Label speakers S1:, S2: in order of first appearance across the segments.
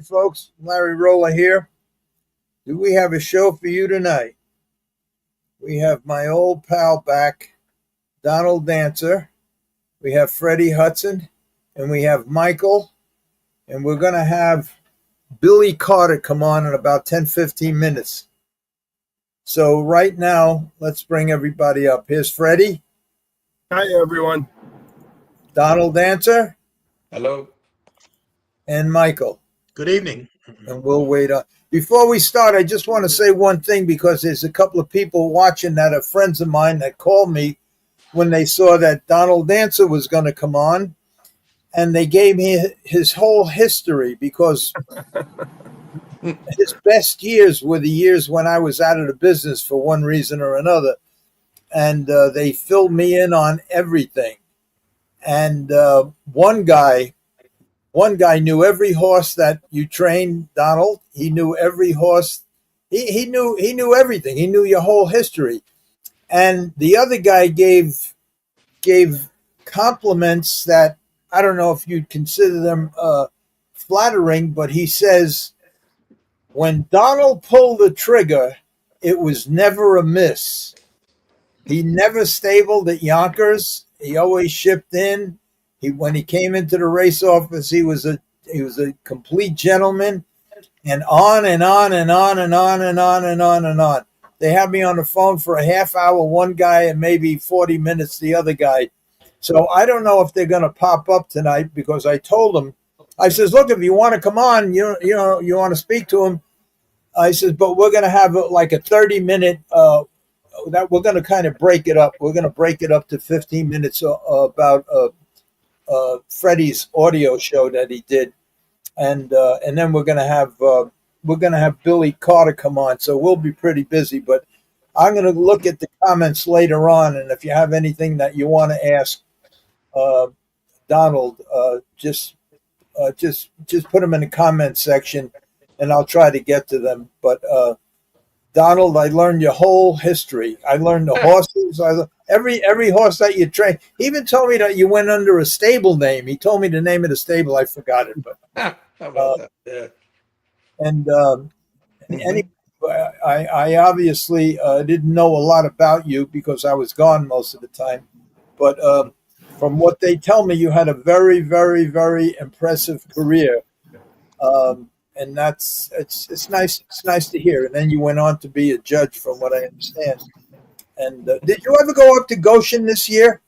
S1: right, folks. Larry Rolla here. Do we have a show for you tonight? We have my old pal back, Donald Dancer. We have Freddie Hudson, and we have Michael, and we're going to have Billy Carter come on in about 10-15 minutes. So right now, let's bring everybody up. Here's Freddie.
S2: Hi, everyone.
S1: Donald Dancer.
S3: Hello.
S1: And Michael.
S4: Good evening.
S1: And we'll wait on. Before we start, I just want to say one thing because there's a couple of people watching that are friends of mine that called me when they saw that Donald Dancer was going to come on, and they gave me his whole history because his best years were the years when I was out of the business for one reason or another, and they filled me in on everything. And one guy knew every horse that you trained, Donald. He knew every horse. He knew everything. He knew your whole history. And the other guy gave compliments that I don't know if you'd consider them flattering, but he says, when Donald pulled the trigger, it was never a miss. He never stabled at Yonkers. He always shipped in. When he came into the race office, he was a complete gentleman, and on and on and on and on and on and on and on. They had me on the phone for a half hour, one guy, and maybe 40 minutes, the other guy. So I don't know if they're going to pop up tonight because I told them, I says, look, if you want to come on, you want to speak to him. I says, but we're going to have like a 30-minute that we're going to kind of break it up. We're going to break it up to 15 minutes about Freddie's audio show that he did, and then we're gonna have Billy Carter come on. So we'll be pretty busy, but I'm gonna look at the comments later on, and if you have anything that you want to ask Donald, just put them in the comment section, and I'll try to get to them. But Donald, I learned your whole history. I learned the horses. Every horse that you train. He even told me that you went under a stable name. He told me the name of the stable. I forgot it. But
S3: How about that? Yeah.
S1: And anyway, I obviously didn't know a lot about you because I was gone most of the time. But from what they tell me, you had a very, very, very impressive career. And it's nice. It's nice to hear. And then you went on to be a judge, from what I understand. And did you ever go up to Goshen this year?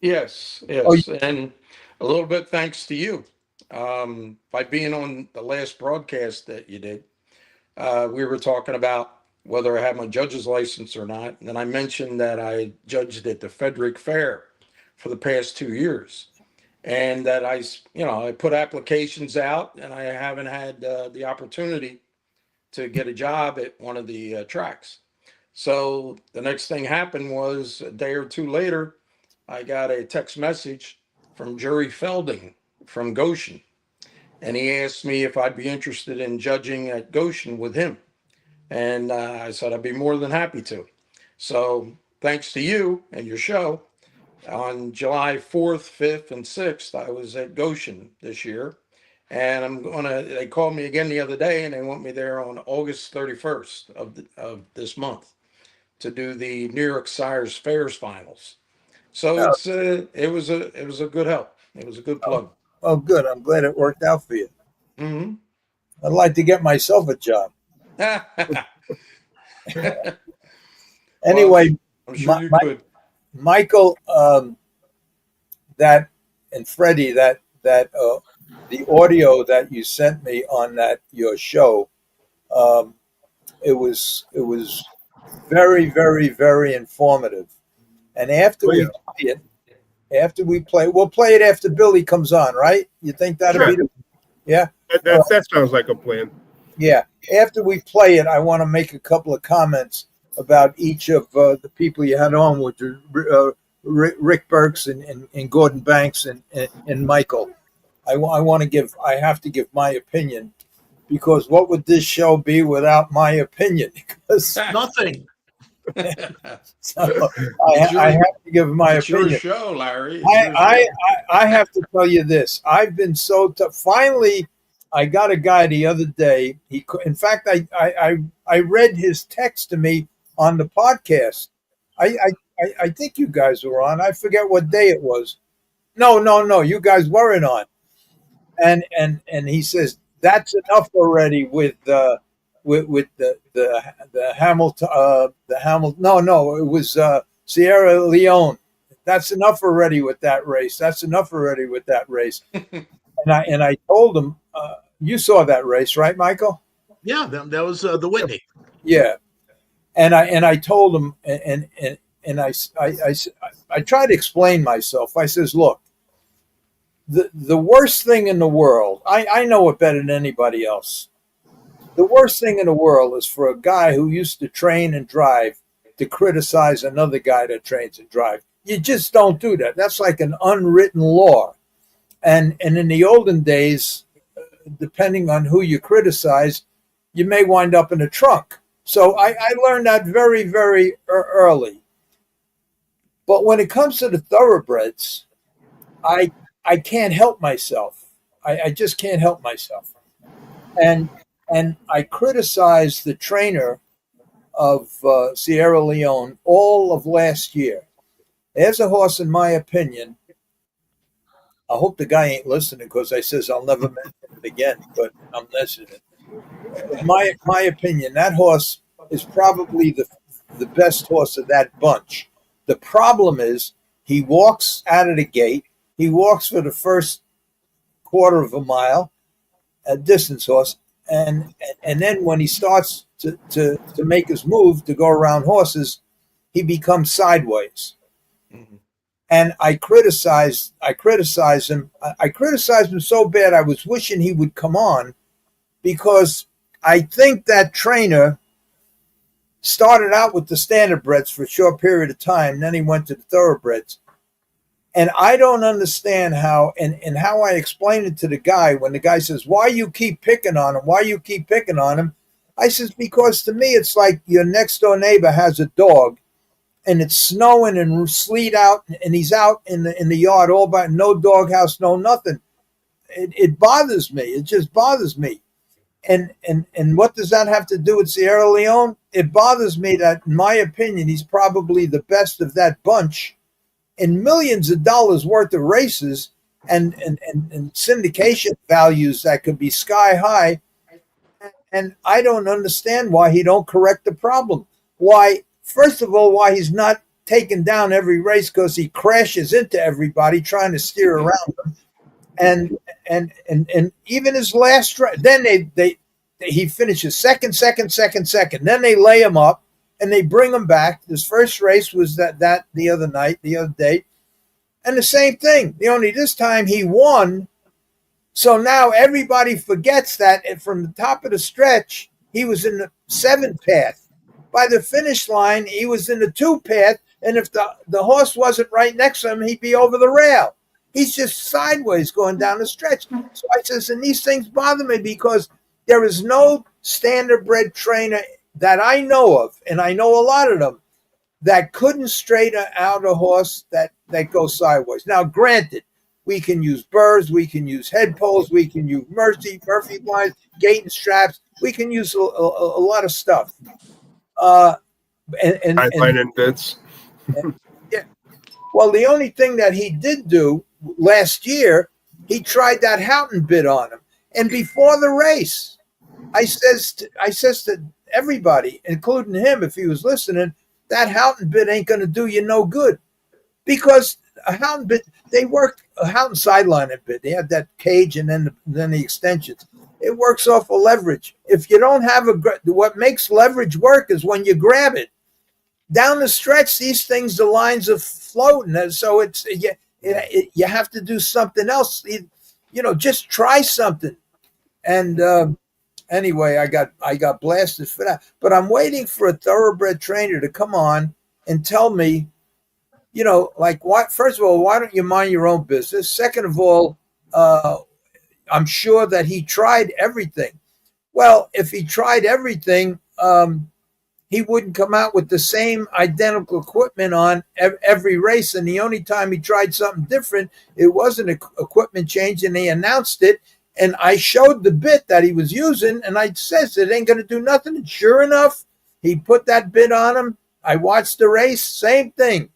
S3: Yes. And a little bit thanks to you. By being on the last broadcast that you did, we were talking about whether I had my judge's license or not. And then I mentioned that I judged at the Frederick Fair for the past 2 years. And that I put applications out, and I haven't had the opportunity to get a job at one of the tracks. So the next thing happened was a day or two later, I got a text message from Jerry Felding from Goshen. And he asked me if I'd be interested in judging at Goshen with him. And I said I'd be more than happy to. So thanks to you and your show, on July 4th, 5th, and 6th, I was at Goshen this year. And they called me again the other day, and they want me there on August 31st of this month to do the New York Sires Fairs finals. So it was a good help. It was a good plug.
S1: Oh, good. I'm glad it worked out for you.
S3: Mm-hmm.
S1: I'd like to get myself a job. Anyway,
S3: well, I'm sure you could.
S1: Michael, that and Freddie, that the audio that you sent me on your show, it was very, very, very informative. And after we play we'll play it after Billy comes on, right? You think that'll be yeah?
S2: That sounds like a plan.
S1: Yeah. After we play it, I want to make a couple of comments about each of the people you had on with Rick Burks and Gordon Banks and Michael. I have to give my opinion, because what would this show be without my opinion? Because
S4: Nothing.
S1: So I have to give my opinion.
S3: It's your show, Larry.
S1: I have to tell you this. I've been so tough. Finally, I got a guy the other day. In fact, I read his text to me on the podcast. I think you guys were on. I forget what day it was. No. You guys weren't on. And he says that's enough already with the Hamilton no, it was Sierra Leone. That's enough already with that race. That's enough already with that race. And I told him, you saw that race, right, Michael?
S4: Yeah, that was the Whitney.
S1: Yeah, and I told him, and I tried to explain myself. I says, look, the worst thing in the world, I know it better than anybody else. The worst thing in the world is for a guy who used to train and drive to criticize another guy that trains and drives. You just don't do that. That's like an unwritten law. And in the olden days, depending on who you criticize, you may wind up in a trunk. So I learned that very, very early. But when it comes to the thoroughbreds, I can't help myself. I just can't help myself. And I criticized the trainer of Sierra Leone all of last year. There's a horse, in my opinion. I hope the guy ain't listening because I says I'll never mention it again, but I'm listening. In my opinion, that horse is probably the best horse of that bunch. The problem is he walks out of the gate. He walks for the first quarter of a mile, a distance horse, and then when he starts to make his move to go around horses, he becomes sideways. Mm-hmm. And I criticized him. I criticized him so bad I was wishing he would come on, because I think that trainer started out with the standardbreds for a short period of time. Then he went to the thoroughbreds. And I don't understand how, and how I explain it to the guy when the guy says, why you keep picking on him? Why you keep picking on him? I says, because to me, it's like your next door neighbor has a dog and it's snowing and sleet out and he's out in the yard all by, no doghouse, no nothing. It bothers me. It just bothers me. And what does that have to do with Sierra Leone? It bothers me that, in my opinion, he's probably the best of that bunch in millions of dollars worth of races and syndication values that could be sky high. And I don't understand why he don't correct the problem. Why, first of all, why he's not taken down every race, because he crashes into everybody trying to steer around them. And even his last race, then he finishes second. Then they lay him up and they bring him back. His first race was that the other day, and the same thing. Only this time he won. So now everybody forgets that, and from the top of the stretch, he was in the 7 path. By the finish line, he was in the 2 path, and if the horse wasn't right next to him, he'd be over the rail. He's just sideways going down the stretch. So I says, and these things bother me because there is no standardbred trainer that I know of, and I know a lot of them, that couldn't straighten out a horse that goes sideways. Now, granted, we can use burrs, we can use head poles, we can use Murphy blinds, gate and straps. We can use a lot of stuff.
S2: And bits.
S1: Yeah. Well, the only thing that he did do last year, he tried that Houghton bit on him. And before the race, I says to everybody, including him, if he was listening, that Houghton bit ain't going to do you no good, because a Houghton bit, they work a Houghton sideline bit. They have that cage and then the extensions. It works off of leverage. If you don't have what makes leverage work is when you grab it down the stretch. These things, the lines are floating, so it's you have to do something else. Just try something. And anyway, I got blasted for that. But I'm waiting for a thoroughbred trainer to come on and tell me, like, what? First of all, why don't you mind your own business? Second of all, I'm sure that he tried everything. Well, if he tried everything, he wouldn't come out with the same identical equipment on every race. And the only time he tried something different, it wasn't an equipment change, and he announced it. And I showed the bit that he was using, and I says it ain't going to do nothing. And sure enough, he put that bit on him. I watched the race, same thing.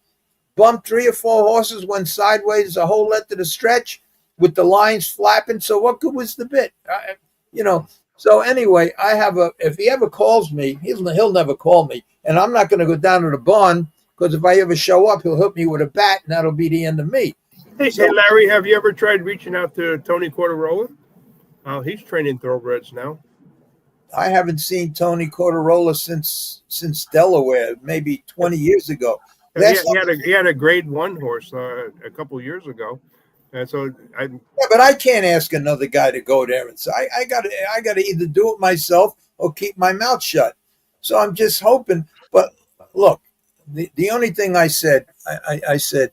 S1: Bumped 3 or 4 horses, went sideways the whole length of the stretch with the lines flapping. So what good was the bit? You know. So anyway, I have a. If he ever calls me, he'll never call me, and I'm not going to go down to the barn because if I ever show up, he'll hit me with a bat, and that'll be the end of me.
S2: Hey, Larry, have you ever tried reaching out to Tony Rolla? He's training thoroughbreds now.
S1: I haven't seen Tony Rolla since Delaware, maybe 20 years ago.
S2: He had a grade 1 horse a couple years ago, and so
S1: but I can't ask another guy to go there and say I got to either do it myself or keep my mouth shut. So I'm just hoping. But look, the only thing I said, I says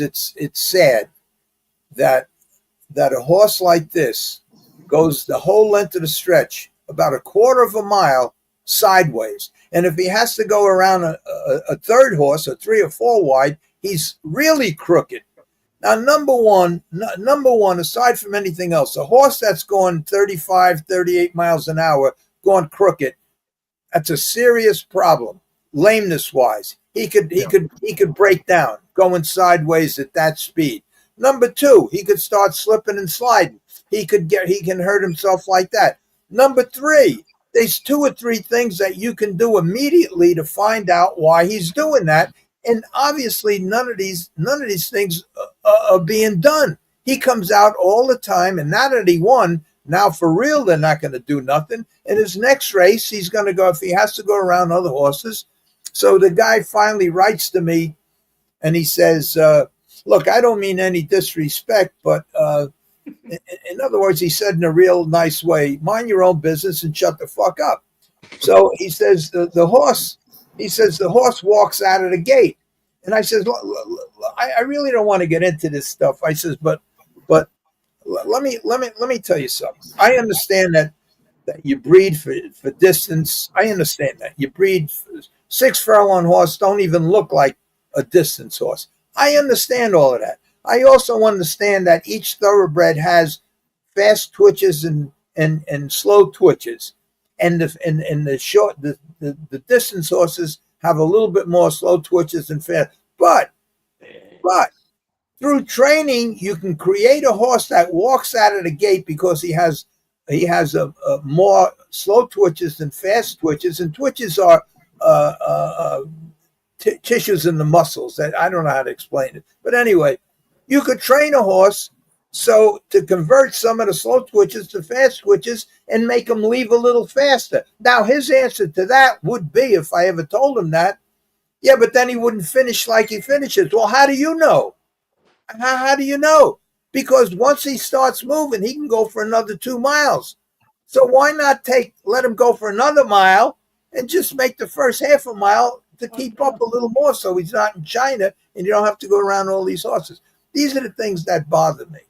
S1: it's sad that a horse like this goes the whole length of the stretch, about a quarter of a mile sideways. And if he has to go around a third horse, a 3 or 4 wide, he's really crooked. Now, number one, aside from anything else, a horse that's going 35, 38 miles an hour, going crooked, that's a serious problem, lameness wise. He could break down going sideways at that speed. Number 2, he could start slipping and sliding. He can hurt himself like that. Number 3, there's 2 or 3 things that you can do immediately to find out why he's doing that. And obviously none of these things are being done. He comes out all the time, and now that he won, now for real, they're not going to do nothing. In his next race, he's going to go, if he has to go around other horses. So the guy finally writes to me, and he says, look, I don't mean any disrespect, but in other words, he said in a real nice way, mind your own business and shut the fuck up. So he says the horse walks out of the gate. And I says, I really don't want to get into this stuff. I says, but let me tell you something. I understand that you breed for distance. I understand that. You breed 6 furlong horse don't even look like a distance horse. I understand all of that. I also understand that each thoroughbred has fast twitches and slow twitches. And the distance horses have a little bit more slow twitches and fast. But through training, you can create a horse that walks out of the gate because he has a more slow twitches than fast twitches, and twitches are tissues in the muscles. That I don't know how to explain it, but anyway, you could train a horse so to convert some of the slow twitches to fast twitches and make them leave a little faster. Now, his answer to that would be, if I ever told him that, yeah, but then he wouldn't finish like he finishes. Well, how do you know? How do you know? Because once he starts moving, he can go for another 2 miles. So why not let him go for another mile and just make the first half a mile to keep up a little more so he's not in China and you don't have to go around all these horses. These are the things that bother me.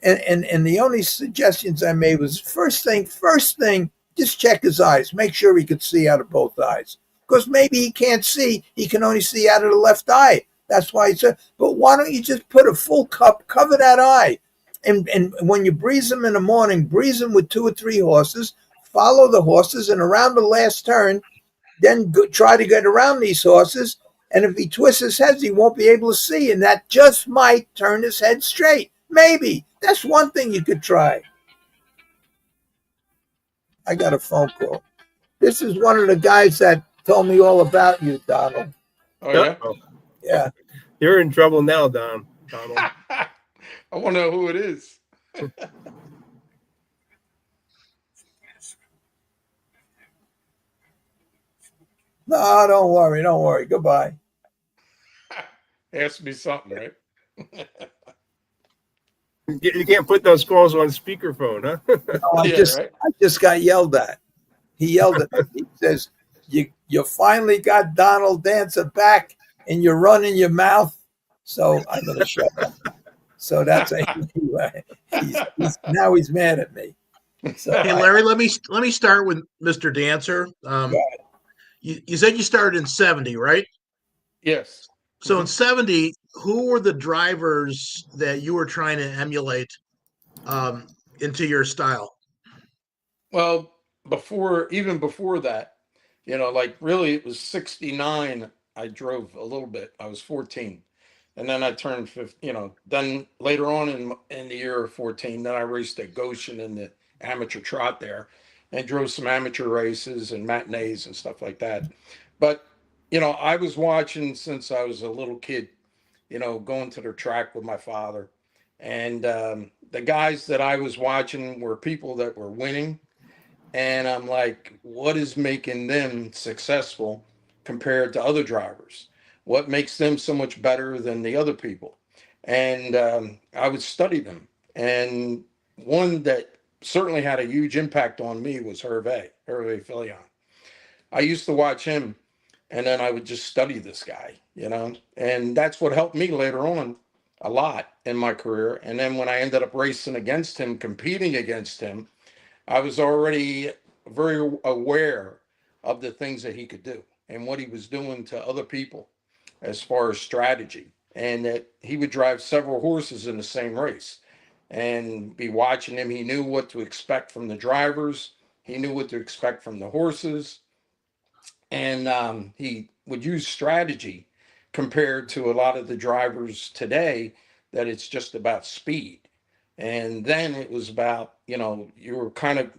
S1: And the only suggestions I made was first thing, just check his eyes. Make sure he could see out of both eyes. Because maybe he can't see. He can only see out of the left eye. That's why he said, but why don't you just put a full cup, cover that eye. And when you breeze him in the morning, breeze him with 2 or 3 horses, follow the horses, and around the last turn, then try to get around these horses. And if he twists his head, he won't be able to see. And that just might turn his head straight. Maybe. That's one thing you could try. I got a phone call. This is one of the guys that told me all about you, Donald.
S3: Oh, yeah?
S1: Yeah.
S2: You're in trouble now, Donald.
S3: I want to know who it is.
S1: No, don't worry. Goodbye.
S3: Ask me something, right?
S2: You can't put those calls on speakerphone, huh?
S1: No, I just got yelled at. He yelled at me. He says, you finally got Donald Dancer back and you're running your mouth. So I'm going to shut up. So that's now he's mad at me. So
S4: Hey, Larry, let me start with Mr. Dancer. You said you started in 70, right?
S3: Yes.
S4: So in 70, who were the drivers that you were trying to emulate? into your style?
S3: Well, even before that, like really it was 69. I drove a little bit. I was 14. And then I turned 50, then later on in the year of 14, then I raced at Goshen in the amateur trot there and drove some amateur races and matinees and stuff like that. But, I was watching since I was a little kid, going to the track with my father. And the guys that I was watching were people that were winning, and I'm like, what is making them successful compared to other drivers? What makes them so much better than the other people? And I would study them. And one that certainly had a huge impact on me was Hervé Filion. I used to watch him, and then I would just study this guy, and that's what helped me later on a lot in my career. And then when I ended up racing against him, competing against him, I was already very aware of the things that he could do and what he was doing to other people as far as strategy. And that he would drive several horses in the same race and be watching him. He knew what to expect from the drivers, he knew what to expect from the horses. And he would use strategy compared to a lot of the drivers today that it's just about speed. And then it was about, you were kind of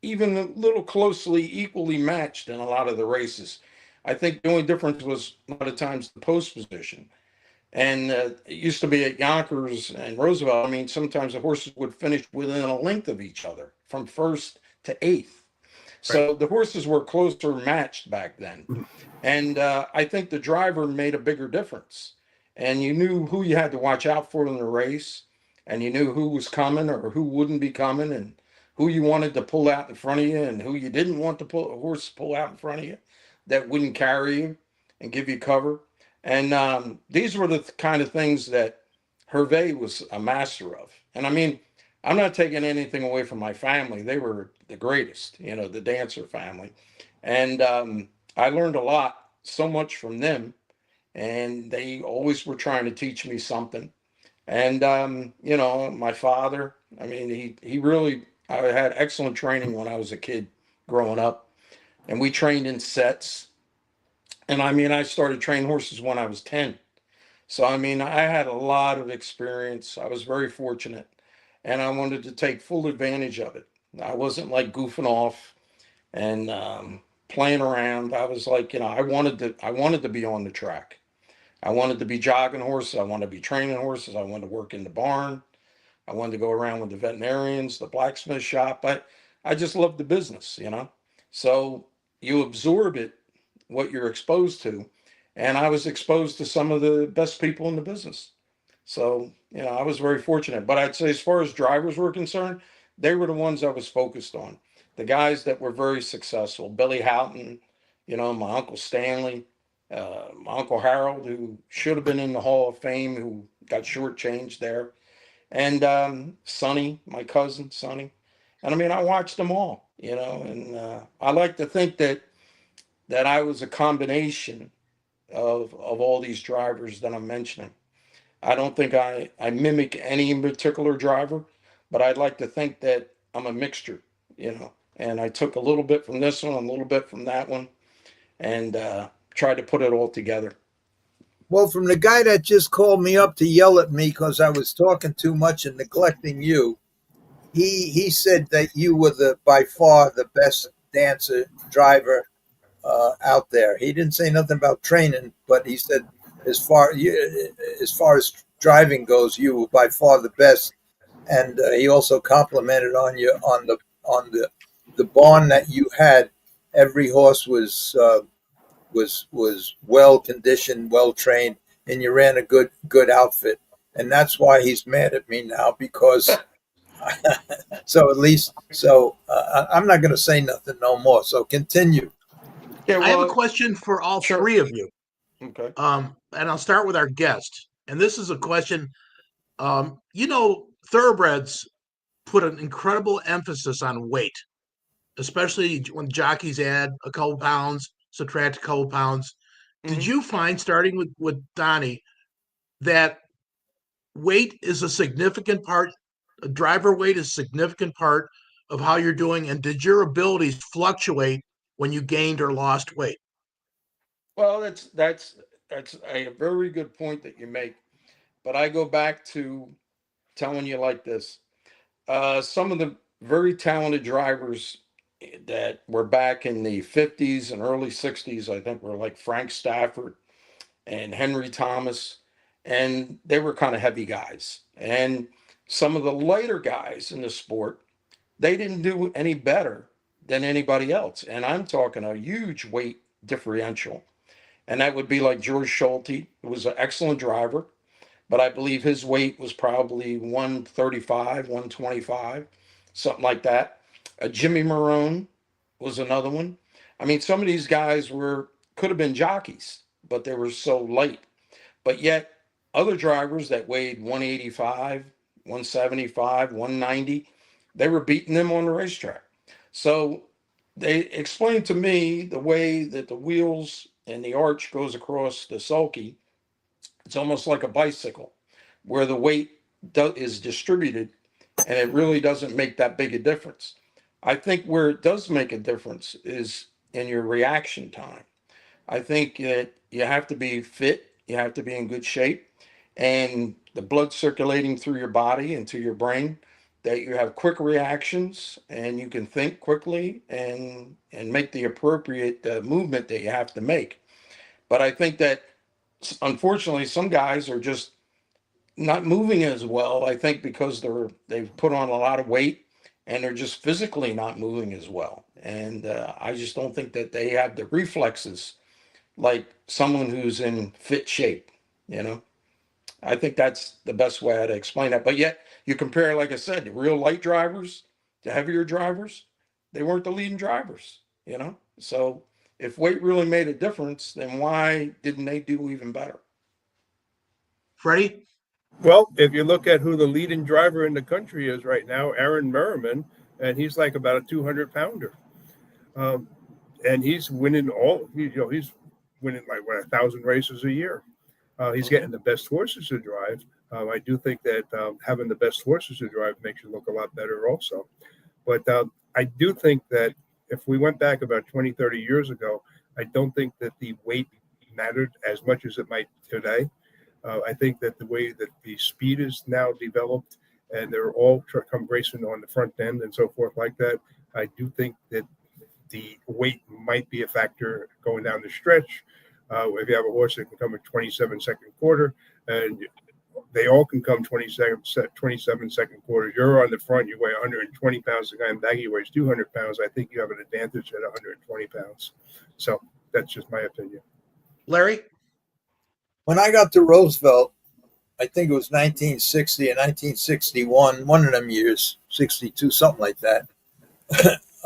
S3: even a little closely equally matched in a lot of the races. I think the only difference was a lot of times the post position. And it used to be at Yonkers and Roosevelt. I mean, sometimes the horses would finish within a length of each other from first to eighth.
S4: Right.
S3: So the horses were closer matched back then. And I think the driver made a bigger difference. And you knew who you had to watch out for in the race, and you knew who was coming or who wouldn't be coming, and who you wanted to pull out in front of you, and who you didn't want to pull a horse pull out in front of you that wouldn't carry you and give you cover. And these were the kind of things that Hervé was a master of. And I mean, I'm not taking anything away from my family. They were the greatest, the dancer family. And I learned a lot, so much from them. And they always were trying to teach me something. And, my father, I mean, he really, I had excellent training when I was a kid growing up. And we trained in sets. And I mean, I started training horses when I was 10. So, I mean, I had a lot of experience. I was very fortunate, and I wanted to take full advantage of it. I wasn't like goofing off and playing around. I was like, I wanted to be on the track. I wanted to be jogging horses. I wanted to be training horses. I wanted to work in the barn. I wanted to go around with the veterinarians, the blacksmith shop. I just loved the business. So you absorb it, what you're exposed to. And I was exposed to some of the best people in the business. So, I was very fortunate. But I'd say, as far as drivers were concerned, they were the ones I was focused on. The guys that were very successful: Billy Houghton, my Uncle Stanley, my Uncle Harold, who should have been in the Hall of Fame, who got shortchanged there, and Sonny, my cousin Sonny. And I mean, I watched them all, and I like to think that I was a combination of all these drivers that I'm mentioning. I don't think I mimic any in particular driver, but I'd like to think that I'm a mixture, and I took a little bit from this one, a little bit from that one, and tried to put it all together.
S1: Well, from the guy that just called me up to yell at me because I was talking too much and neglecting you, he said that you were by far the best dancer driver out there. He didn't say nothing about training, but he said as far as driving goes, you were by far the best. And he also complimented on you on the barn that you had. Every horse was well conditioned, well trained, and you ran a good outfit. And that's why he's mad at me now, because so at least I'm not going to say nothing no more. So continue.
S3: Yeah,
S4: I have a
S3: well,
S4: question for all
S3: sure.
S4: three of you.
S3: Okay.
S4: And I'll start with our guest. And this is a question. Thoroughbreds put an incredible emphasis on weight, especially when jockeys add a couple pounds, subtract a couple pounds. Did
S3: Mhm.
S4: you find, starting with Donnie, that weight is a significant part driver weight is a significant part of how you're doing, and did your abilities fluctuate when you gained or lost weight?
S3: Well, that's a very good point that you make. But I go back to telling you like this. Some of the very talented drivers that were back in the 50s and early 60s, I think, were like Frank Stafford and Henry Thomas, and they were kind of heavy guys. And some of the lighter guys in the sport, they didn't do any better than anybody else. And I'm talking a huge weight differential. And that would be like George Schulte, who was an excellent driver, but I believe his weight was probably 135, 125, something like that. Jimmy Marone was another one. I mean, some of these guys could have been jockeys, but they were so light. But yet, other drivers that weighed 185, 175, 190, they were beating them on the racetrack. So they explained to me the way that the wheels and the arch goes across the sulky. It's almost like a bicycle where the weight is distributed and it really doesn't make that big a difference. I think where it does make a difference is in your reaction time. I think that you have to be fit, you have to be in good shape, and the blood circulating through your body and to your brain, that you have quick reactions and you can think quickly and make the appropriate movement that you have to make. But I think that unfortunately some guys are just not moving as well. I think because they've put on a lot of weight and they're just physically not moving as well. And I just don't think that they have the reflexes like someone who's in fit shape, you know. I think that's the best way to explain that. But yet you compare, like I said, the real light drivers to heavier drivers, they weren't the leading drivers, you know. So if weight really made a difference, then why didn't they do even better?
S4: Freddie?
S2: Well, if you look at who the leading driver in the country is right now, Aaron Merriman, and he's like about a 200-pounder. And he's winning he's winning like 1,000 races a year. He's getting the best horses to drive. I do think that having the best horses to drive makes you look a lot better also. But I do think that if we went back about 20, 30 years ago, I don't think that the weight mattered as much as it might today. I think that the way that the speed is now developed and they're all come racing on the front end and so forth like that, I do think that the weight might be a factor going down the stretch. If you have a horse that can come at 27 second quarter, and they all can come 27 second quarters. You're on the front, you weigh 120 pounds. The guy in back, he weighs 200 pounds. I think you have an advantage at 120 pounds. So that's just my opinion.
S4: Larry?
S1: When I got to Roosevelt, I think it was 1960 and 1961, one of them years, 62, something like that.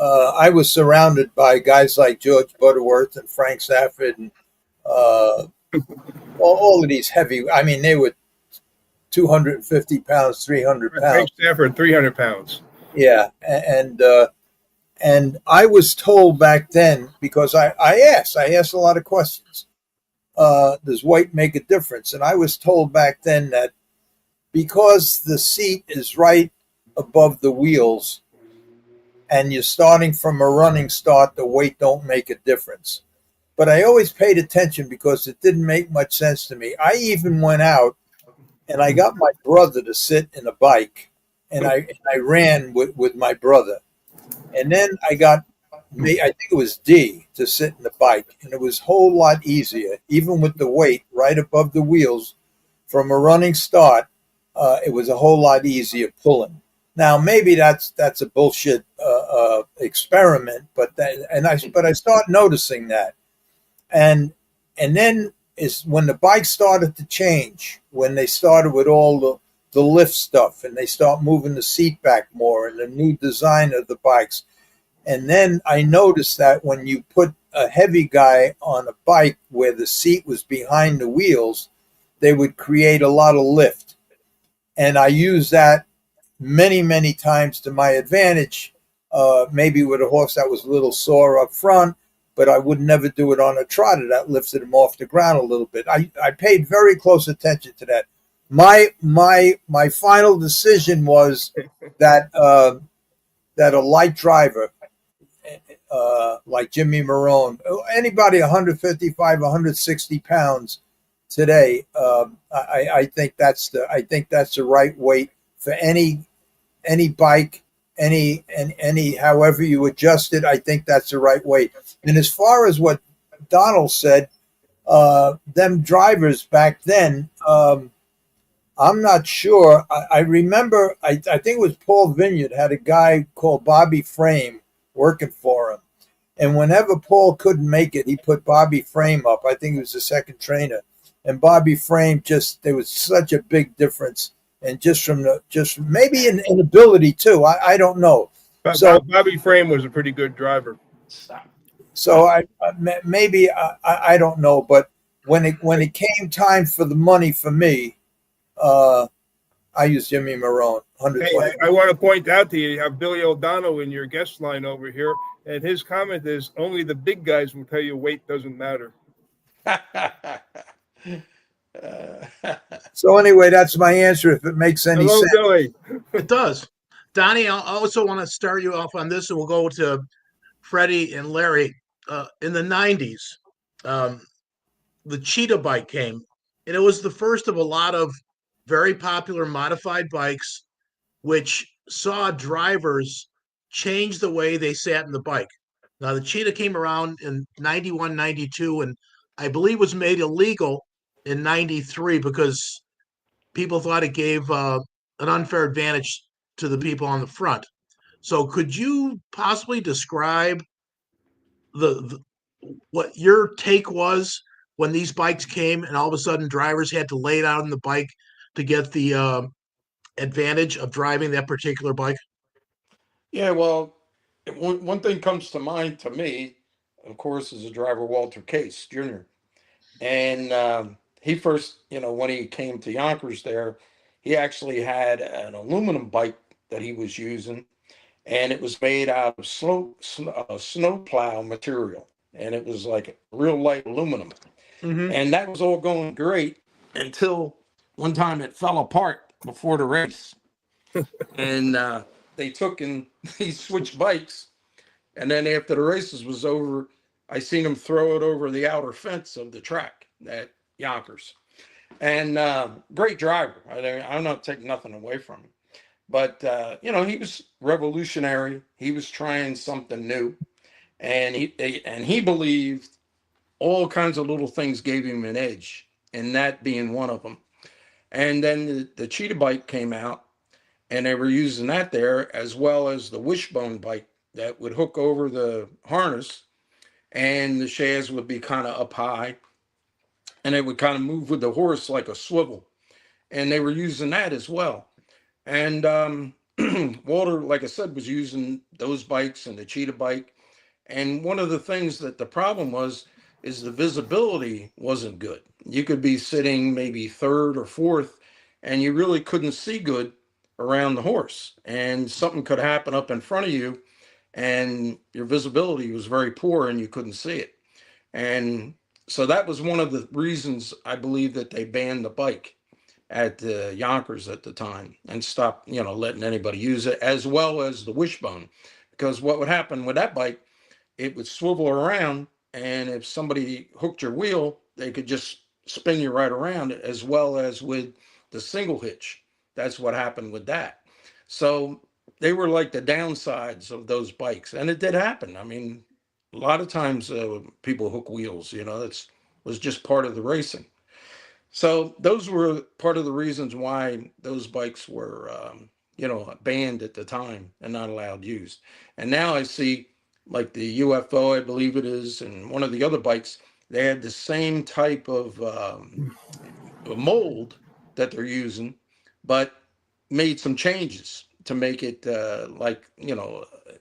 S1: I was surrounded by guys like George Butterworth and Frank Stafford and all of these heavy. I mean, they were 250 pounds, 300 pounds.
S2: Frank Stafford, 300 pounds.
S1: Yeah, and I was told back then, because I asked a lot of questions. Does weight make a difference? And I was told back then that because the seat is right above the wheels and you're starting from a running start, the weight don't make a difference. But I always paid attention because it didn't make much sense to me. I even went out and I got my brother to sit in a bike, and I ran with my brother. And then I got me, I think it was D, to sit in the bike, and it was a whole lot easier, even with the weight right above the wheels from a running start. It was a whole lot easier pulling. Now maybe that's a bullshit experiment, but I start noticing that, and then is when the bike started to change, when they started with all the lift stuff, and they start moving the seat back more, and the new design of the bikes. And then I noticed that when you put a heavy guy on a bike where the seat was behind the wheels, they would create a lot of lift. And I used that many, many times to my advantage, maybe with a horse that was a little sore up front, but I would never do it on a trotter that lifted him off the ground a little bit. I paid very close attention to that. my final decision was that that a light driver, like Jimmy Marone, anybody 155, 160 pounds today, I think that's the right weight for any bike, any however you adjust it. I think that's the right weight. And as far as what Donald said, them drivers back then, I'm not sure. I remember, I think it was Paul Vineyard had a guy called Bobby Frame working for him. And whenever Paul couldn't make it, he put Bobby Frame up. I think he was the second trainer. And Bobby Frame there was such a big difference. And just maybe in ability too. I don't know. So
S2: Bobby Frame was a pretty good driver.
S1: So I don't know. But when it came time for the money for me, I used Jimmy Marone.
S2: Hey, I want to point out to you have Billy O'Donnell in your guest line over here, and his comment is only the big guys will tell you weight doesn't matter.
S1: So anyway, that's my answer. If it makes any
S2: Hello,
S1: sense,
S2: Billy.
S4: It does. Donnie, I also want to start you off on this, and we'll go to Freddie and Larry. In the 90s, the Cheetah bike came, and it was the first of a lot of very popular modified bikes, which saw drivers change the way they sat in the bike. Now, the Cheetah came around in 91, 92, and I believe was made illegal in 93 because people thought it gave an unfair advantage to the people on the front. So could you possibly describe the what your take was when these bikes came and all of a sudden drivers had to lay down the bike to get the advantage of driving that particular bike?
S3: Yeah, well, one thing comes to mind to me, of course, is the driver Walter Case Jr. And he first, when he came to Yonkers there, he actually had an aluminum bike that he was using, and it was made out of snow plow material, and it was like real light aluminum.
S4: Mm-hmm.
S3: And that was all going great until one time it fell apart before the race. And they took and he switched bikes. And then after the races was over, I seen him throw it over the outer fence of the track at Yonkers. And great driver. I'm not taking nothing away from him. But, he was revolutionary. He was trying something new. And he believed all kinds of little things gave him an edge, and that being one of them. And then the Cheetah bike came out, and they were using that there, as well as the wishbone bike that would hook over the harness, and the shafts would be kind of up high, and it would kind of move with the horse like a swivel. And they were using that as well. And Walter, like I said, was using those bikes and the Cheetah bike. And one of the things that the problem was is the visibility wasn't good. You could be sitting maybe third or fourth, and you really couldn't see good around the horse. And something could happen up in front of you, and your visibility was very poor, and you couldn't see it. And so that was one of the reasons I believe that they banned the bike at the Yonkers at the time and stopped, letting anybody use it, as well as the wishbone. Because what would happen with that bike, it would swivel around, and if somebody hooked your wheel, they could just spin you right around, as well as with the single hitch. That's what happened with that. So they were like the downsides of those bikes, and it did happen. I mean, a lot of times people hook wheels. That's was just part of the racing. So those were part of the reasons why those bikes were, banned at the time and not allowed used. And now I see, like the UFO, I believe it is, and one of the other bikes, they had the same type of mold that they're using, but made some changes to make it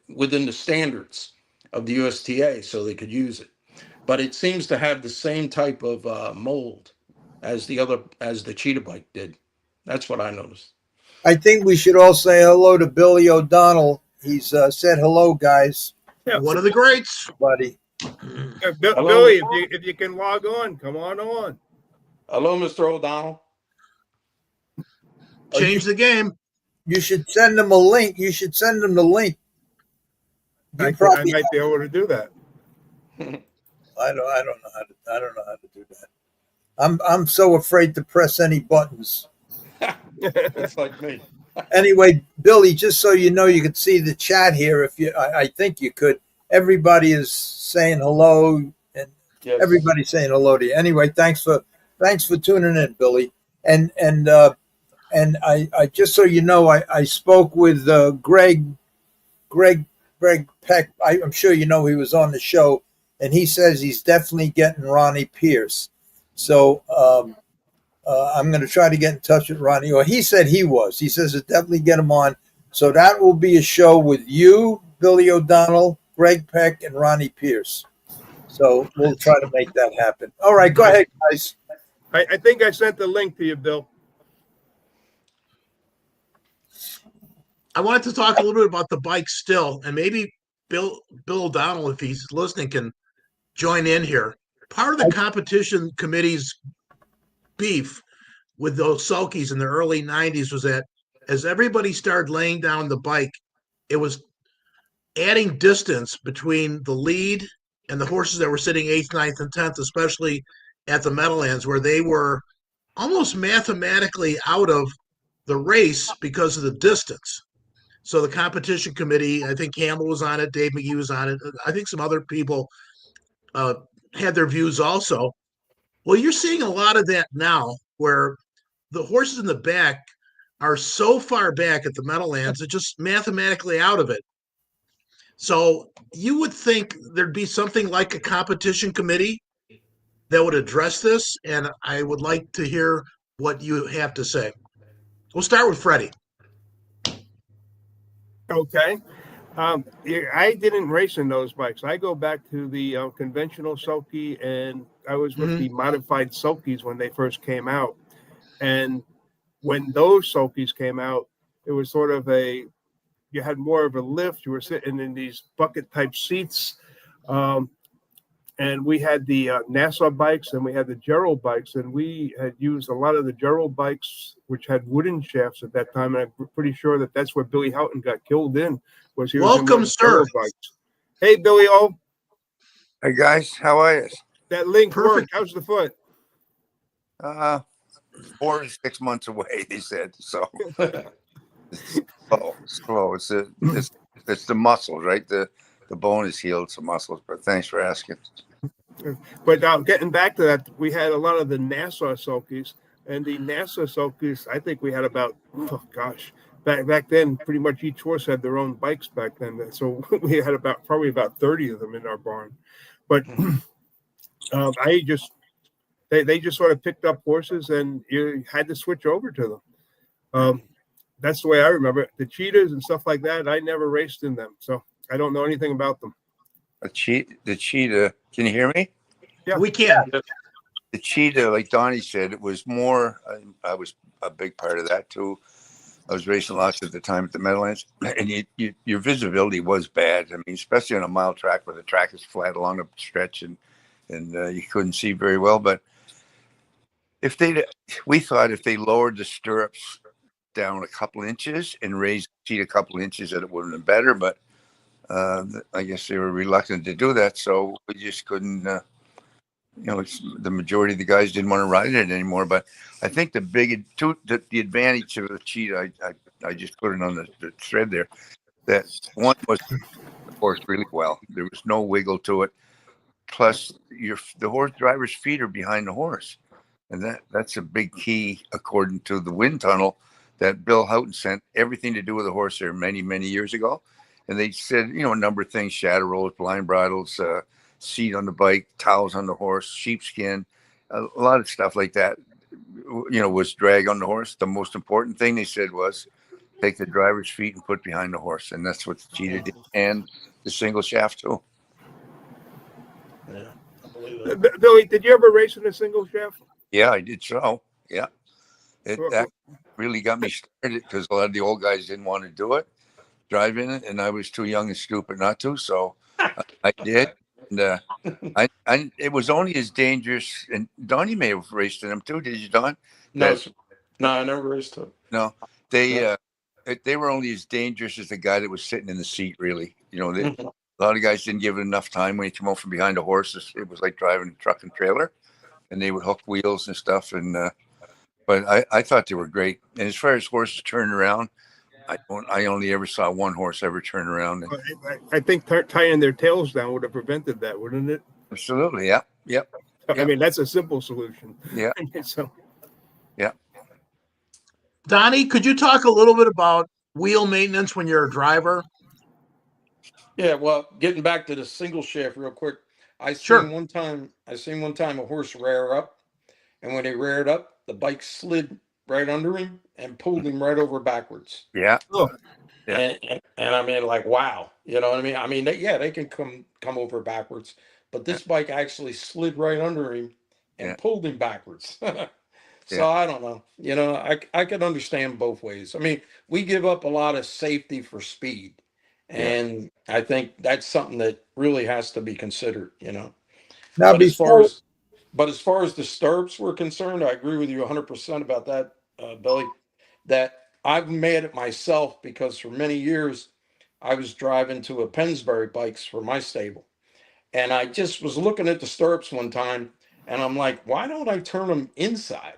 S3: within the standards of the USTA so they could use it. But it seems to have the same type of mold as the Cheetah bike did. That's what I noticed.
S1: I think we should all say hello to Billy O'Donnell. He's said hello, guys.
S2: Yeah.
S4: One of the greats,
S1: buddy.
S2: Billy, if you can log on, come on.
S3: Hello, Mr. O'Donnell.
S4: Change the game.
S1: You should send them a link. You should send them the link.
S2: I might be able to do that.
S1: I don't know how to do that. I'm so afraid to press any buttons.
S3: It's like me.
S1: Anyway, Billy, just so you know, you could see the chat here. If you, I think you could. Everybody is saying hello, and
S3: Yes.
S1: everybody's saying hello to you. Anyway, thanks for tuning in, Billy. And I just so you know, I spoke with Greg Peck. I'm sure you know he was on the show, and he says he's definitely getting Ronnie Pierce. So I'm going to try to get in touch with Ronnie. Or he said he was. He says to definitely get him on. So that will be a show with you, Billy O'Donnell, Greg Peck, and Ronnie Pierce. So we'll try to make that happen. All right, go ahead, guys.
S2: I think I sent the link to you, Bill.
S4: I wanted to talk a little bit about the bike still, and maybe Bill O'Donnell, if he's listening, can join in here. Part of the competition committee's beef with those sulkies in the early 90s was that as everybody started laying down the bike, it was adding distance between the lead and the horses that were sitting 8th, 9th, and 10th, especially at the Meadowlands, where they were almost mathematically out of the race because of the distance. So the competition committee, I think Campbell was on it, Dave McGee was on it. I think some other people had their views also. Well, you're seeing a lot of that now where the horses in the back are so far back at the Meadowlands, they're just mathematically out of it. So you would think there'd be something like a competition committee that would address this, and I would like to hear what you have to say. We'll start with Freddie.
S2: Okay. I didn't race in those bikes. I go back to the conventional sulky, and I was with the modified sulkies when they first came out. And when those sulkies came out, it was sort of you had more of a lift. You were sitting in these bucket type seats. And we had the Nassau bikes and we had the Gerald bikes, and we had used a lot of the Gerald bikes, which had wooden shafts at that time. And I'm pretty sure that that's where Billy Houghton got killed in. Was he
S4: Welcome,
S2: was
S4: sir.
S2: Bikes. Hey, Billy O.
S5: Hey guys, how are you?
S2: That link
S4: Perfect.
S2: worked. How's the foot?
S5: 4 to 6 months away, they said. So slow. It's the muscles, right? The bone is healed, it's the muscles. But thanks for asking.
S2: But getting back to that, we had a lot of the Nassau sulkies, and the Nassau sulkies, I think we had about, back then, pretty much each horse had their own bikes back then. So we had probably about 30 of them in our barn. But they just sort of picked up horses, and you had to switch over to them. That's the way I remember it. The cheetahs and stuff like that, I never raced in them, so I don't know anything about them.
S5: The cheetah. Can you hear me?
S2: Yeah,
S4: we can.
S5: The cheetah, like Donnie said, it was more. I was a big part of that too. I was racing lots at the time at the Meadowlands, and your visibility was bad. I mean, especially on a mile track where the track is flat along a stretch, and you couldn't see very well. But we thought if they lowered the stirrups down a couple inches and raised the cheetah a couple inches, that it would have been better. But I guess they were reluctant to do that, so we just couldn't. The majority of the guys didn't want to ride it anymore. But I think the advantage of the cheetah, I just put it on the thread there, that one was the horse really well. There was no wiggle to it. Plus, the horse driver's feet are behind the horse, and that's a big key according to the wind tunnel that Bill Houghton sent everything to do with the horse there many, many years ago. And they said, a number of things: shadow rollers, blind bridles, seat on the bike, towels on the horse, sheepskin, a lot of stuff like that, was drag on the horse. The most important thing they said was take the driver's feet and put behind the horse. And that's what the cheetah did. And the single shaft too.
S4: Yeah, I believe that.
S2: Billy, did you ever race in a single shaft?
S5: Yeah, I did. So, yeah, that really got me started because a lot of the old guys didn't want to do it, drive in it. And I was too young and stupid not to. So I did. And it was only as dangerous, and Donnie may have raced in them too. Did you, Don?
S3: No. No, I never raced it.
S5: No, they were only as dangerous as the guy that was sitting in the seat. Really, a lot of guys didn't give it enough time when you come out from behind a horse. It was like driving a truck and trailer, and they would hook wheels and stuff. And but I thought they were great. And as far as horses turning around, I only ever saw one horse ever turn around.
S2: I think tying their tails down would have prevented that, wouldn't it?
S5: Absolutely, yeah, yep.
S2: I mean, that's a simple solution.
S5: Yeah.
S2: So,
S5: yeah.
S4: Donnie, could you talk a little bit about wheel maintenance when you're a driver?
S3: Yeah, well, getting back to the single shaft real quick, I
S4: Sure.
S3: seen one time a horse rear up, and when he reared up, the bike slid right under him and pulled him right over backwards.
S5: Yeah.
S2: oh,
S5: Yeah.
S3: And I mean, like, wow, you know what I mean? I mean, they can come over backwards, but this bike actually slid right under him and pulled him backwards. So I don't know. I can understand both ways. I mean, we give up a lot of safety for speed, and I think that's something that really has to be considered.
S1: Now,
S3: But as far as the stirrups were concerned, I agree with you 100% about that, Billy. That I've made it myself because for many years I was driving to a Pennsbury bikes for my stable, and I just was looking at the stirrups one time, and I'm like, why don't I turn them inside?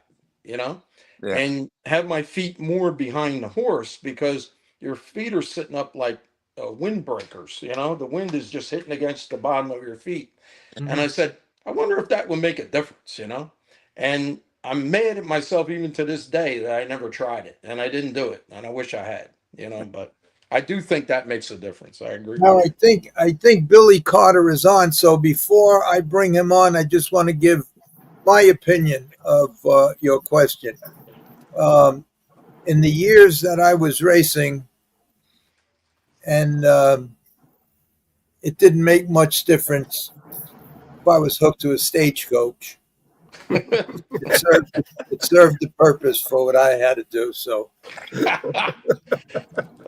S3: And have my feet more behind the horse, because your feet are sitting up like windbreakers. The wind is just hitting against the bottom of your feet.
S4: Mm-hmm.
S3: And I said, I wonder if that would make a difference. And I'm mad at myself even to this day that I never tried it and I didn't do it, and I wish I had. But I do think that makes a difference. I agree.
S1: Now, I think Billy Carter is on. So before I bring him on, I just want to give my opinion of your question. In the years that I was racing, and it didn't make much difference if I was hooked to a stagecoach. It served the purpose for what I had to do. So,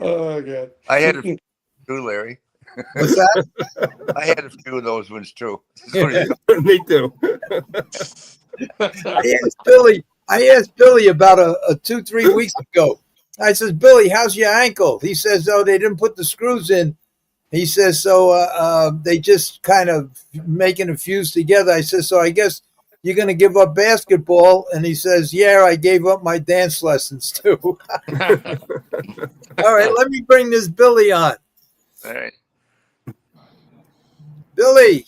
S3: oh god,
S5: I had a few too, Larry.
S1: what's that?
S5: I had a few of those ones too.
S2: me too.
S1: I asked Billy about a 2-3 weeks ago. I says, Billy, how's your ankle? He says, oh, they didn't put the screws in. He says, so they just kind of making a fuse together. I says, so I guess you're going to give up basketball? And he says, yeah, I gave up my dance lessons too. All right, let me bring this Billy on.
S5: All right.
S1: Billy.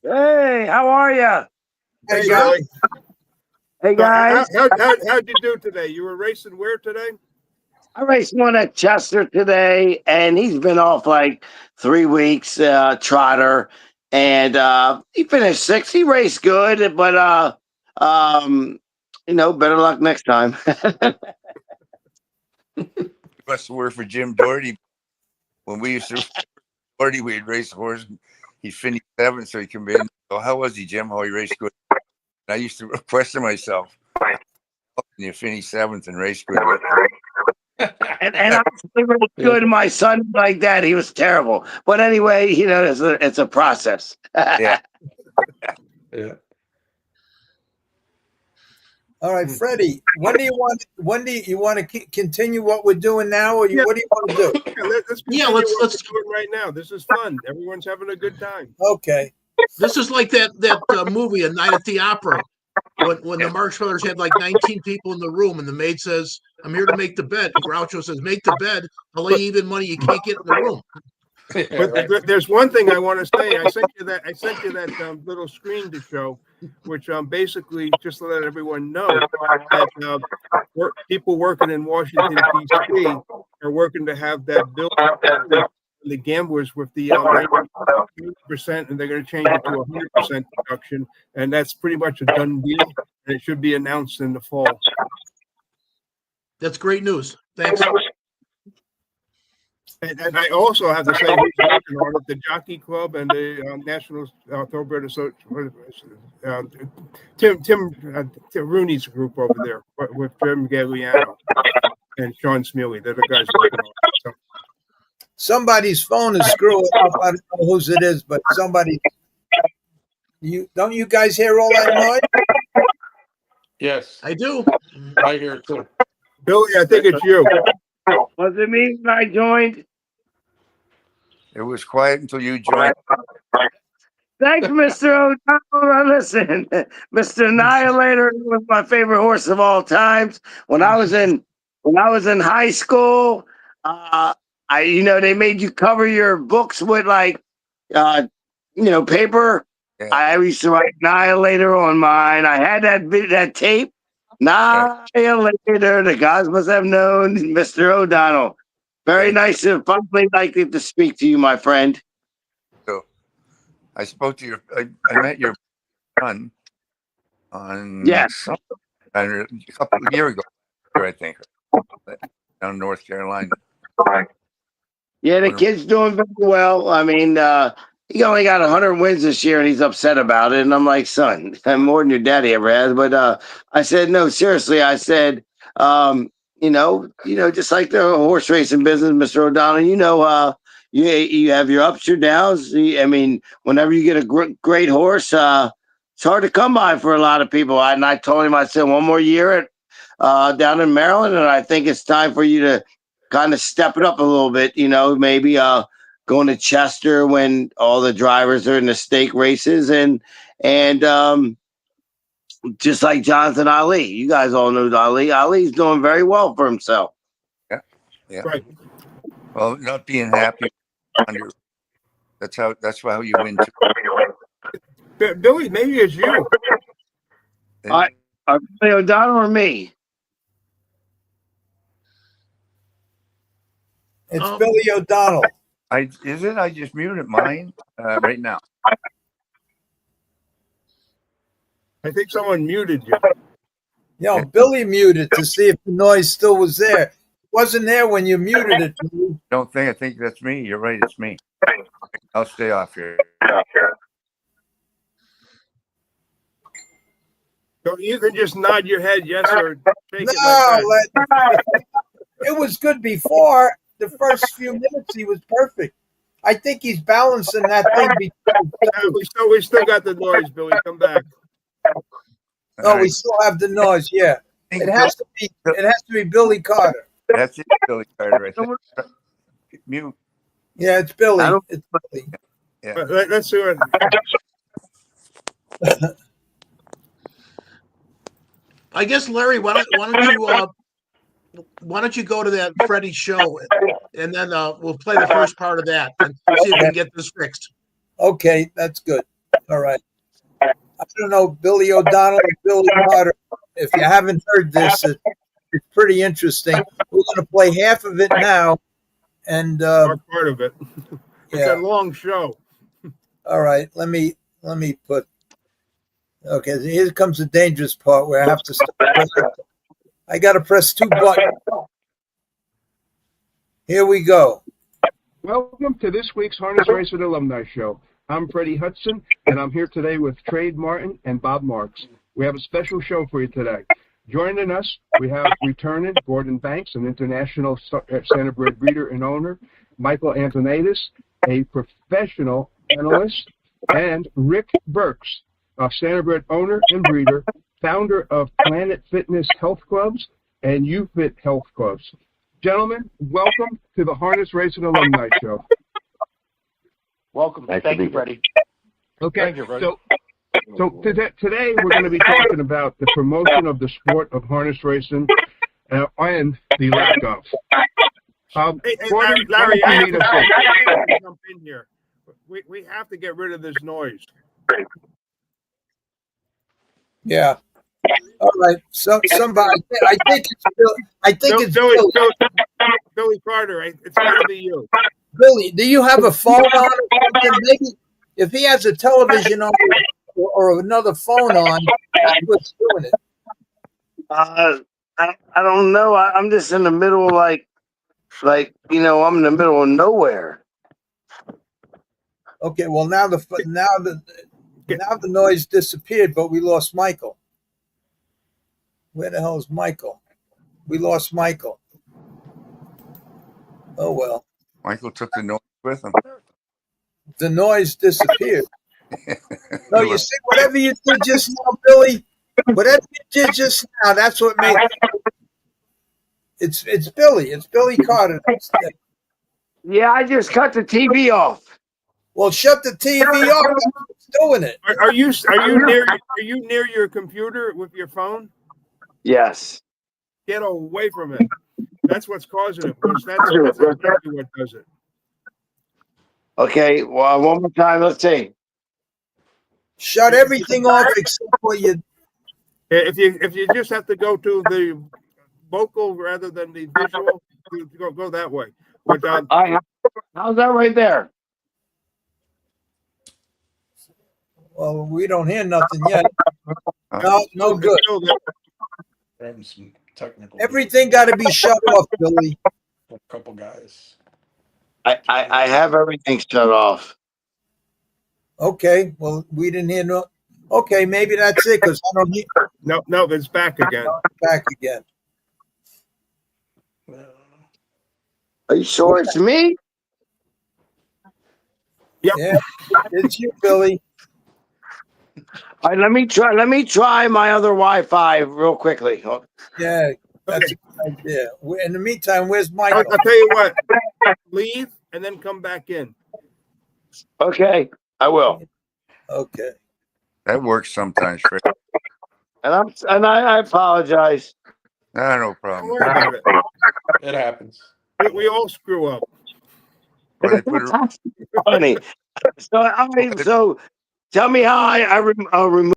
S6: Hey, how are you?
S2: Hey, Billy.
S6: Hey, guys.
S2: How'd you do today? You were racing where today?
S6: I raced one at Chester today, and he's been off like 3 weeks, trotter, and he finished 6th. He raced good, but better luck next time.
S5: Must have worked for Jim Doherty. When we used to Doherty, we'd race a horse. He finished 7th, so he came in. So how was he, Jim? How he raced good? And I used to question myself. You finished 7th and raced good.
S6: and I was good. My son like that. He was terrible. But anyway, it's a process.
S5: Yeah.
S3: Yeah.
S1: All right, Freddie. When do you want to continue what we're doing now, or what do you want to do?
S2: Let's do it right now. This is fun. Everyone's having a good time.
S1: Okay.
S4: This is like that movie, A Night at the Opera, when the Marx Brothers had like 19 people in the room, and the maid says, "I'm here to make the bed." And Groucho says, "Make the bed. I'll lay even money you can't get in the room."
S2: But there's one thing I want to say. I sent you that little screen to show, which basically just to let everyone know that people working in Washington D.C. are working to have that bill. The gamblers with the 90%, and they're going to change it to 100% deduction, and that's pretty much a done deal. And it should be announced in the fall.
S4: That's great news. Thanks.
S2: And I also have to say, who's working on it, the Jockey Club and the National Thoroughbred Association, Tim Rooney's group over there with Jim Gagliano and Sean Smealy. They're the guys working on it. So.
S1: Somebody's phone is screwing up. I don't know whose it is, but somebody. Don't you guys hear all that noise?
S3: Yes,
S4: I do.
S3: I hear it too.
S2: Billy, I think it's you.
S6: Was it me when I joined?
S5: It was quiet until you joined.
S6: Thanks, Mr. O'Donnell. Listen, Mr. Annihilator was my favorite horse of all times. When I was in high school, they made you cover your books with paper.
S5: Yeah.
S6: I used to write Annihilator on mine. I had that tape. Annihilator. The guys must have known Mr. O'Donnell. Very nice to finally to speak to you, my friend.
S5: So I spoke to I met your son on a couple of years ago, I think, down in North Carolina.
S6: Yeah, the kid's doing very well. I mean, he only got 100 wins this year, and he's upset about it. And I'm like, son, I'm more than your daddy ever has. But I said, no, seriously. I said, just like the horse racing business, Mr. O'Donnell, you have your ups, your downs. I mean, whenever you get a great horse, it's hard to come by for a lot of people. And I told him, I said, one more year down in Maryland, and I think it's time for you to kind of step it up a little bit, maybe going to Chester when all the drivers are in the stake races and just like Jonathan Ali. You guys all know Ali. Ali's doing very well for himself.
S5: Yeah.
S2: Right.
S5: Well, not being happy under that's how you win too.
S2: Billy, maybe it's you.
S6: Are Billy O'Donnell or me?
S1: It's Billy O'Donnell.
S5: I just muted mine right now.
S2: I think someone muted you.
S1: Billy muted to see if the noise still was there. It wasn't there when you muted it.
S5: I think that's me. You're right. It's me. I'll stay off here.
S2: So you can just nod your head yes or shake it like
S1: that. It was good before. The first few minutes, he was perfect. I think he's balancing that thing.
S2: We still got the noise, Billy. Come back.
S1: We still have the noise. Yeah, it has to be. It has to be Billy Carter.
S5: That's it, Billy Carter. I think. Mute.
S1: Yeah, it's Billy. It's Billy.
S2: Yeah. Let's do it.
S4: I guess, Larry, why don't you go to that Freddie show, and then we'll play the first part of that and see if we can get this fixed.
S1: Okay, that's good. All right. I don't know, Billy O'Donnell and Billy Carter. If you haven't heard this, it's pretty interesting. We're going to play half of it now, and
S2: part of it. It's a long show.
S1: All right, let me put. Okay, here comes the dangerous part where I have to start. I got to press 2 buttons. Here we go.
S2: Welcome to this week's Harness Racing Alumni Show. I'm Freddie Hudson, and I'm here today with Trade Martin and Bob Marks. We have a special show for you today. Joining us, we have returning Gordon Banks, an international standardbred breeder and owner, Michael Antoniades, a professional analyst, and Rick Burks, a standardbred owner and breeder, founder of Planet Fitness Health Clubs and UFit Health Clubs. Gentlemen, welcome to the Harness Racing Alumni Show.
S3: Welcome. Thank you, Freddie.
S2: Okay,
S3: Thank you, Freddie.
S2: So today we're going to be talking about the promotion of the sport of harness racing and the lack of. Larry, I have to jump in here. We have to get rid of this noise.
S1: Yeah. All right. So somebody, I think it's Bill. I think it's
S2: Billy Carter. It's got to be you.
S1: Billy, do you have a phone on? Maybe if he has a television on or another phone on, that's what's doing it.
S6: I don't know. I'm just in the middle of I'm in the middle of nowhere.
S1: Okay. Well, now the noise disappeared, but we lost Michael. Where the hell is Michael? We lost Michael. Oh, well.
S5: Michael took the noise with him.
S1: The noise disappeared. No, you see, whatever you did just now, Billy, Whatever you did just now, that's what made it's Billy. It's Billy Carter.
S6: Yeah, I just cut the TV off.
S1: Well, shut the TV off. That's what's doing it.
S2: Are you near your computer with your phone?
S6: Yes.
S2: Get away from it. That's what's causing it. Because that's exactly what does it.
S6: Okay. Well, one more time. Let's see.
S1: Shut everything off except what you.
S2: If you just have to go to the vocal rather than the visual, go that way. But
S6: how's that right there?
S1: Well, we don't hear nothing yet. No good.
S3: Having some technical.
S1: Everything got to be shut off, Billy.
S3: A couple guys.
S6: I have everything shut off.
S1: Okay. Well, we didn't hear no. Okay, maybe that's it because I don't hear.
S2: No, it's back again.
S1: Back again.
S6: Are you sure it's me?
S2: Yep.
S1: Yeah, it's you, Billy.
S6: All right, let me try my other Wi-Fi real quickly.
S1: Yeah, that's a good idea. In the meantime, where's Michael?
S2: I'll tell you what. Leave and then come back in.
S6: Okay, I will.
S1: Okay.
S5: That works sometimes, Fred.
S6: And I apologize.
S5: No
S2: Don't
S5: problem.
S2: worry about it.
S3: It happens.
S2: We all screw up.
S5: Well, they put a,
S6: Funny. So tell me how I remove.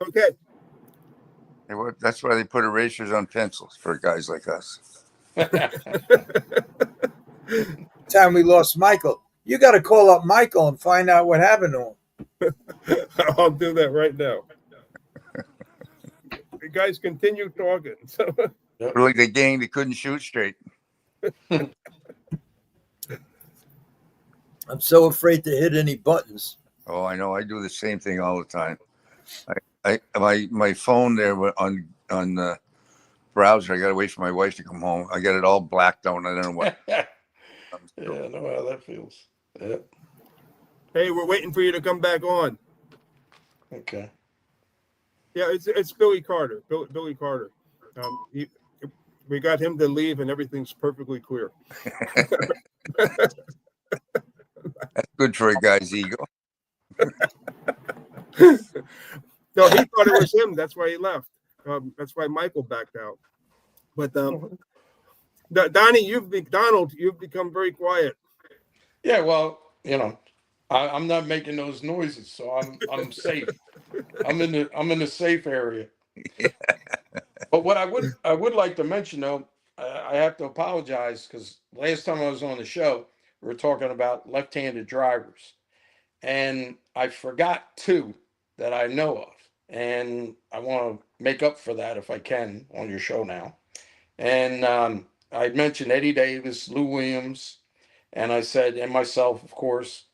S2: Okay.
S5: that's why they put erasers on pencils for guys like us.
S1: Time we lost Michael. You got to call up Michael and find out what happened to him.
S2: I'll do that right now. You guys continue talking. So.
S5: Really, the gang they couldn't shoot straight.
S1: I'm so afraid to hit any buttons.
S5: Oh, I know. I do the same thing all the time. My phone there on the browser. I got to wait for my wife to come home. I got it all blacked out. I don't know what.
S3: Yeah, I know how that feels. Yeah.
S2: Hey, we're waiting for you to come back on.
S3: Okay.
S2: Yeah, it's Billy Carter. Billy Carter. We got him to leave, and everything's perfectly clear.
S5: That's good for a guy's ego.
S2: No, he thought it was him. That's why he left. That's why Michael backed out. But Donnie, you've become very quiet.
S3: Yeah, well, I'm not making those noises, so I'm safe. I'm in the safe area.
S5: Yeah.
S3: But what I would like to mention though, I have to apologize because last time I was on the show, we were talking about left-handed drivers, and I forgot two that I know of, and I want to make up for that if I can on your show now. And I mentioned Eddie Davis, Lou Williams, and I said, and myself, of course.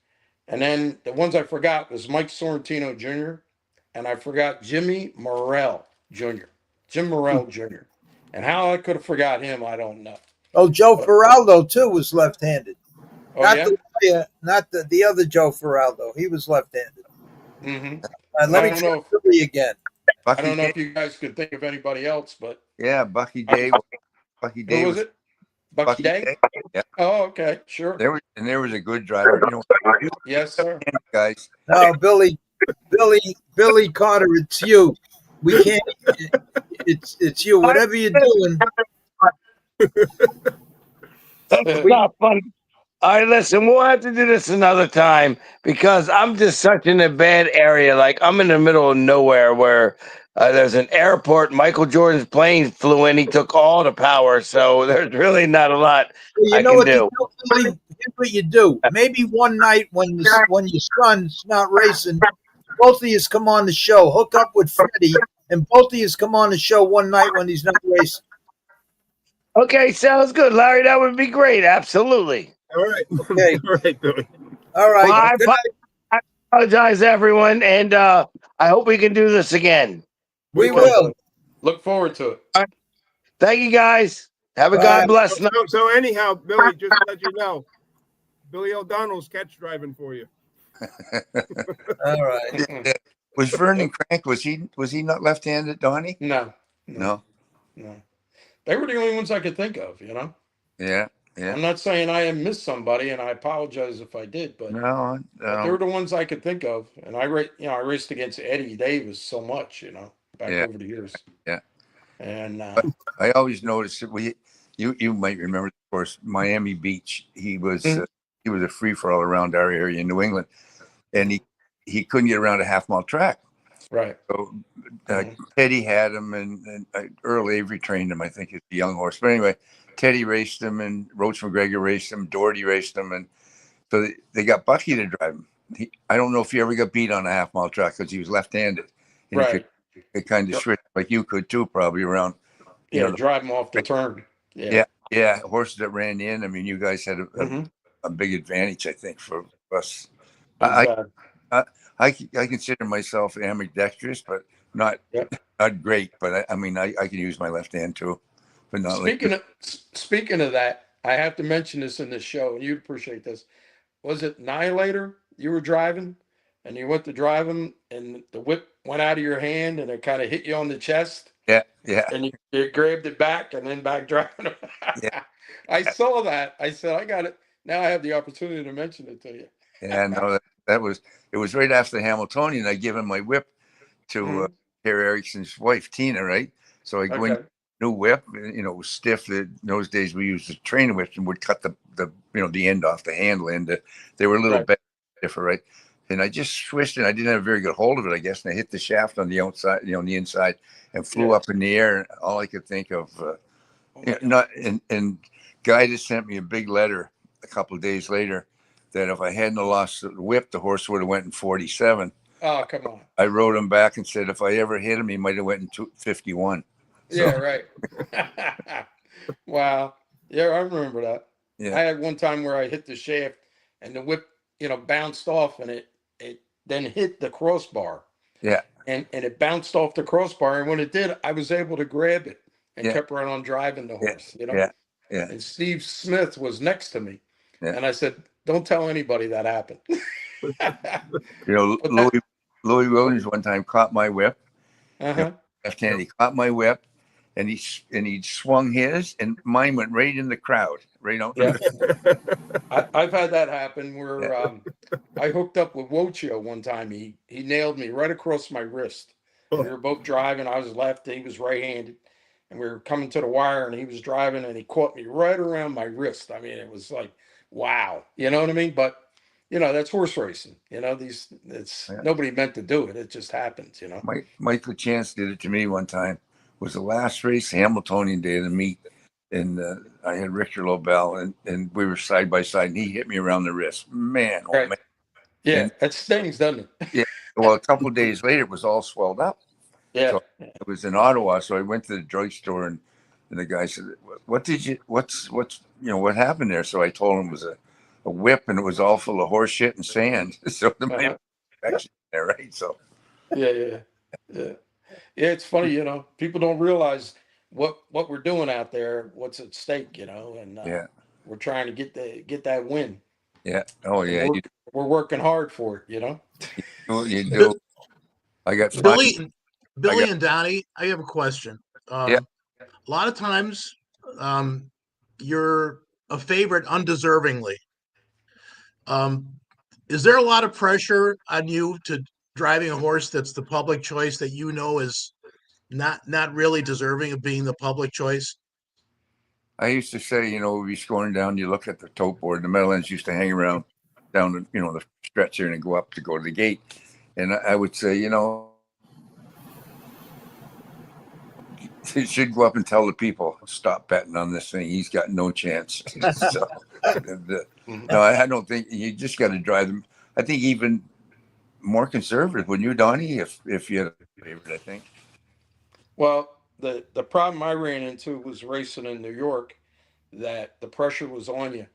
S3: And then the ones I forgot was Mike Sorrentino Jr. and I forgot Jimmy Morrell Jr. Jim Morrell Jr. And how I could have forgot him, I don't know.
S1: Oh, Joe Feraldo too was left-handed.
S3: Oh,
S1: Not the other Joe Feraldo. He was left-handed.
S3: Mm-hmm.
S1: Let me try Billy again.
S3: I don't know if you guys could think of anybody else, but
S5: yeah, Bucky Day. Bucky Day.
S3: Who was it? Bucky Day?
S5: Yeah.
S3: Oh, okay, sure.
S5: There was a good driver.
S3: Yes, sir.
S5: Guys.
S1: No, Billy Carter, it's you. We can't. It's you. Whatever you're doing.
S6: That's not funny. All right, listen, we'll have to do this another time because I'm just such in a bad area. Like I'm in the middle of nowhere where there's an airport. Michael Jordan's plane flew in. He took all the power. So there's really not a lot I can do.
S1: Here's what you do. Maybe one night when your son's not racing, both of you come on the show. Hook up with Freddie, and both of you come on the show one night when he's not racing.
S6: Okay, sounds good, Larry. That would be great. Absolutely.
S2: All right.
S1: Okay.
S2: All right, Billy.
S1: All right.
S6: Well, I apologize, everyone, and I hope we can do this again.
S1: We will.
S3: Look forward to it.
S6: All right. Thank you, guys. Have a God bless night.
S2: So anyhow, Billy, just to let you know, Billy O'Donnell's catch driving for you.
S1: All right.
S5: Was Vernon Crank, was he not left-handed, Donnie?
S3: No,
S5: No.
S3: they were the only ones I could think of.
S5: Yeah. Yeah.
S3: I'm not saying I missed somebody, and I apologize if I did, but
S5: No.
S3: they were the ones I could think of. And I raced against Eddie Davis so much, back
S5: Yeah.
S3: over the years.
S5: Yeah.
S3: And
S5: I always noticed that you might remember, of course, Miami Beach. He was a free for all around our area in New England, and he couldn't get around a half-mile track.
S3: right.
S5: So Teddy had him, and Earl Avery trained him. I think he's a young horse, but anyway, Teddy raced him, and Roach McGregor raced him, Doherty raced him, and so they got Bucky to drive him. I don't know if he ever got beat on a half-mile track because he was left-handed, and
S3: Right.
S5: he could kind of switch like you could too, probably around.
S3: Drive them off the turn.
S5: Yeah, horses that ran in. I mean, you guys had a big advantage, I think, for us.
S3: Exactly.
S5: I consider myself ambidextrous, but not great. But I mean, I can use my left hand too, but not
S3: Speaking of that, I have to mention this in this show, and you'd appreciate this. Was it Annihilator you were driving, and you went to drive him, and the whip went out of your hand, and it kind of hit you on the chest?
S5: Yeah.
S3: And you grabbed it back, and then back driving him.
S5: Yeah.
S3: I saw that. I said, I got it. Now I have the opportunity to mention it to you.
S5: Yeah, no, it was right after the Hamiltonian. I give him my whip to Harry Erickson's wife, Tina, right? So I go in, new whip, it was stiff. In those days we used a trainer whip and would cut the end off the handle end. They were a little bit different, right? And I just swished it. I didn't have a very good hold of it, I guess. And I hit the shaft on the outside, on the inside, and flew up in the air. And all I could think of, and Guy just sent me a big letter a couple of days later that if I hadn't lost the whip, the horse would have went in 47.
S3: Oh, come on.
S5: I wrote him back and said if I ever hit him, he might have went in 51.
S3: Yeah, right. Wow. Yeah, I remember that.
S5: Yeah.
S3: I had one time where I hit the shaft and the whip, bounced off, and it then hit the crossbar.
S5: Yeah.
S3: And it bounced off the crossbar. And when it did, I was able to grab it and kept right on driving the horse,
S5: Yeah.
S3: And Steve Smith was next to me.
S5: Yeah.
S3: And I said, don't tell anybody that happened.
S5: Louis Williams one time caught my whip. Left hand, he caught my whip, and he swung his, and mine went right in the crowd, right out.
S3: Yeah. I've had that happen where I hooked up with Wocho one time. He nailed me right across my wrist. We were both driving. I was left, he was right-handed, and we were coming to the wire, and he was driving, and he caught me right around my wrist. I mean, it was like, wow, you know what I mean? But that's horse racing. Nobody meant to do it. It just happens.
S5: Michael Chance did it to me one time. It was the last race, Hamiltonian day of the meet, and I had Richter Lobel, and we were side by side, and he hit me around the wrist. Man,
S3: right.
S5: Man.
S3: Yeah, that stings, doesn't it?
S5: Yeah. Well, a couple of days later, it was all swelled up.
S3: Yeah.
S5: So it was in Ottawa, so I went to the drugstore, and the guy said, what happened there? So I told him it was a whip, and it was all full of horse shit and sand. So the infection there, right? So
S3: yeah. It's funny, people don't realize what we're doing out there, what's at stake, and we're trying to get that win.
S5: Yeah. Oh yeah.
S3: We're working hard for it,
S5: You do. I got
S4: Billy and Donnie. I have a question. A lot of times, you're a favorite undeservingly. Is there a lot of pressure on you to driving a horse that's the public choice that is not really deserving of being the public choice?
S5: I used to say, we'd be scoring down, you look at the tote board, the Meadowlands used to hang around down the stretch here and go up to go to the gate. And I would say, you should go up and tell the people, stop betting on this thing. He's got no chance. So, no, I don't think you just got to drive them. I think even more conservative, wouldn't you, Donnie, if you had a favorite, I think.
S3: Well, the problem I ran into was racing in New York, that the pressure was on you.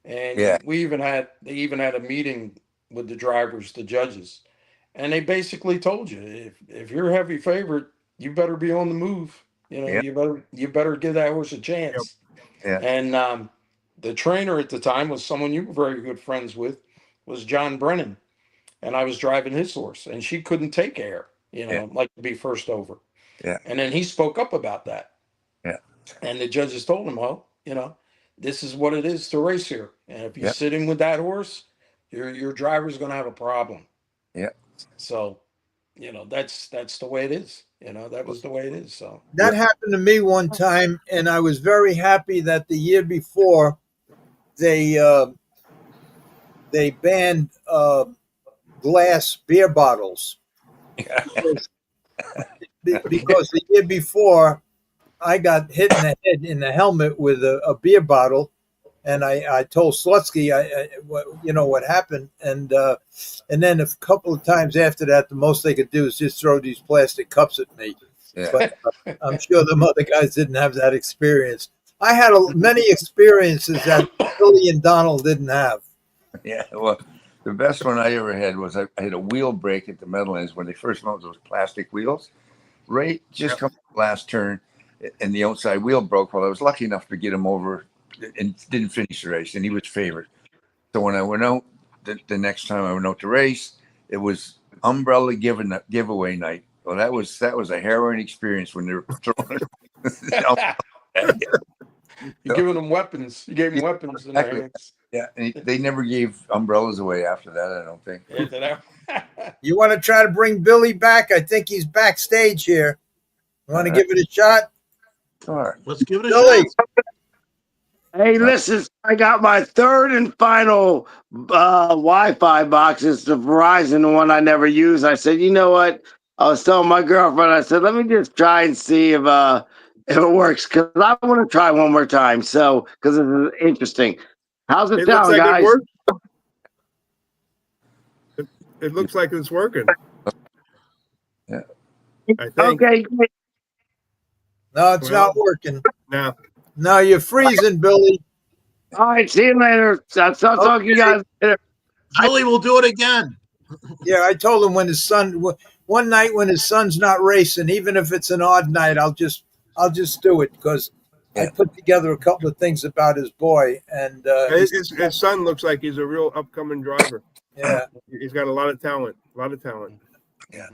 S3: And they even had a meeting with the drivers, the judges, and they basically told you, if you're a heavy favorite, you better be on the move. You better give that horse a chance.
S5: Yep. Yeah.
S3: And the trainer at the time was someone you were very good friends with, was John Brennan. and I was driving his horse, and she couldn't take air,
S5: Yeah.
S3: like to be first over.
S5: Yeah.
S3: And then he spoke up about that.
S5: Yeah.
S3: And the judges told him, well, this is what it is to race here. And if you're
S5: Yeah.
S3: sitting with that horse, your driver's going to have a problem.
S5: Yeah.
S3: So, that's the way it is. That was the way it is. So
S1: That happened to me one time, and I was very happy that the year before they banned glass beer bottles because the year before I got hit in the head in the helmet with a beer bottle, and I told Slutsky what happened, and then a couple of times after that, the most they could do is just throw these plastic cups at me.
S5: Yeah.
S1: But I'm sure the other guys didn't have that experience. I had many experiences that Billy and Donald didn't have.
S5: Yeah, well, the best one I ever had was I had a wheel break at the Meadowlands when they first launched those plastic wheels. Right, just come last turn, and the outside wheel broke. Well, I was lucky enough to get him over, and didn't finish the race, and he was favored. So when I went out the next time I went out to race, it was umbrella giveaway night. Well, that was a harrowing experience when they were throwing.
S3: you're giving them weapons. You gave them weapons in their hands.
S5: Yeah, and they never gave umbrellas away after that, I don't think.
S1: You want to try to bring Billy back? I think he's backstage here. You want to give it a shot?
S5: All right.
S4: Let's give it a
S1: Billy.
S4: shot.
S6: Hey, listen, I got my third and final Wi-Fi box. It's the Verizon, the one I never use. I said, you know what? I was telling my girlfriend, I said, let me just try and see if it works, because I want to try one more time. So, because it's interesting. How's it sound,
S2: looks like
S6: guys?
S2: it works. It looks like it's working.
S5: Yeah.
S2: I think.
S6: Okay, great.
S1: No, it's not working.
S2: No.
S1: No, you're freezing, Billy.
S6: All right, see you later. I'll talk to you guys later.
S4: Billy will do it again.
S1: Yeah, I told him one night when his son's not racing, even if it's an odd night, I'll just do it, because I put together a couple of things about his boy, and
S2: His son looks like he's a real upcoming driver.
S1: yeah,
S2: He's got a lot of talent.
S5: Yeah.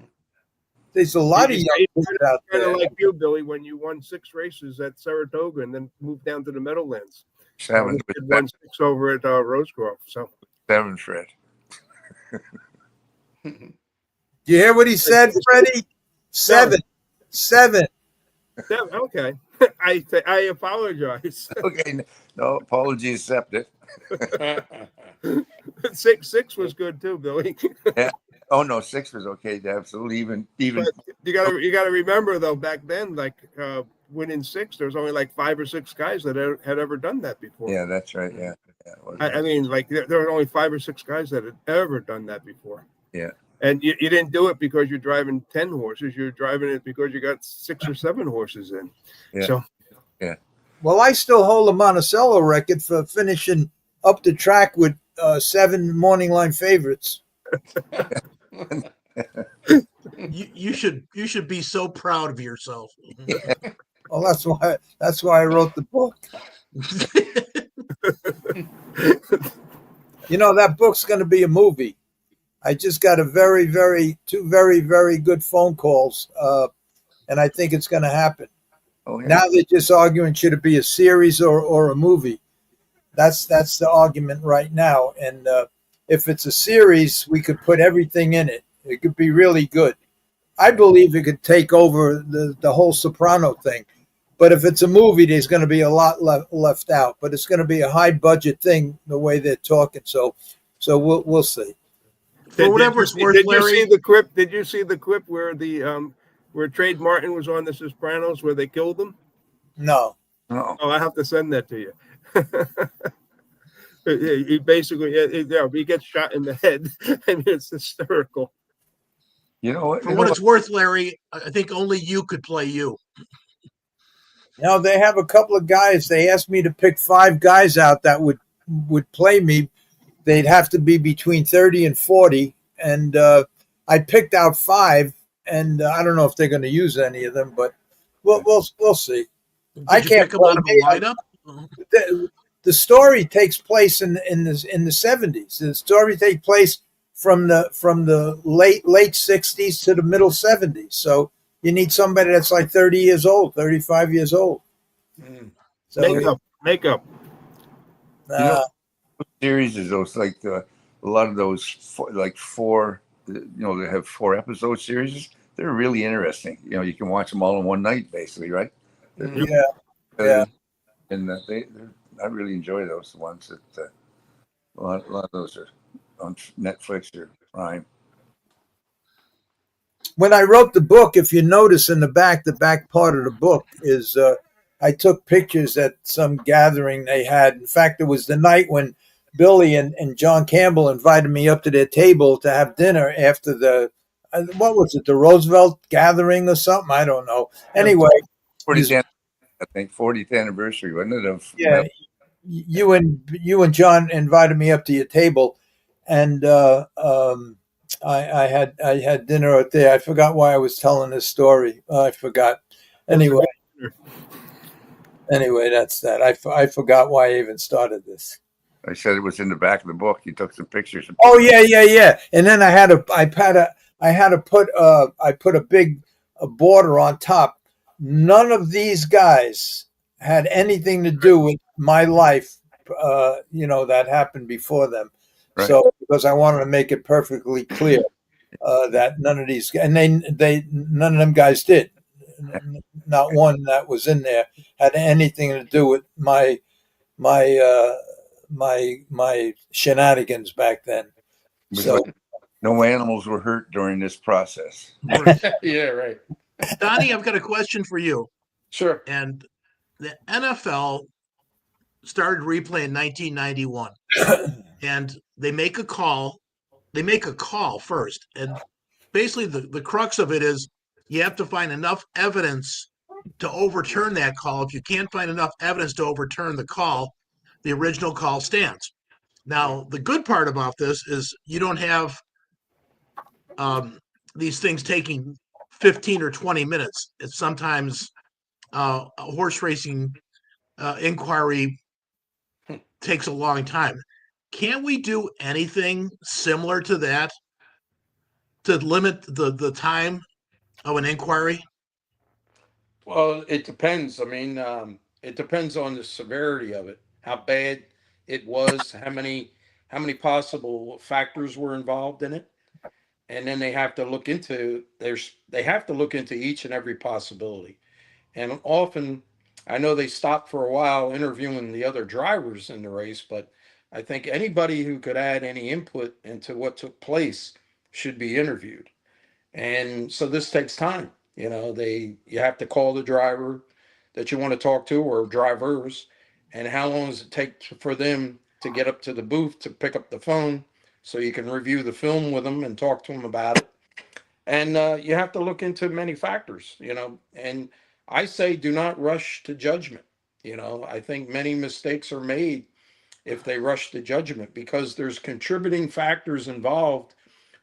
S1: there's a lot of
S2: He's
S1: young kids out
S2: kind
S1: there.
S2: of like you, Billy, when you won 6 races at Saratoga and then moved down to the Meadowlands.
S5: 7
S2: We did 1-6 over at Rosecroft. So
S5: 7, Fred.
S1: Do you hear what he said, Freddie? 7.
S2: yeah, okay. I apologize.
S5: Okay, no apology accepted.
S2: 6 was good too, Billy.
S5: Yeah. Oh no, 6 was okay. Absolutely, even.
S2: But you gotta remember though, back then, like winning 6, there was only like 5 or 6 guys that had ever done that before.
S5: Yeah, that's right. Yeah.
S2: I mean, like there were only 5 or 6 guys that had ever done that before.
S5: Yeah.
S2: And you didn't do it because you're driving 10 horses. You're driving it because you got 6 or 7 horses in.
S5: Yeah.
S2: So,
S5: yeah.
S1: Well, I still hold a Monticello record for finishing up the track with 7 morning line favorites.
S4: You should be so proud of yourself.
S1: Well, that's why I wrote the book. That book's going to be a movie. I just got two very, very good phone calls, and I think it's going to happen.
S5: Oh, yeah.
S1: Now they're just arguing, should it be a series or a movie? That's the argument right now. And if it's a series, we could put everything in it. It could be really good. I believe it could take over the whole Soprano thing. But if it's a movie, there's going to be a lot left out. But it's going to be a high budget thing the way they're talking. So we'll see.
S4: For whatever it's worth, Larry.
S2: Did you see the clip where where Trade Martin was on The Sopranos where they killed him?
S1: No.
S5: Oh,
S2: I have to send that to you. He basically, he gets shot in the head. I mean, it's hysterical.
S5: you know what?
S4: For what it's worth, Larry, I think only you could play you.
S1: They have a couple of guys. They asked me to pick 5 guys out that would play me. They'd have to be between 30 and 40. And I picked out 5. And I don't know if they're going to use any of them, but we'll see.
S4: Did you pick them out of a lineup?
S1: The story takes place in the 70s. The story takes place from the late 60s to the middle 70s. So you need somebody that's like 30 years old, 35 years old.
S3: Mm.
S1: So
S2: Makeup.
S5: You know,
S1: uh,
S5: series is those like a lot of those four, they have 4 episode series. They're really interesting. You can watch them all in one night, basically, right?
S3: Mm.
S1: yeah, yeah.
S5: And I really enjoy those ones. That a lot of those are on Netflix or Prime.
S1: When I wrote the book, if you notice in the back part of the book is I took pictures at some gathering they had. In fact, it was the night when Billy and John Campbell invited me up to their table to have dinner after what was it, the Roosevelt gathering or something? I don't know. Anyway,
S5: 40th, I think 40th anniversary, wasn't it?
S1: yeah, you and John invited me up to your table, and I had dinner out there. I forgot why I was telling this story. I forgot. Anyway, that's that. I forgot why I even started this.
S5: I said it was in the back of the book. You took some pictures.
S1: Oh yeah. And then I put a big border on top. None of these guys had anything to do with my life. That happened before them.
S5: Right.
S1: So because I wanted to make it perfectly clear that none of these and none of them guys did. Not one that was in there had anything to do with my shenanigans back then. So
S5: Like no animals were hurt during this process.
S3: Yeah, right.
S4: Donnie, I've got a question for you.
S3: Sure.
S4: And the NFL started replay in 1991, and they make a call. They make a call first, and basically the crux of it is you have to find enough evidence to overturn that call. If you can't find enough evidence to overturn the call, the original call stands. Now, the good part about this is you don't have these things taking 15 or 20 minutes. It's sometimes a horse racing inquiry takes a long time. Can't we do anything similar to that to limit the time of an inquiry?
S3: Well, it depends. I mean, it depends on the severity of it, how bad it was, how many possible factors were involved in it, and then they have to look into each and every possibility. And often, I know they stopped for a while interviewing the other drivers in the race, but I think anybody who could add any input into what took place should be interviewed. And so this takes time. You have to call the driver that you want to talk to or drivers, and how long does it take for them to get up to the booth to pick up the phone so you can review the film with them and talk to them about it. And you have to look into many factors, and I say do not rush to judgment. I think many mistakes are made if they rush to judgment because there's contributing factors involved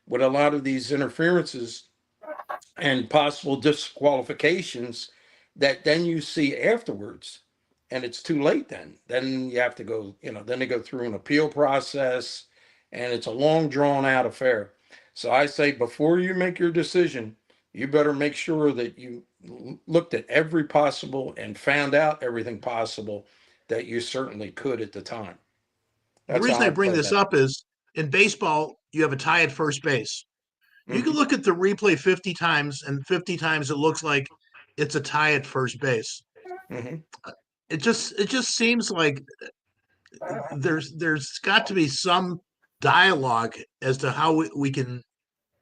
S3: with a lot of these interferences and possible disqualifications that then you see afterwards, and it's too late. Then you have to go, then they go through an appeal process, and it's a long drawn out affair. So I say before you make your decision, you better make sure that you looked at every possible and found out everything possible that you certainly could at the time.
S4: The
S3: That's
S4: reason
S3: how
S4: I
S3: I
S4: bring
S3: play
S4: this
S3: that.
S4: up is in baseball, you have a tie at first base. You can
S3: Mhm.
S4: look at the replay 50 times, and 50 times it looks like it's a tie at first base.
S3: Mhm.
S4: It just seems like there's got to be some dialogue as to how we can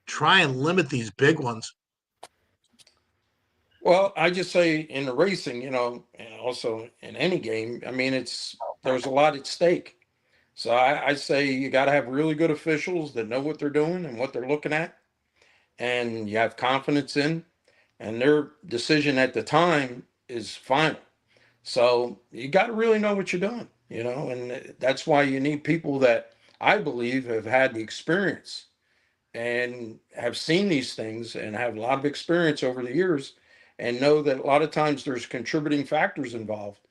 S4: try and limit these big ones.
S3: Well, I just say in the racing, and also in any game, I mean, there's a lot at stake. So I say you got to have really good officials that know what they're doing and what they're looking at, and you have confidence in, and their decision at the time is final. So you got to really know what you're doing, and that's why you need people that I believe have had the experience and have seen these things and have a lot of experience over the years and know that a lot of times there's contributing factors involved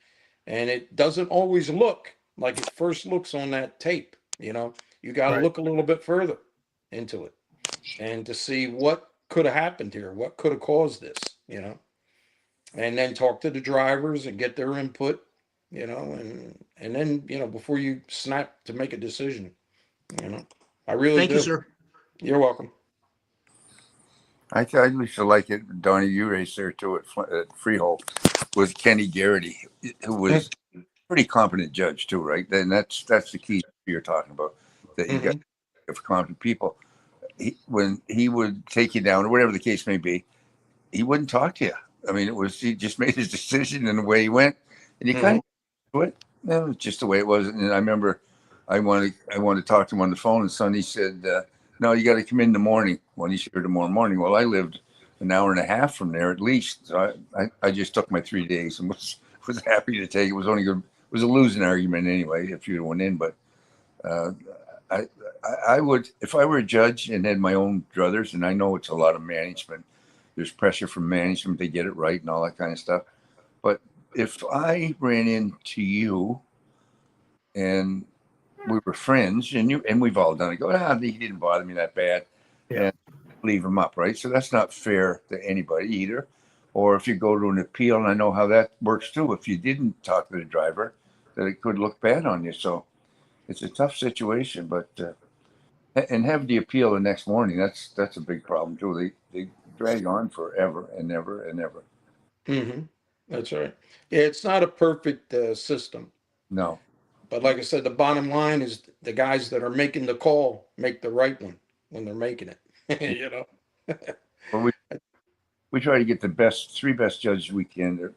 S3: and it doesn't always look like it first looks on that tape. You got to
S2: Right.
S3: look a little bit further, into it and to see what could have happened here, what could have caused this, and then talk to the drivers and get their input, and then, before you snap to make a decision, I really
S4: Thank you,
S3: do.
S4: sir.
S3: You're welcome.
S5: I used to like it. Donnie, you raced there too at Freehold with Kenny Garrity, who was a pretty competent judge too, right? And that's the key you're talking about, that you got competent people. When he would take you down or whatever the case may be, he wouldn't talk to you. I mean, he just made his decision and away he went, and you kind of do it. It was just the way it was. And I remember I wanted to talk to him on the phone, and Sonny said, "No, you got to come in the morning." Well, he said tomorrow morning. Well, I lived an hour and a half from there at least, so I just took my 3 days and was happy to take it. It was only good. It was a losing argument anyway if you'd went in, but I would, if I were a judge and had my own druthers, and I know it's a lot of management. There's pressure from management to get it right and all that kind of stuff. But if I ran into you and we were friends, and we've all done it, go, he didn't bother me that bad, and leave him up, right? So that's not fair to anybody either. Or if you go to an appeal, and I know how that works too, if you didn't talk to the driver, that it could look bad on you. So it's a tough situation, but and have the appeal the next morning. That's a big problem too. They drag on forever and ever and ever.
S3: That's right. Yeah, it's not a perfect system.
S5: No.
S3: But like I said, the bottom line is the guys that are making the call make the right one when they're making it.
S5: Well, we try to get the three best judges we can.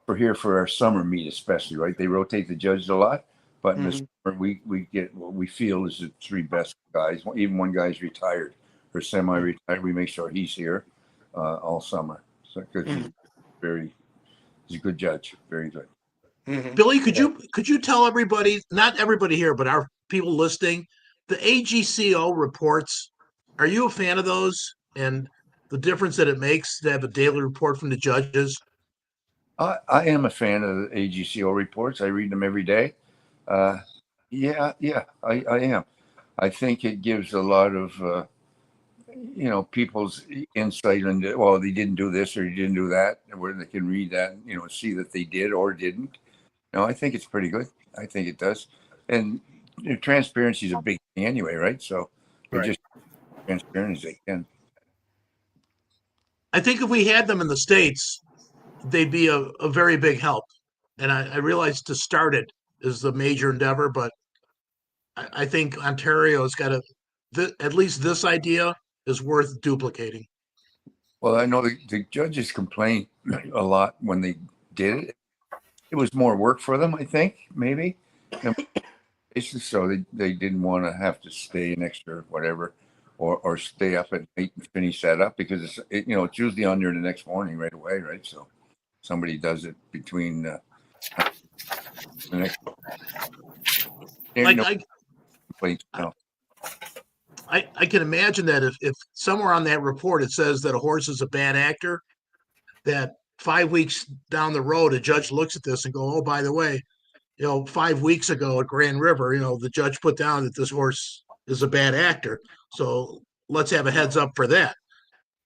S5: We're here for our summer meet, especially, right? They rotate the judges a lot, but in the summer we get what we feel is the three best guys. Even one guy's retired or semi-retired, we make sure he's here all summer. So because he's a good judge, very good.
S4: Billy, could you tell everybody, not everybody here, but our people listening, the AGCO reports? Are you a fan of those and the difference that it makes to have a daily report from the judges?
S5: I am a fan of the AGCO reports. I read them every day. Yeah, I am. I think it gives a lot of people's insight into, well, they didn't do this or they didn't do that, and where they can read that, see that they did or didn't. No, I think it's pretty good. I think it does. And transparency is a big thing anyway, right? So they're just transparent as they can.
S4: I think if we had them in the States, they'd be a very big help. And I realize to start it is the major endeavor, but I think Ontario's got at least this idea is worth duplicating. Well,
S5: I know the judges complained a lot when they did it. It was more work for them, I think, maybe. So they didn't want to have to stay an extra whatever, or stay up at night and finish that up, because it's usually on there the next morning right away, right? So somebody does it between the next.
S4: I can imagine that if somewhere on that report it says that a horse is a bad actor, that 5 weeks down the road a judge looks at this and go, oh, by the way, 5 weeks ago at Grand River, the judge put down that this horse is a bad actor. So let's have a heads up for that.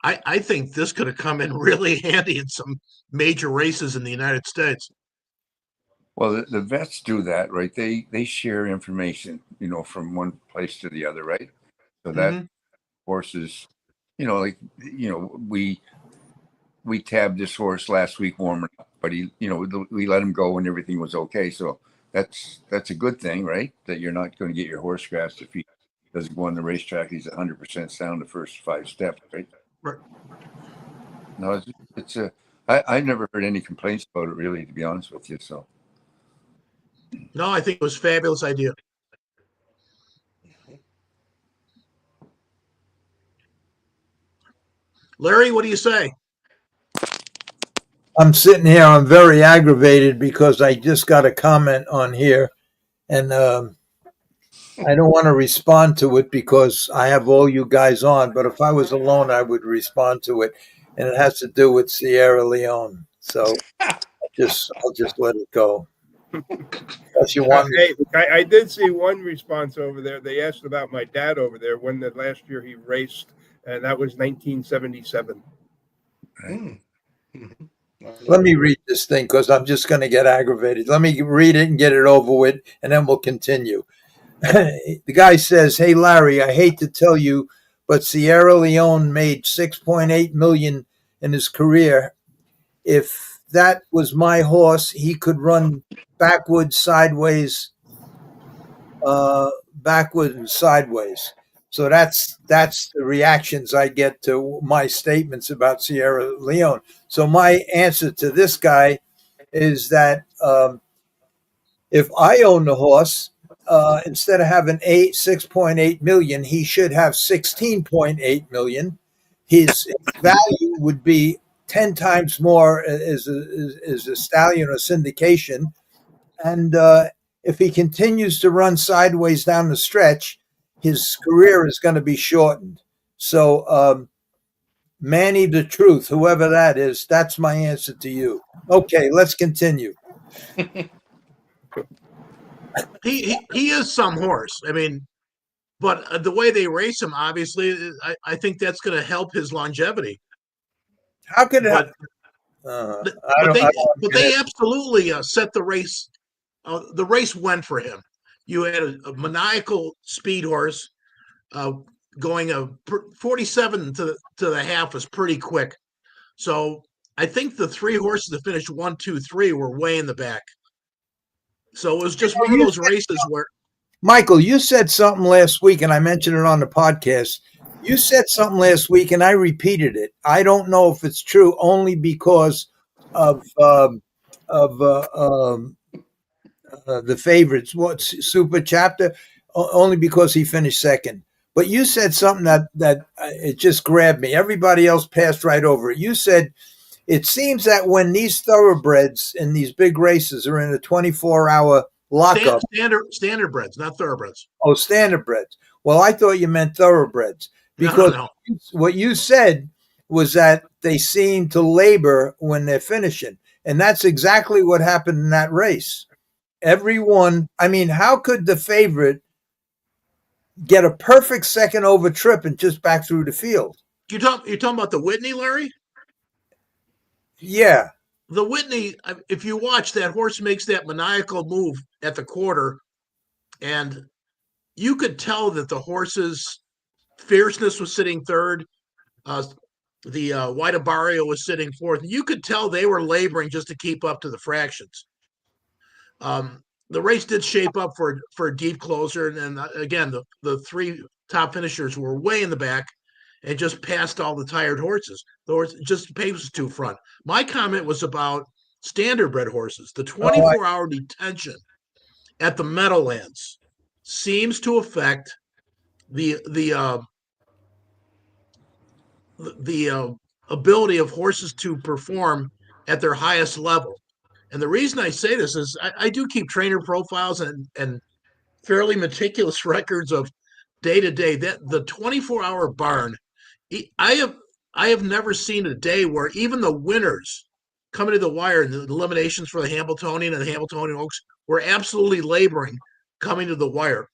S4: I think this could have come in really handy in some major races in the United States.
S5: Well, the vets do that, right? They share information, from one place to the other, right? So that horses, we tabbed this horse last week warming up, but we let him go and everything was okay. So that's a good thing, right? That you're not going to get your horse scratched if he doesn't go on the racetrack. He's 100% sound the first 5 steps, right?
S4: Right.
S5: No, I never heard any complaints about it, really, to be honest with you. So.
S4: No, I think it was a fabulous idea. Larry, what do you say?
S1: I'm sitting here. I'm very aggravated because I just got a comment on here, and I don't want to respond to it because I have all you guys on. But if I was alone, I would respond to it, and it has to do with Sierra Leone. So I'll just let it go. Unless you want me.
S2: Hey, I did see one response over there. They asked about my dad over there when the last year he raced, and that was 1977.
S3: Mm. Mhm.
S1: Let me read this thing because I'm just going to get aggravated. Let me read it and get it over with, and then we'll continue. The guy says, "Hey Larry, I hate to tell you, but Sierra Leone made 6.8 million in his career. If that was my horse, he could run backwards, sideways, backwards and sideways." So that's the reactions I get to my statements about Sierra Leone. So my answer to this guy is that if I own the horse, instead of having 6.8 million, he should have 16.8 million. His value would be 10 times more as a stallion or syndication. And if he continues to run sideways down the stretch, his career is going to be shortened. So, Manny the Truth, whoever that is, that's my answer to you. Okay, let's continue.
S4: He is some horse. I mean, but the way they race him, obviously, I think that's going to help his longevity.
S1: How could it?
S4: But
S1: I
S4: but
S1: don't. I
S4: they
S1: don't
S4: but
S1: get
S4: they
S1: it.
S4: absolutely set the race. The race went for him. You had a maniacal speed horse uh, going 47 to the half was pretty quick. So I think the three horses that finished 1, 2, 3 were way in the back. So it was just one of those races where
S1: Michael, you said something last week, and I mentioned it on the podcast. You said something last week, and I repeated it. I don't know if it's true, only because of of the favorites. What super chapter? Only because he finished second. But you said something that it just grabbed me. Everybody else passed right over it. You said it seems that when these thoroughbreds in these big races are in a 24-hour lockup.
S4: standardbreds, not thoroughbreds.
S1: Oh, standardbreds. Well, I thought you meant thoroughbreds because
S4: No.
S1: what you said was that they seem to labor when they're finishing. And that's exactly what happened in that race. Everyone, I mean, how could the favorite get a perfect second over trip and just back through the field?
S4: You're talking about the Whitney, Larry?
S1: Yeah.
S4: The Whitney, if you watch, that horse makes that maniacal move at the quarter, and you could tell that the horse's fierceness was sitting third. The White Abario was sitting fourth. You could tell they were laboring just to keep up to the fractions. The race did shape up for a deep closer, and then again, the three top finishers were way in the back and just passed all the tired horses. The horse just paces to front. My comment was about standardbred horses. The 24-hour detention at the Meadowlands seems to affect the ability of horses to perform at their highest level. And the reason I say this is I do keep trainer profiles and fairly meticulous records of day to day. That the 24-hour barn, I have never seen a day where even the winners coming to the wire and the eliminations for the Hambletonian and the Hambletonian Oaks were absolutely laboring coming to the wire.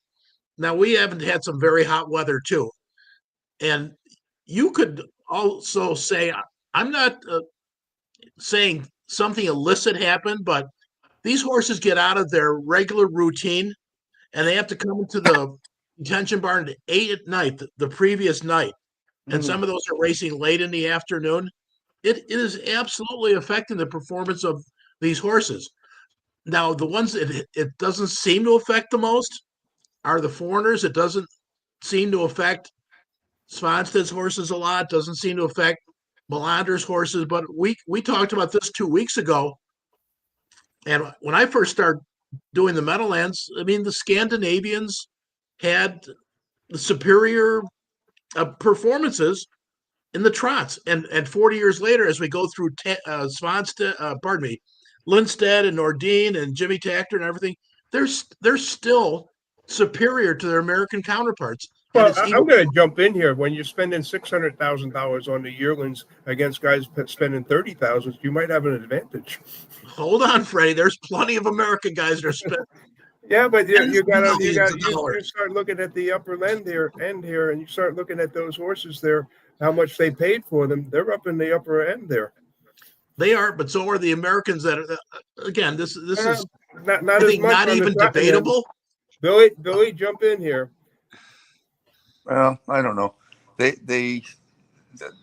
S4: Now we haven't had some very hot weather too, and you could also say I'm not saying something illicit happened, but these horses get out of their regular routine and they have to come into the detention barn at 8 at night, the previous night. And some of those are racing late in the afternoon. It is absolutely affecting the performance of these horses. Now, the ones that it doesn't seem to affect the most are the foreigners. It doesn't seem to affect Svansted's horses a lot, doesn't seem to affect Melander's horses. But we talked about this 2 weeks ago. And when I first started doing the Meadowlands, I mean, the Scandinavians had the superior performances in the trots. And 40 years later, as we go through Lindstedt and Nordine and Jimmy Takter and everything, they're still superior to their American counterparts.
S2: Well,
S4: it's
S2: I'm
S4: equal.
S2: going to jump in here. When you're spending $600,000 on the yearlings against guys spending 30,000, you might have an advantage.
S4: Hold on, Freddie. There's plenty of American guys that are spending
S2: Yeah, but
S4: millions of dollars.
S2: you start looking at the upper end here, and you start looking at those horses there, how much they paid for them. They're up in the upper end there.
S4: They are, but so are the Americans that are. Again, this is
S2: not
S4: I
S2: as
S4: think
S2: much
S4: not
S2: on the
S4: even
S2: top end.
S4: debatable.
S2: Billy, jump in here.
S5: Well, I don't know. They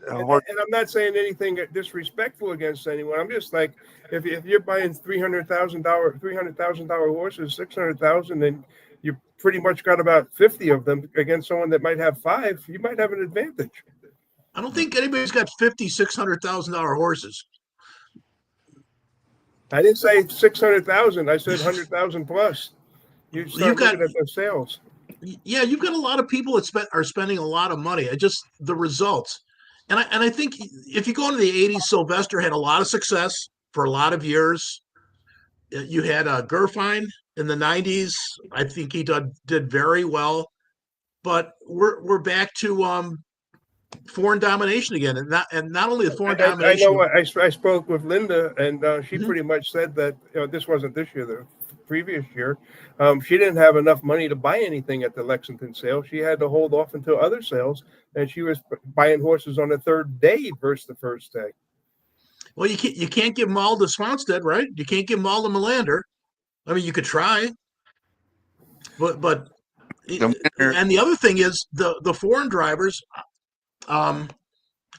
S2: And I'm not saying anything disrespectful against anyone. I'm just like, if you're buying $300,000 horses, 600,000, and you pretty much got about 50 of them against someone that might have 5, you might have an advantage.
S4: I don't think anybody's got $600,000 horses.
S2: I didn't say 600,000. I said 100,000 plus. You start
S4: You've got-
S2: looking at the sales.
S4: Yeah, you've got a lot of people that are spending a lot of money. Just the results, and I think if you go into the '80s, Sylvester had a lot of success for a lot of years. You had Gerfine in the '90s. I think he did very well, but we're back to foreign domination again, and not only the foreign domination.
S2: I know. I spoke with Linda, and she
S4: Mhm.
S2: pretty much said that this wasn't this year, the previous year. She didn't have enough money to buy anything at the Lexington sale. She had to hold off until other sales, and she was buying horses on the third day versus the first day.
S4: Well, you can't give them all to Swanstead, right? You can't give them all to Melander. I mean, you could try, but and the other thing is the foreign drivers are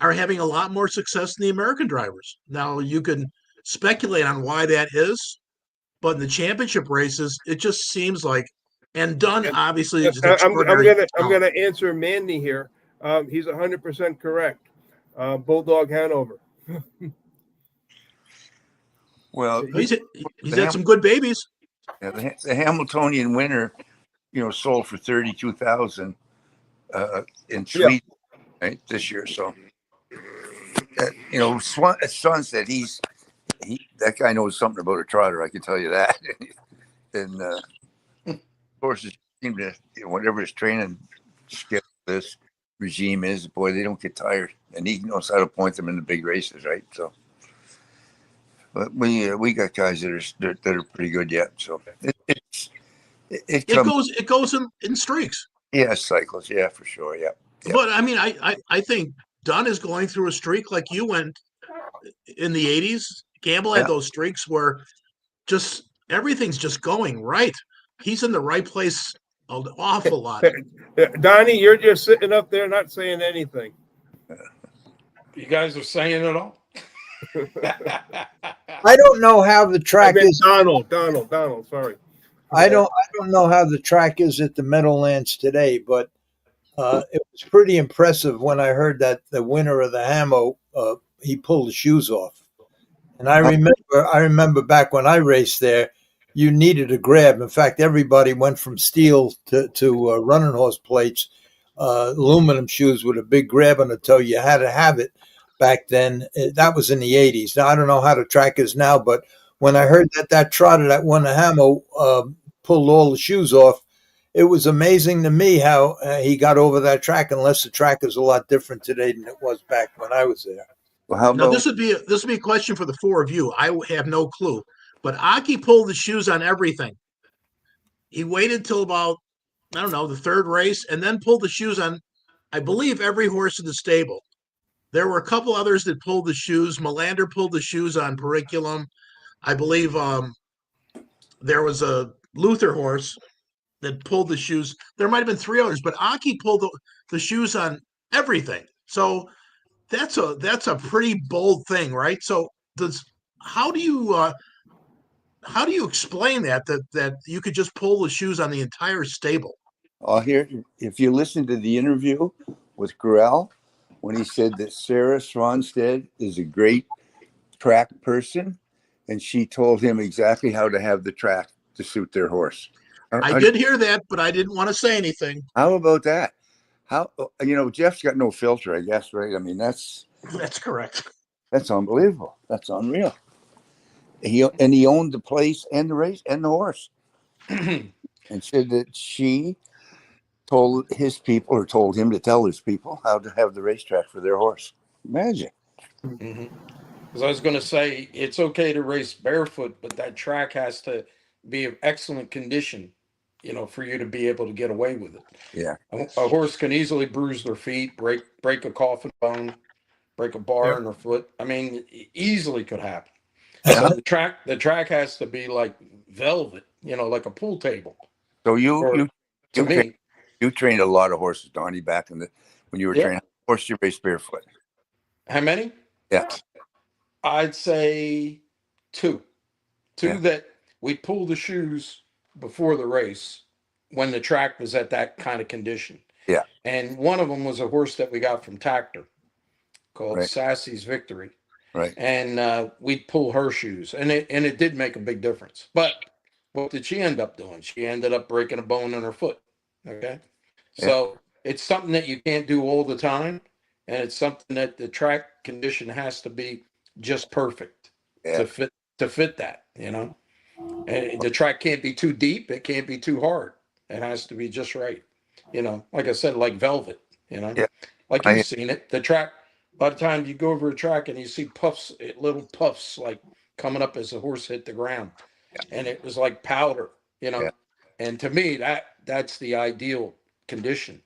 S4: having a lot more success than the American drivers. Now you can speculate on why that is, but in the championship races, it just seems like, and Dunn obviously is an extraordinary.
S2: I'm gonna answer Mandy here. He's 100% correct. Bulldog Hanover.
S5: well,
S4: He's had some good babies.
S5: yeah, the Hamiltonian winner, sold for 32,000 in Sweden, right, this year. So, Son said that guy knows something about a trotter. I can tell you that. And horses seem to, whatever his training skill this regime is, boy, they don't get tired, and he knows how to point them in the big races, right? So, but we got guys that are pretty good yet. So it
S4: goes in streaks.
S5: Yeah, cycles. Yeah, for sure. Yeah.
S4: But I mean, I think Dunn is going through a streak like you went in the '80s. Campbell had those streaks where just everything's just going right. He's in the right place an awful lot.
S2: Donnie, you're just sitting up there not saying anything.
S3: You guys are saying it all.
S1: I don't know how the track is.
S2: Donald, sorry.
S1: I don't know how the track is at the Meadowlands today, but it was pretty impressive when I heard that the winner of the Hamo he pulled the shoes off. And I remember back when I raced there, you needed a grab. In fact, everybody went from steel to running horse plates, aluminum shoes with a big grab on the toe. You had to have it back then. That was in the 80s. Now, I don't know how the track is now, but when I heard that trotter that won the Hamo pulled all the shoes off, it was amazing to me how he got over that track, unless the track is a lot different today than it was back when I was there.
S5: Well, how
S4: Now,
S5: about
S4: this would be a question for the four of you. I have no clue, but Aki pulled the shoes on everything. He waited till about, I don't know, the third race, and then pulled the shoes on, I believe, every horse in the stable. There were a couple others that pulled the shoes. Melander pulled the shoes on Periculum. I believe there was a Luther horse that pulled the shoes. There might have been 3 others, but Aki pulled the shoes on everything. So that's a pretty bold thing, right? So how do you explain that you could just pull the shoes on the entire stable?
S5: here? If you listen to the interview with Grell, when he said that Sarah Swanstead is a great track person, and she told him exactly how to have the track to suit their horse.
S4: I did hear that, but I didn't want to say anything.
S5: How about that? How Jeff's got no filter, I guess, right? I mean, that's
S4: correct.
S5: That's unbelievable. That's unreal. He owned the place and the race and the horse, and said that she told his people, or told him to tell his people how to have the racetrack for their horse. Imagine.
S3: Mm-hmm. Because I was going to say it's okay to race barefoot, but that track has to be of excellent condition, for you to be able to get away with it.
S5: Yeah.
S3: A horse can easily bruise their feet, break a coffin bone, break a bar
S2: Yeah.
S3: in their foot. I mean, easily could happen.
S5: Yeah.
S3: So the track has to be like velvet, like a pool table.
S5: So you
S3: Or
S5: you
S3: to
S5: you train,
S3: me,
S5: you trained a lot of horses, Donnie, back when you were
S3: yeah.
S5: training. Horse you raced barefoot.
S3: How many?
S5: Yeah.
S3: I'd say two. Two
S5: Yeah.
S3: that we pull the shoes before the race when the track was at that kind of condition.
S5: Yeah.
S3: And one of them was a horse that we got from Tactor called
S5: Right.
S3: Sassy's Victory.
S5: Right.
S3: And we'd pull her shoes, and it did make a big difference. But what did she end up doing? She ended up breaking a bone in her foot. Okay,
S5: Yeah.
S3: so it's something that you can't do all the time, and it's something that the track condition has to be just perfect
S5: Yeah.
S3: to fit that. And the track can't be too deep. It can't be too hard. It has to be just right. Like I said, like velvet,
S5: Yeah.
S3: like
S5: I
S3: you've seen it. The track, by the time you go over a track and you see puffs, little puffs like coming up as the horse hit the ground. And it was like powder, you
S5: yeah.
S3: know. And to me, that's the ideal condition.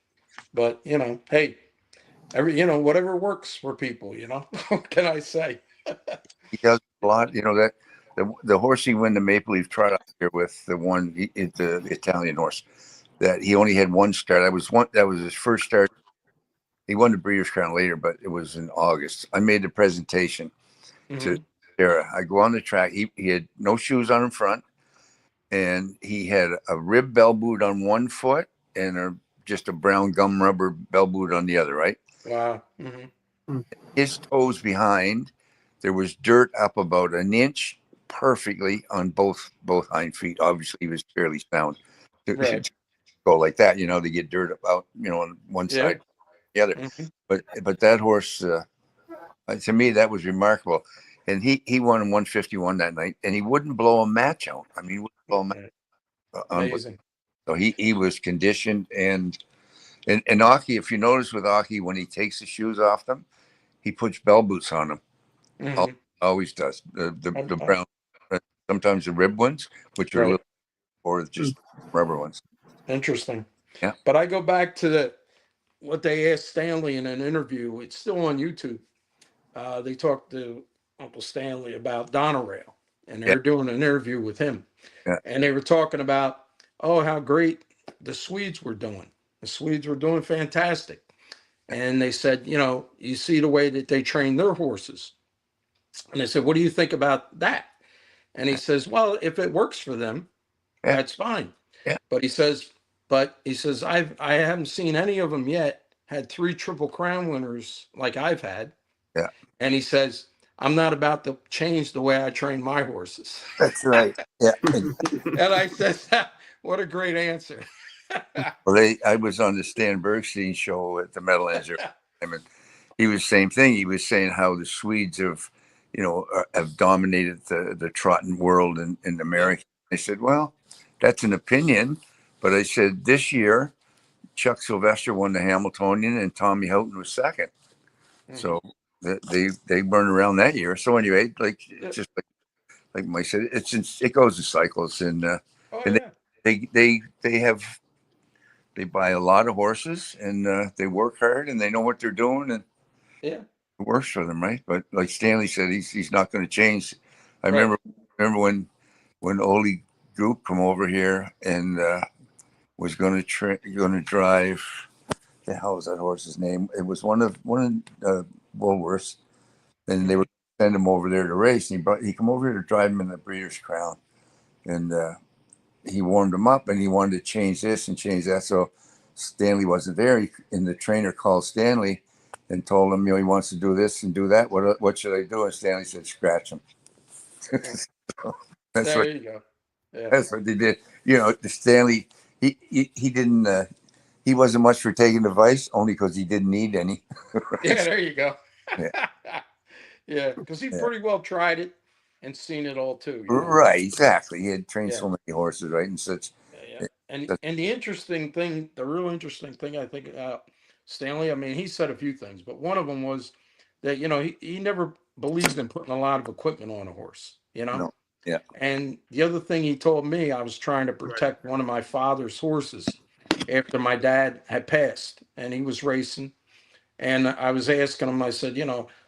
S3: But, hey, whatever works for people, what can I say?
S5: He does a lot. That the horse he won the Maple Leaf Trot here with, the Italian horse, that he only had one start. That was his first start. He won the Breeders' Crown later, but it was in August. I made the presentation to
S3: Mhm.
S5: Sarah. I go on the track. He had no shoes on in front, and he had a rib bell boot on one foot and just a brown gum rubber bell boot on the other, right?
S3: Wow. Hmm.
S5: His toes behind, there was dirt up about an inch perfectly on both hind feet. Obviously, he was fairly sound. To
S3: Right.
S5: go like that, to get dirt out, on one
S3: Yeah.
S5: side, the other.
S3: Hmm.
S5: But that horse, to me, that was remarkable. And he won in 151 that night, and he wouldn't blow a match out. I mean, he wouldn't blow a match.
S3: Amazing.
S5: So he was conditioned, and Aki, if you notice with Aki, when he takes the shoes off them, he puts bell boots on them.
S3: Hmm.
S5: Always does. The brown, sometimes the rib ones, which are a
S3: Right.
S5: little, or just rubber ones.
S3: Interesting.
S5: Yeah.
S3: But I go back to what they asked Stanley in an interview. It's still on YouTube. They talked to Uncle Stanley about Donorail, and they
S5: Yeah.
S3: were doing an interview with him.
S5: Yeah.
S3: And they were talking about, how great the Swedes were doing. The Swedes were doing fantastic. And they said, you see the way that they train their horses. And they said, what do you think about that? And he says, well, if it works for them,
S5: Yeah.
S3: that's fine.
S5: Yeah.
S3: But he says, I haven't seen any of them yet had 3 Triple Crown winners like I've had.
S5: Yeah.
S3: And he says, I'm not about to change the way I train my horses.
S5: That's right. Yeah.
S3: And I said, what a great answer.
S5: Well, I was on the Stan Bergstein show at the Meadowlands, and he was the same thing. He was saying how the Swedes have dominated the trotting world in America. I said, well, that's an opinion, but I said this year Chuck Sylvester won the Hamiltonian and Tommy Houghton was second.
S3: Mhm.
S5: So they burned around that year. So anyway, just like Mike said, it goes in cycles, and
S3: Oh, yeah.
S5: they buy a lot of horses, and they work hard, and they know what they're doing, and
S3: Yeah.
S5: it works for them, right? But like Stanley said, he's not going to change. I
S3: Right.
S5: remember when Ole Goop come over here and was going to drive. The hell was that horse's name? It was one of Woolworths, and they were send him over there to race. And he come over here to drive him in the Breeders' Crown, and he warmed him up, and he wanted to change this and change that. So Stanley wasn't there, and the trainer called Stanley and told him, he wants to do this and do that. What should I do? And Stanley said, scratch him. So
S3: There you go. Yeah.
S5: that's what they did. Stanley, he didn't. He wasn't much for taking advice, only because he didn't need any. Right?
S3: Yeah, there you go.
S5: Yeah.
S3: Yeah, because he
S5: Yeah.
S3: pretty well tried it and seen it all too.
S5: Right, exactly. He had trained
S3: Yeah.
S5: so many horses, right, and such.
S3: Yeah. And the interesting thing, the real interesting thing I think Stanley, I mean, he said a few things, but one of them was that, he never believed in putting a lot of equipment on a horse,
S5: No. Yeah.
S3: And the other thing he told me, I was trying to
S4: Right.
S3: protect one of my father's horses after my dad had passed and he was racing. And I was asking him, I said,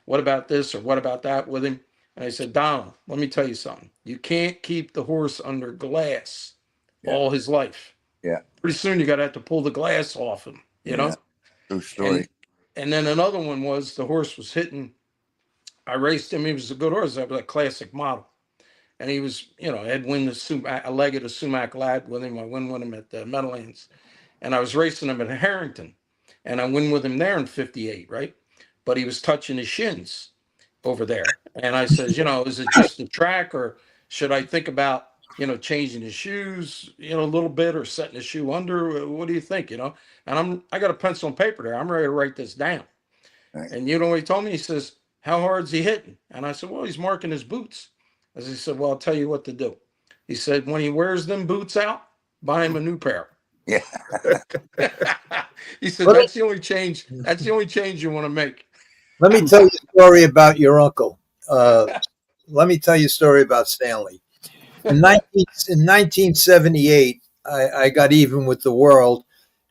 S3: what about this or what about that with him? And I said, Donald, let me tell you something. You can't keep the horse under glass
S5: Yeah.
S3: all his life.
S5: Yeah.
S3: Pretty soon you're going to have to pull the glass off him,
S5: Yeah. True story.
S3: And then another one was the horse was hitting. I raced him. He was a good horse. That was a classic model. And he was, I'd win a leg at a Sumac lad with him. I win with him at the Meadowlands. And I was racing him at Harrington. And I win with him there in 58, right? But he was touching his shins over there. And I says, is it just the track or should I think about, changing his shoes, a little bit or setting the shoe under? What do you think, And I got a pencil and paper there. I'm ready to write this down.
S5: Right.
S3: And you know what he told me? He says, how hard's he hitting? And I said, well, he's marking his boots. As he said, well, I'll tell you what to do. He said, when he wears them boots out, buy him a new pair.
S5: Yeah.
S3: He said, that's the only change. That's the only change you want to make.
S1: Let me tell you a story about your uncle. Let me tell you a story about Stanley. In 1978, I got even with the world,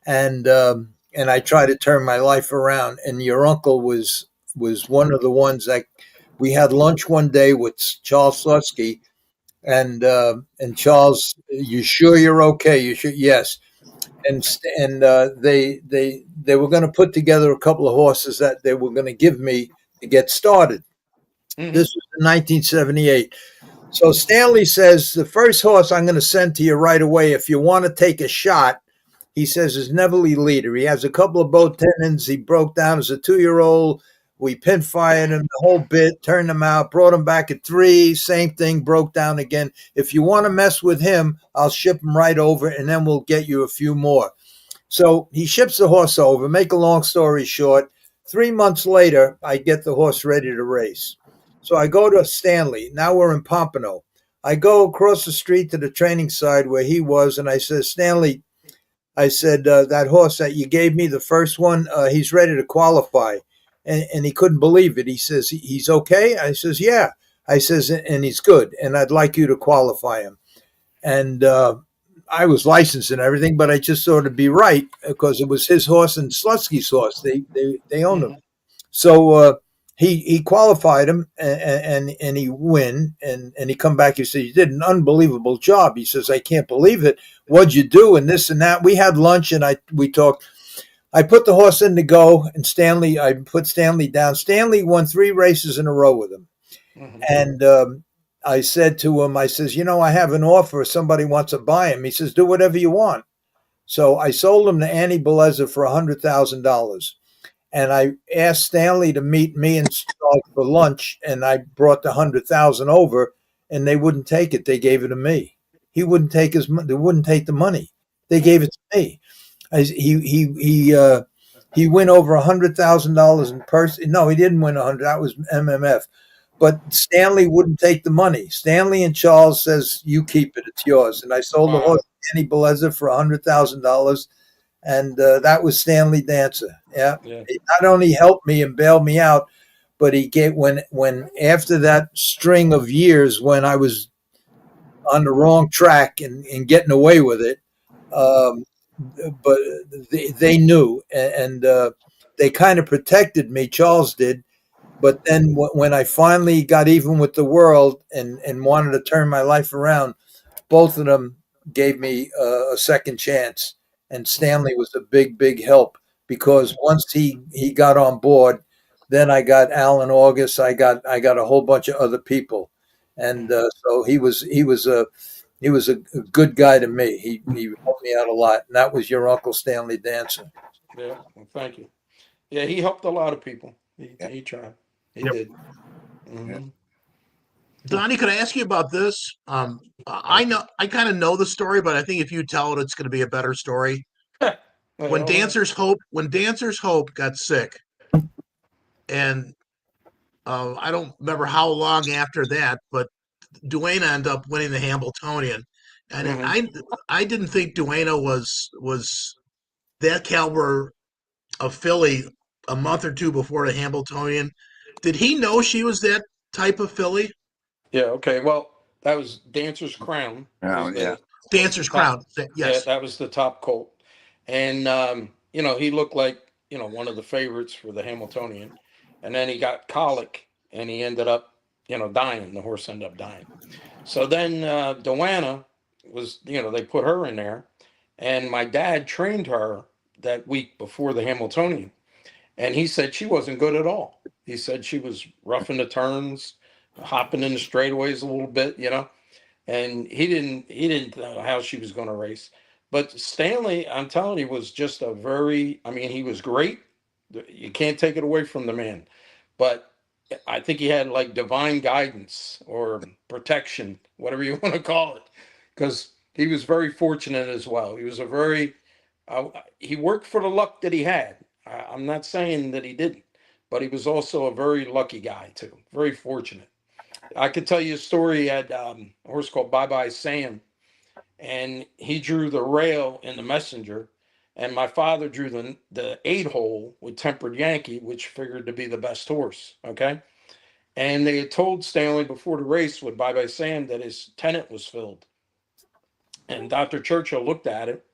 S1: and I tried to turn my life around. And your uncle was one of the ones that we had lunch one day with Charles Slutsky, and Charles, you sure you're okay? You sure? Yes. And they were going to put together a couple of horses that they were going to give me to get started.
S3: Mhm.
S1: This was in 1978. So Stanley says, the first horse I'm going to send to you right away, if you want to take a shot, he says, is Neverly Leader. He has a couple of bow tendons. He broke down as a 2-year-old. We pin fired him the whole bit, turned him out, brought him back at 3, same thing, broke down again. If you want to mess with him, I'll ship him right over, and then we'll get you a few more. So he ships the horse over. Make a long story short, 3 months later, I get the horse ready to race. So I go to Stanley. Now we're in Pompano. I go across the street to the training side where he was, and I said, Stanley, I said, that horse that you gave me, the first one, he's ready to qualify. And he couldn't believe it. He says, he's okay? I says, yeah. I says, and he's good, and I'd like you to qualify him. And I was licensed and everything, but I just thought it'd be right because it was his horse and Slutsky's horse. They owned him. So he qualified him, and he win, and he come back. He said, you did an unbelievable job. He says, I can't believe it. What'd you do? And this and that. We had lunch, and we talked. I put the horse in to go, and I put Stanley down. Stanley won 3 races in a row with him.
S3: Mhm.
S1: And I said to him, I says, I have an offer if somebody wants to buy him. He says, do whatever you want. So I sold him to Annie Beleza for $100,000. And I asked Stanley to meet me and Charles for lunch, and I brought the 100,000 over, and they wouldn't take it. They gave it to me. He wouldn't take they wouldn't take the money. They gave it to me. He win over $100,000 in person. No, he didn't win 100. That was MMF. But Stanley wouldn't take the money. Stanley and Charles says, you keep it. It's yours. And I sold the horse to Annie Beleza for $100,000. And that was Stanley Dancer. Yeah. He not only helped me and bailed me out, but he gave when after that string of years when I was on the wrong track and getting away with it, but they knew, and they kind of protected me. Charles did. But then when I finally got even with the world and wanted to turn my life around, both of them gave me a second chance. And Stanley was a big, big help because once he got on board, then I got Alan August. I got a whole bunch of other people. And so he was a good guy to me. He helped me out a lot. And that was your Uncle Stanley Dancer.
S3: Yeah, well, thank you. Yeah, he helped a lot of people. He tried. He did. Mm-hmm.
S4: Donnie, could I ask you about this? I kind of know the story, but I think if you tell it, it's going to be a better story. When Dancer's Hope got sick, and I don't remember how long after that, but Duane ended up winning the Hambletonian, And
S3: Mhm.
S4: I didn't think Duana was that caliber of filly a month or two before the Hamiltonian. Did he know she was that type of filly?
S3: Yeah. Okay. Well, that was Dancer's Crown. Was
S5: Yeah.
S3: was the
S4: Dancer's
S3: top?
S4: Crown.
S3: Yeah,
S4: Yes.
S3: that was the top colt, and he looked like one of the favorites for the Hamiltonian, and then he got colic, and he ended up dying. The horse ended up dying. So then Joanna was, they put her in there, and my dad trained her that week before the Hamiltonian, and he said she wasn't good at all. He said she was roughing the turns, hopping in the straightaways a little bit, and he didn't know how she was going to race. But Stanley, I'm telling you, was just a very, I mean, he was great. You can't take it away from the man, but I think he had like divine guidance or protection, whatever you want to call it, because he was very fortunate as well. He was a very, he worked for the luck that he had. I'm not saying that he didn't, but he was also a very lucky guy too, very fortunate. I could tell you a story. He had a horse called Bye Bye Sam, and he drew the rail in the messenger, and my father drew the 8 hole with Tempered Yankee, which figured to be the best horse. Okay, and they had told Stanley before the race with Bye Bye Sam that his tenant was filled, and Dr. Churchill looked at it,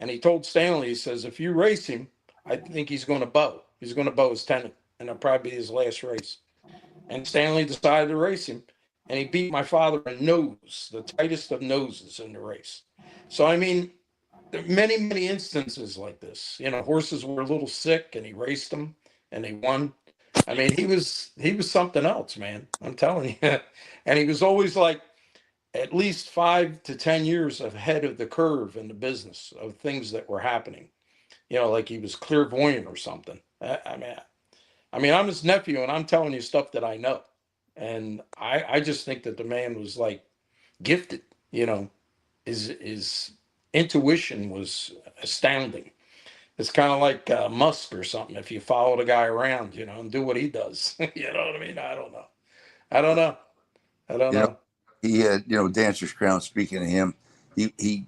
S3: and he told Stanley, he says, if you race him, I think he's going to bow. He's going to bow his tenant, and it'll probably be his last race. And Stanley decided to race him, and he beat my father a nose, the tightest of noses in the race. So I mean, there are many, many instances like this. Horses were a little sick, and he raced them, and they won. I mean, he was something else, man. I'm telling you. And he was always like at least 5 to 10 years ahead of the curve in the business of things that were happening. Like he was clairvoyant or something. I mean, I'm his nephew, and I'm telling you stuff that I know, and I just think that the man was like gifted. His intuition was astounding. It's kind of like Musk or something. If you follow the guy around, and do what he does, you know what I mean? I don't know. I don't know. I don't
S5: You know,
S3: know.
S5: he had, Dancer's Crown. Speaking of him, he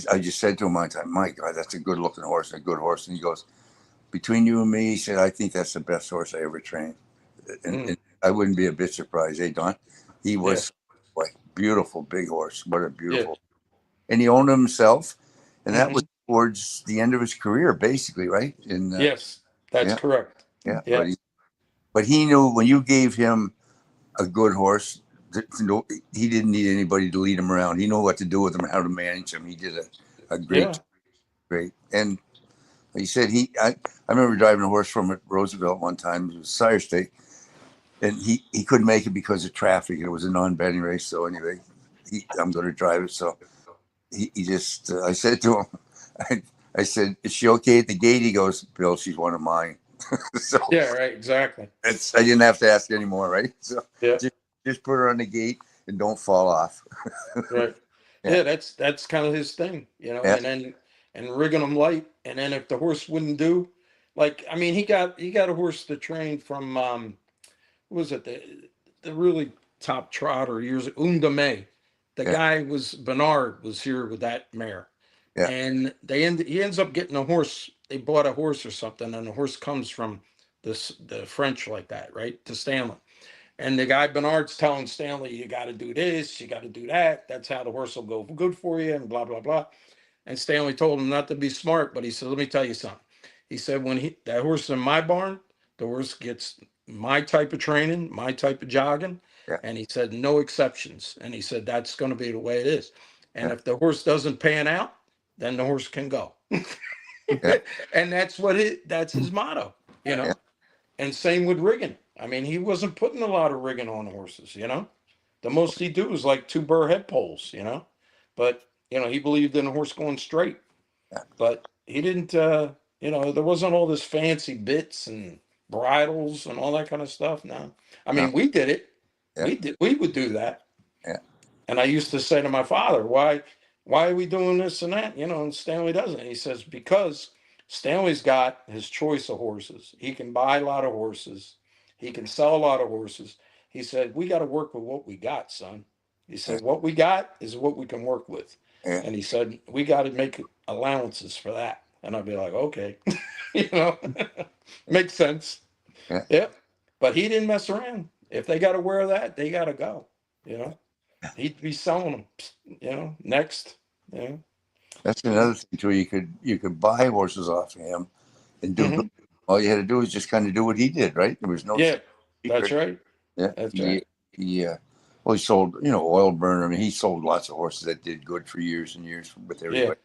S5: I just said to him one time, my God, that's a good looking horse, a good horse. And he goes, between you and me, he said, I think that's the best horse I ever trained. And
S3: Mm,
S5: I wouldn't be a bit surprised, Don? He
S3: yeah,
S5: was like beautiful, big horse. What a
S3: yeah,
S5: beautiful. And he owned him himself. And that was
S3: hmm
S5: towards the end of his career, basically, right? And
S3: yes, that's
S5: yeah,
S3: correct.
S5: yeah.
S3: Yeah,
S5: But he knew when you gave him a good horse, he didn't need anybody to lead him around. He knew what to do with him, how to manage him. He did a
S3: yeah,
S5: great. And he said I remember driving a horse from at Roosevelt one time. It was Sire State, and he couldn't make it because of traffic. It was a non-betting race. So anyway, I'm going to drive it. So he just I said to him, I said, is she okay at the gate? He goes, Bill, she's one of mine. So
S3: yeah. Right, exactly.
S5: I didn't have to ask anymore, right? So
S3: Yeah,
S5: just put her on the gate and don't fall off.
S3: right.
S5: Yeah,
S3: Yeah, that's kind of his thing,
S5: yeah,
S3: and rigging them light, and then if the horse wouldn't do, like I mean, he got a horse to train from what was it the really top trotter years May. The
S5: yeah,
S3: guy was Bernard was here with that mare,
S5: yeah,
S3: and he ends up getting a horse. They bought a horse or something, and the horse comes from the French like that, right, to Stanley. And the guy Bernard's telling Stanley, you got to do this, you got to do that. That's how the horse will go good for you, and blah blah blah. And Stanley told him not to be smart, but he said, "Let me tell you something." He said, "When that horse is in my barn, the horse gets my type of training, my type of jogging."
S5: yeah,
S3: And he said, "No exceptions." And he said, "That's going to be the way it is. And
S5: yeah,
S3: if the horse doesn't pan out, then the horse can go."
S5: yeah,
S3: And that's his motto, you
S5: yeah.
S3: know. And same with rigging. I mean, he wasn't putting a lot of rigging on horses. The most he do was like 2 burr head poles. But he believed in a horse going straight.
S5: Yeah.
S3: But he didn't. There wasn't all this fancy bits and bridles and all that kind of stuff. No, I
S5: No,
S3: mean we did it.
S5: yeah,
S3: We would do that.
S5: yeah,
S3: And I used to say to my father, why are we doing this and that? And Stanley doesn't. He says, because Stanley's got his choice of horses. He can buy a lot of horses. He can sell a lot of horses. He said, we got to work with what we got, son. He said, what we got is what we can work with.
S5: Yeah.
S3: And he said, we got to make allowances for that. And I'd be like, okay, you know, makes sense.
S5: Yeah.
S3: Yep. But he didn't mess around. If they got to wear that, they got to go, you know. He'd be selling them, you know, next, you know.
S5: That's another thing too. You could buy horses off of him and do.
S3: Mhm.
S5: All you had to do was just kind of do what he did, right? There was no
S3: Yeah, that's
S5: secret.
S3: right.
S5: Yeah,
S3: That's right.
S5: well, he sold, oil burner. I mean, he sold lots of horses that did good for years and years with
S3: Yeah.
S5: everybody.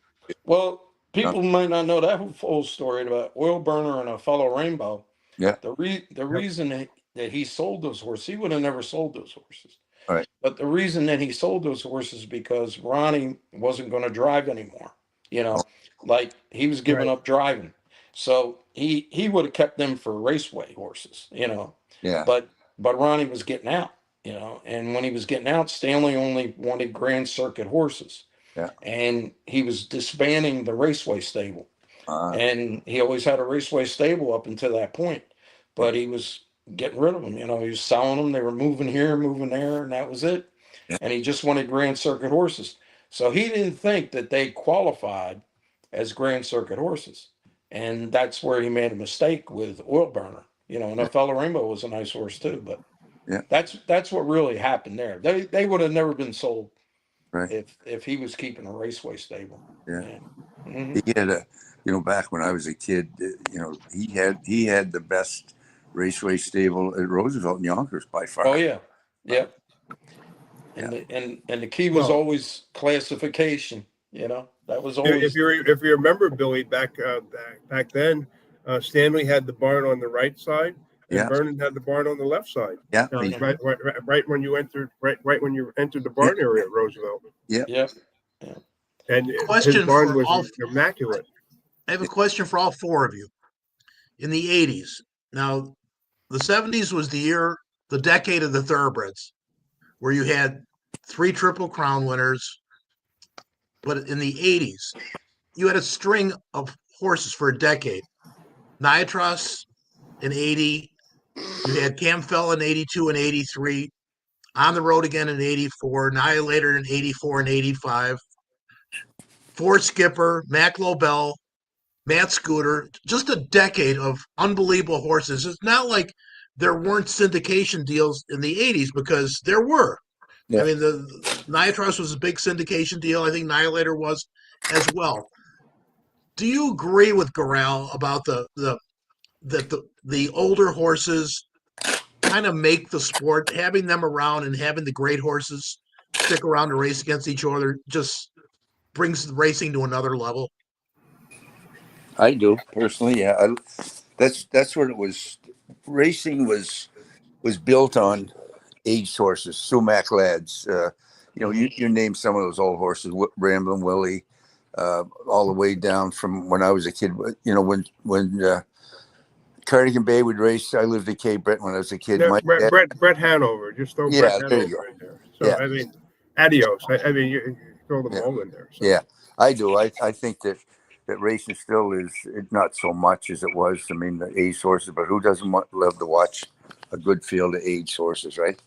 S3: Well,
S5: No,
S3: people might not know that whole story about Oil Burner and a fellow Rainbow.
S5: yeah,
S3: The reason that he sold those horses, he would have never sold those horses.
S5: all right.
S3: But the reason that he sold those horses because Ronnie wasn't going to drive anymore. You
S5: Oh,
S3: know, like he was giving
S4: Right.
S3: up driving, so he would have kept them for raceway horses. You know,
S5: yeah,
S3: but Ronnie was getting out. You know, and when he was getting out, Stanley only wanted Grand Circuit horses,
S5: yeah.
S3: and he was disbanding the raceway stable.
S5: Uh,
S3: And he always had a raceway stable up until that point,
S5: yeah,
S3: but he was getting rid of them. You know, he was selling them. They were moving here, moving there, and that was it.
S5: yeah,
S3: And he just wanted Grand Circuit horses. So he didn't think that they qualified as Grand Circuit horses. And that's where he made a mistake with Oil Burner. You know, and a
S5: yeah,
S3: fellow Rainbow was a nice horse too, but
S5: yeah.
S3: that's what really happened there. They would have never been sold
S5: Right.
S3: if he was keeping a raceway stable.
S5: Yeah.
S3: Yeah. Hmm.
S5: He had back when I was a kid, he had the best raceway stable at Roosevelt and Yonkers by far.
S3: Oh yeah.
S5: Right.
S3: Yep.
S5: Yeah.
S3: And the key was
S2: Well,
S3: always classification. You know, that was
S2: if
S3: always
S2: if you remember, Billy, back then, Stanley had the barn on the right side, and
S5: Yeah.
S2: Vernon had the barn on the left side.
S5: Yeah.
S2: Right when you entered, right when you entered the
S5: Yeah.
S2: barn area at Roosevelt,
S5: Yeah.
S3: yep. Yeah.
S2: and his
S4: Question
S2: barn
S4: for
S2: was
S4: all.
S2: immaculate.
S4: I have a question for all four of you. In the 80s, now the 70s was the decade of the thoroughbreds, where you had 3 Triple Crown winners. But in the 80s, you had a string of horses for a decade. Niatros in 80, you had Camfell in 82 and 83, On the Road Again in 84, Annihilator in 84 and 85, Ford Skipper, Mac Lobel, Matt Scooter, just a decade of unbelievable horses. It's not like there weren't syndication deals in the 80s, because there were.
S5: Yeah.
S4: I mean, the Niatros was a big syndication deal. I think Annihilator was as well. Do you agree with Gorell about the older horses kind of make the sport, having them around and having the great horses stick around to race against each other just brings the racing to another level?
S5: I do personally. Yeah. That's what it was. Racing was built on aged horses, sumac lads. You name some of those old horses, Ramblin' Willie, all the way down from when I was a kid. When Cardigan Bay would race, I lived at Cape Breton when I was a kid.
S2: Yeah,
S5: My dad,
S2: Brett Hanover, just throw
S5: yeah,
S2: Brett
S5: there you
S2: Hanover
S5: go.
S2: in there. So
S5: Yeah,
S2: I mean, adios. I mean, you throw them
S5: yeah,
S2: all in there. So.
S5: yeah. I do. I think that racing still is not so much as it was. I mean, the aged horses, but who doesn't love to watch a good field of aged horses, right?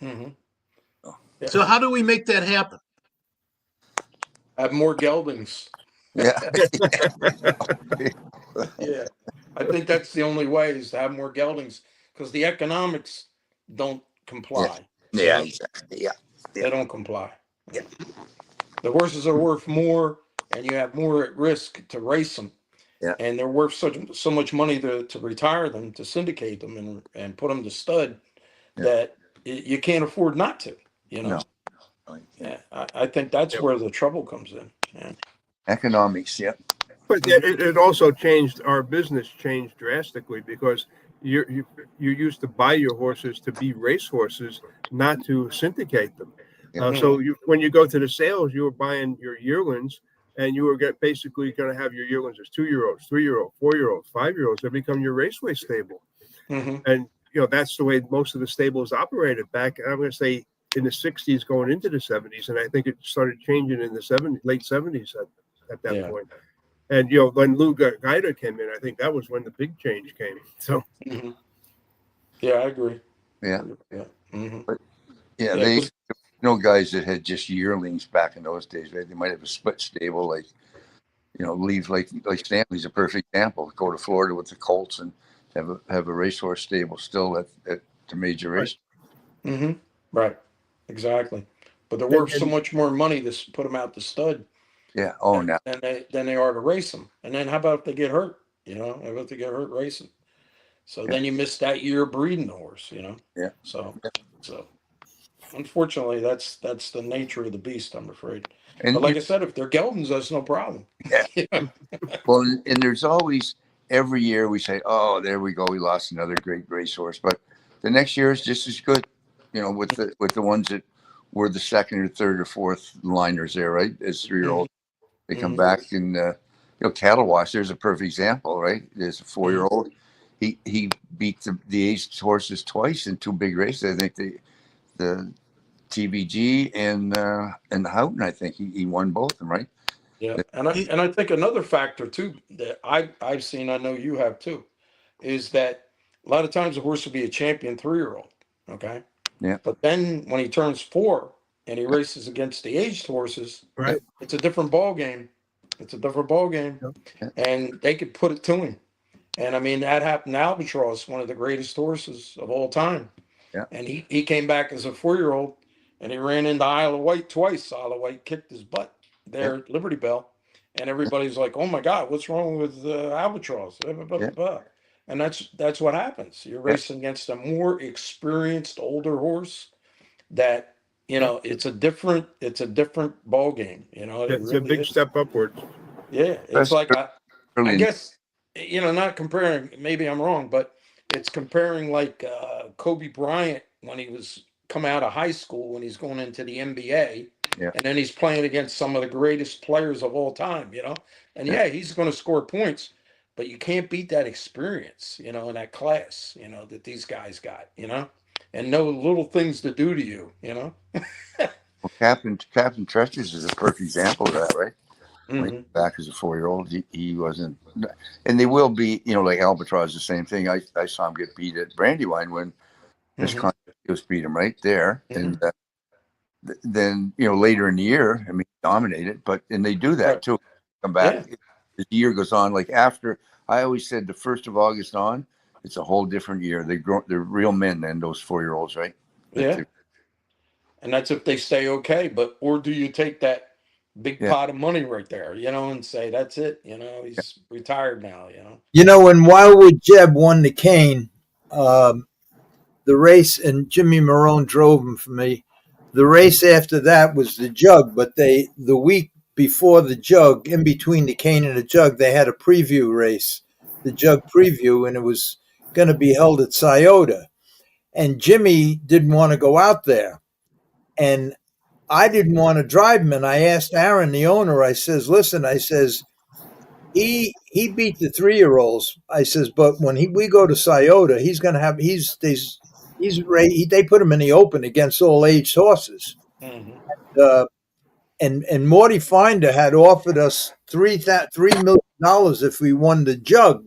S3: Mm-hmm.
S5: Oh,
S3: Yeah.
S4: So how do we make that happen?
S3: Have more geldings.
S5: yeah.
S3: Yeah. I think that's the only way, is to have more geldings, because the economics don't comply.
S5: Yeah, exactly. Yeah.
S3: They don't comply.
S5: Yeah.
S3: The horses are worth more, and you have more at risk to race them.
S5: Yeah.
S3: And they're worth so much money to retire them, to syndicate them and put them to stud,
S5: Yeah.
S3: that you can't afford not to, you know?
S5: No.
S3: Yeah. I think that's where the trouble comes in. Yeah.
S5: Economics, yeah.
S2: But it also changed, our business changed drastically, because you used to buy your horses to be race horses, not to syndicate them.
S5: Yeah.
S2: So when you go to the sales, you were buying your yearlings, and you were basically going to have your yearlings as 2-year-olds, 3-year-olds, 4-year-olds, 5-year-olds. They become your raceway stable.
S3: Mm-hmm.
S2: And that's the way most of the stables operated back, I'm going to say, in the 60s going into the 70s. And I think it started changing in the late 70s at that point. And, when Lou Gaida came in, I think that was when the big change came. So,
S3: Yeah, I agree.
S5: Yeah.
S3: Yeah. Mm-hmm.
S5: But, yeah, guys that had just yearlings back in those days, right? They might have a split stable, like leave like Stanley's a perfect example. Go to Florida with the Colts and have a racehorse stable still at the major race.
S3: Mm-hmm. Right. Exactly. But they're
S1: And,
S3: worth so
S1: and
S3: much more money to put them out the stud
S5: Yeah. Oh,
S3: than,
S5: now.
S3: than they are to race them. And then how about if they get hurt? How about if they get hurt racing? So
S5: Yeah.
S3: then you miss that year of breeding the horse.
S5: Yeah.
S3: So so unfortunately that's the nature of the beast, I'm afraid. But
S5: And
S3: like I said, if they're geldings, that's no problem.
S5: yeah.
S3: Yeah.
S5: Well, and there's always every year we say, "Oh, there we go, we lost another great racehorse," but the next year is just as good. With the ones that were the second or third or fourth liners there, right? As 3-year-olds, they come
S3: Hmm.
S5: back and Cattle Wash. There's a perfect example, right? There's a
S3: Hmm.
S5: 4-year-old. He beat the aged horses twice in two big races. I think the TVG and the Houghton. I think he won both of them, right?
S3: Yeah, and I think another factor too that I've seen, I know you have too, is that a lot of times a horse will be a champion 3-year-old, okay,
S5: Yeah.
S3: but then when he turns 4 and he races against the aged horses,
S1: right.
S3: it's a different ball game. It's a different ball game,
S5: Yeah.
S3: and they could put it to him. And I mean that happened to Albatross, one of the greatest horses of all time.
S5: Yeah.
S3: And he came back as a 4-year-old and he ran into Isle of Wight twice. Isle of Wight kicked his butt
S5: Yeah.
S3: there at Liberty Bell. And everybody's like, oh my God, what's wrong with Albatross? Blah, blah, blah,
S5: Yeah.
S3: blah, blah. And that's what happens. You're
S5: Yeah.
S3: racing against a more experienced, older horse that,
S1: Yeah.
S3: it's a different ball game. It
S2: It's a
S3: really
S2: big
S3: is.
S2: step upwards.
S3: Yeah. It's
S5: That's
S3: like I
S5: early in.
S3: guess not comparing. Maybe I'm wrong, but it's comparing like Kobe Bryant when he was coming out of high school when he's going into the NBA,
S5: Yeah.
S3: and then he's playing against some of the greatest players of all time. And
S5: Yeah.
S3: yeah, he's going to score points, but you can't beat that experience, in that class, that these guys got, and know little things to do to you.
S5: Well, Captain Treacher's is a perfect example of that, right? When he
S3: Hmm.
S5: came back as a 4-year-old, he wasn't, and they will be, like Albatross, the same thing. I saw him get beat at Brandywine when Miss
S3: Hmm.
S5: Contios beat him right there,
S3: Hmm.
S5: and then later in the year, I mean, he dominated, and they do that
S3: Right.
S5: too. Come back
S3: Yeah.
S5: as the year goes on. Like after, I always said the 1st of August on, it's a whole different year. They're real men then, those 4-year-olds, right?
S3: Yeah. And that's if they stay okay. Or do you take that big
S5: Yeah.
S3: pot of money right there, and say that's it,
S5: Yeah.
S3: he's retired now.
S1: When Wildwood Jeb won the cane, um, the race, and Jimmy Marone drove him for me. The race after that was the jug, but the week before the jug, in between the cane and the jug, they had a preview race, the jug preview, and it was going to be held at Scioto. And Jimmy didn't want to go out there. And I didn't want to drive him. And I asked Aaron, the owner, I says, listen, I says, he beat the 3-year-olds. I says, but when we go to Scioto, he's going to have they put him in the open against all aged horses.
S3: Hmm.
S1: Uh, and Morty Finder had offered us $3 million if we won the jug.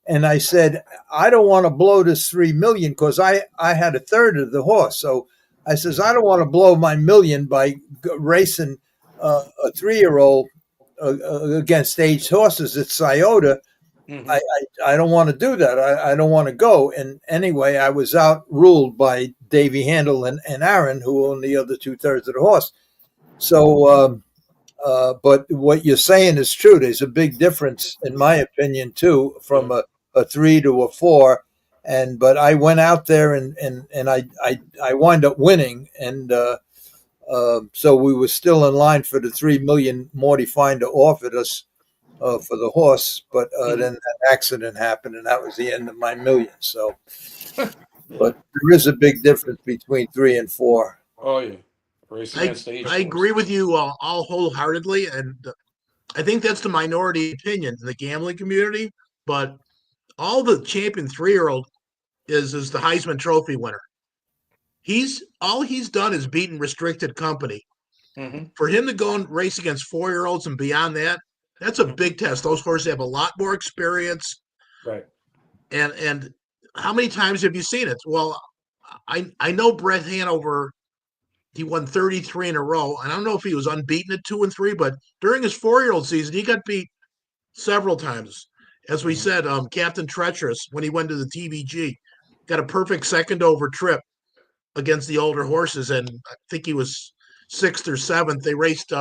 S1: And I said, I don't want to blow this 3 million because I had a third of the horse. So I says, I don't want to blow my million by racing a 3-year-old against aged horses at Scioto.
S3: Hmm.
S1: I don't want to do that. I don't want to go. And anyway, I was outruled by Davy Handel and Aaron, who owned the other 2/3 of the horse. So, but what you're saying is true. There's a big difference, in my opinion, too,
S3: Yeah.
S1: from a 3 to a 4. But I went out there and I wind up winning. So we were still in line for the 3 million Morty Finder offered us for the horse. But
S3: Mhm.
S1: then that accident happened, and that was the end of my million. So,
S3: Yeah.
S1: but there is a big difference between 3 and 4.
S3: Oh yeah. Race
S4: I
S3: against the age
S4: I agree with
S3: horses.
S4: you all wholeheartedly, and I think that's the minority opinion in the gambling community. But all the champion 3-year-old is the Heisman Trophy winner. He's done is beaten restricted company.
S3: Hmm.
S4: For him to go and race against 4-year-olds and beyond that, that's a big test. Those horses have a lot more experience.
S3: Right.
S4: And how many times have you seen it? Well, I know Brett Hanover he won 33 in a row. And I don't know if he was unbeaten at 2 and 3, but during his 4-year-old season, he got beat several times. As we said, Captain Treacherous, when he went to the TVG, got a perfect second over trip against the older horses, and I think he was 6th or 7th. They raced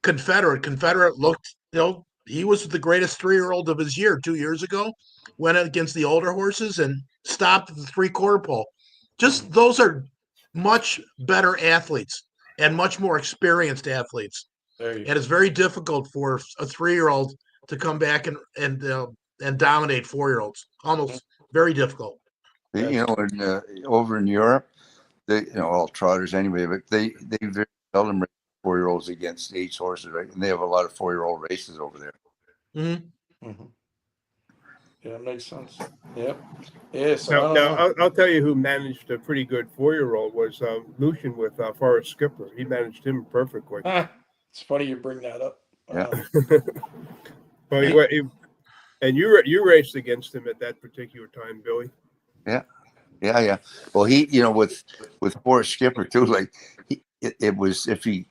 S4: Confederate. Confederate looked, he was the greatest 3-year-old of his year 2 years ago. Went against the older horses and stopped at the 3/4 pole. Just those are much better athletes and much more experienced athletes. And it's very difficult for a 3-year-old to come back and dominate 4-year-olds. Almost very difficult.
S5: Over in Europe, they all trotters anyway, but they very seldom race 4-year-olds against age horses, right? And they have a lot of 4-year-old races over there.
S3: Mm-hmm. Yeah, that makes sense. Yep. Yeah. So
S2: now I'll tell you who managed a pretty good 4-year-old was Lucian with Forrest Skipper. He managed him perfectly.
S3: It's funny you bring that up.
S5: Yeah.
S2: Well, and you raced against him at that particular time, Billy.
S5: Yeah. Well, he, with Forrest Skipper too, like it was if he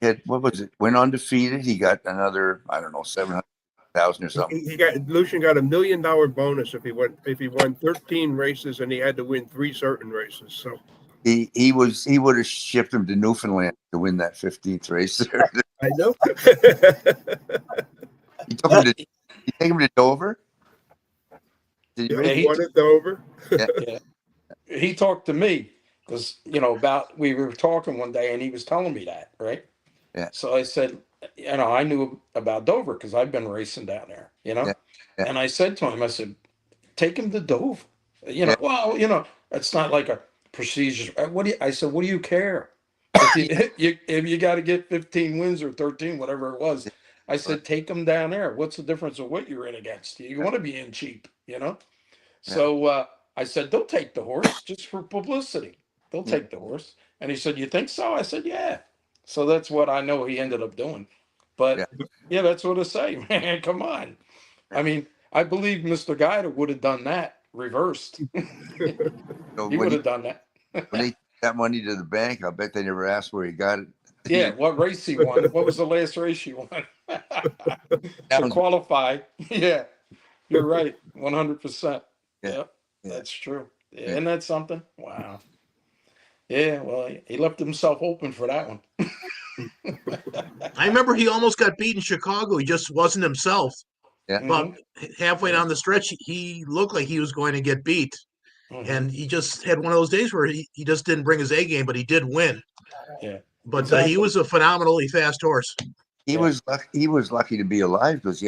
S5: had, what was it, went undefeated, he got another, I don't know, 700,000 or something.
S2: Lucian got $1 million bonus if he won 13 races and he had to win 3 certain races. So
S5: he would have shipped him to Newfoundland to win that 15th race.
S2: I know.
S5: You take him to Dover?
S2: He won at Dover.
S3: Yeah. He talked to me because, we were talking one day and he was telling me that, right?
S5: Yeah.
S3: So I said, I knew about Dover because I've been racing down there,
S5: Yeah.
S3: And I said to him, I said, take him to Dover. Well, it's not like a procedure. I said, what do you care? If you got to get 15 wins or 13, whatever it was, I said, take him down there. What's the difference of what you're in against? You want to be in cheap, So I said, they'll take the horse just for publicity. They'll take the horse. And he said, you think so? I said, yeah. So that's what I know he ended up doing. But yeah, that's what I say, man. Come on. I mean, I believe Mr. Guida would have done that reversed. He would have done that.
S5: When they took that money to the bank, I bet they never asked where he got it.
S3: Yeah, what race he won? What was the last race he won? To qualify. Yeah, you're right. 100%. Yep, that's true. Yeah, isn't that something? Wow. Yeah, well, he left himself open for that one.
S4: I remember he almost got beat in Chicago. He just wasn't himself.
S5: Yeah.
S4: But halfway down the stretch, he looked like he was going to get beat. And he just had one of those days where he just didn't bring his A game, but he did win.
S3: Yeah.
S4: But exactly. He was a phenomenally fast horse.
S5: He was lucky to be alive because he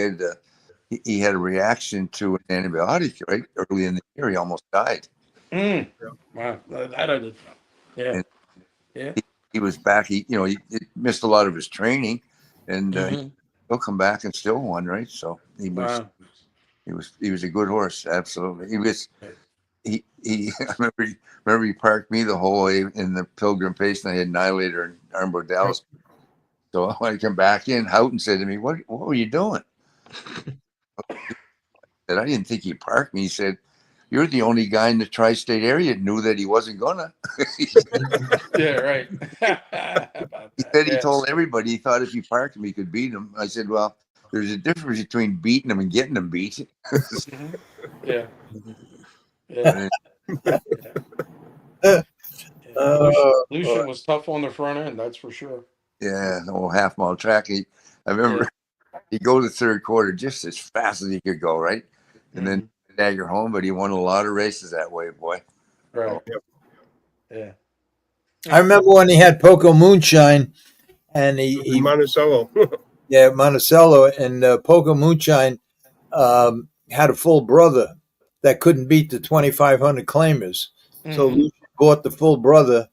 S5: had a reaction to an antibiotic right early in the year. He almost died.
S3: Wow, that I did. Yeah.
S5: And he was back. He missed a lot of his training, and he'll come back and still won, right? So he was a good horse. Absolutely, he was. He I remember he parked me the whole way in the Pilgrim Pace, and I had Annihilator and Armbo Dallas. So when I come back in, Houghton said to me, "What were you doing?" I didn't think he parked me. He said, "You're the only guy in the tri-state area that knew that he wasn't gonna."
S3: Yeah, right.
S5: He said he told everybody he thought if he parked him, he could beat him. I said, "Well, there's a difference between beating him and getting him beat."
S3: Yeah. Lucian was tough on the front end, that's for sure.
S5: Yeah, the whole half-mile track. I remember he'd go to the third quarter just as fast as he could go, right? And then dagger home, but he won a lot of races that way, boy.
S3: Right. Yeah.
S1: I remember when he had Poco Moonshine, and he
S2: Monticello.
S1: Monticello, and Poco Moonshine had a full brother that couldn't beat the 2,500 claimers. So Lucian bought the full brother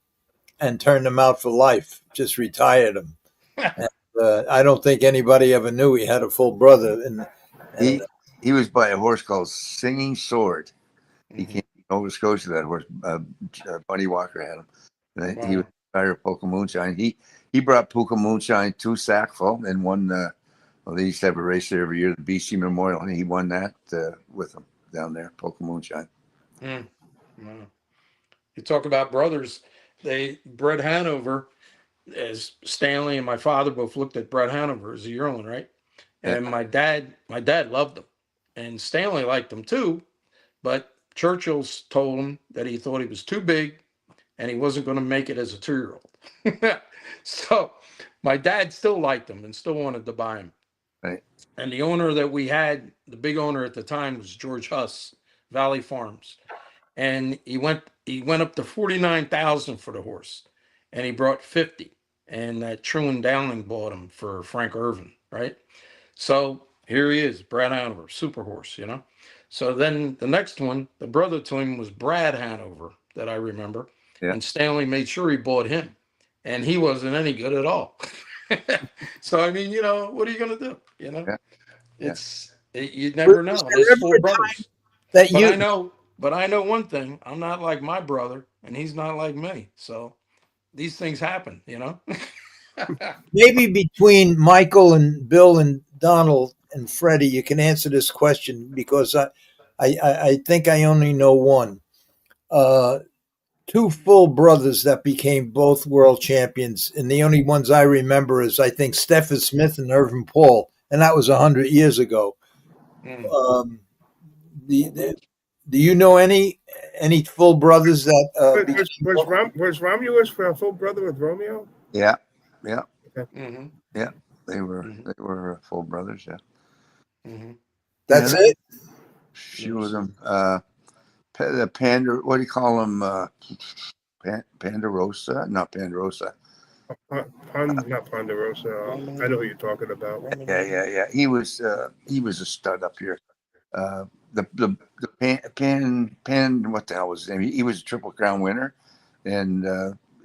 S1: and turned him out for life, just retired him. And, I don't think anybody ever knew he had a full brother.
S5: He was by a horse called Singing Sword. He came to Nova Scotia, that horse. Buddy Walker had him. And he was tired of Poco Moonshine. He brought Poco Moonshine to Sackville and won. They used to have a race there every year, the BC Memorial, and he won that with them down there, Poco Moonshine.
S3: Wow. You talk about brothers. they bred Hanover as Stanley and my father both looked at Brett Hanover as a yearling, right?
S5: Yeah.
S3: And my dad loved him, and Stanley liked him too. But Churchill's told him that he thought he was too big and he wasn't going to make it as a 2-year-old. So my dad still liked him and still wanted to buy him.
S5: Right.
S3: And the owner that we had, the big owner at the time, was George Huss, Valley Farms, and he went up to 49,000 for the horse, and he brought 50, and that Truman Dowling bought him for Frank Irvin, right? So here he is, Brad Hanover, super horse, you know. So then the next one, the brother to him was Brad Hanover, that I remember,
S5: Yeah.
S3: and Stanley made sure he bought him, and he wasn't any good at all. So I mean, you know, what are you gonna do? You know,
S5: Yeah.
S3: you never
S1: Was
S3: know. And
S1: there
S3: there's
S1: ever
S3: four
S1: a time
S3: brothers.
S1: that
S3: But I
S1: you
S3: know, but I know one thing. I'm not like my brother, and he's not like me. So these things happen, you know.
S1: maybe between Michael and Bill and Donald and Freddie, you can answer this question because I think I only know one. Uh, Two full brothers that became both world champions, and the only ones I remember is I think Stephen Smith and Irvin Paul, and that was 100 years ago.
S3: Mm.
S1: Um, do you know any full brothers that became?
S2: Was Romulus for a full brother with Romeo?
S5: Yeah. Yeah.
S3: Hmm.
S5: Yeah. They were
S3: Hmm.
S5: full brothers. Yeah.
S3: Hmm.
S1: That's
S5: Yeah.
S1: it.
S5: Few of them. The Panda. What do you call them? Pandarosa? Not Pandarosa.
S2: Not Ponderosa. I know who you're talking about.
S5: Yeah. He was a stud up here. The pan. What the hell was his name? He was a Triple Crown winner, and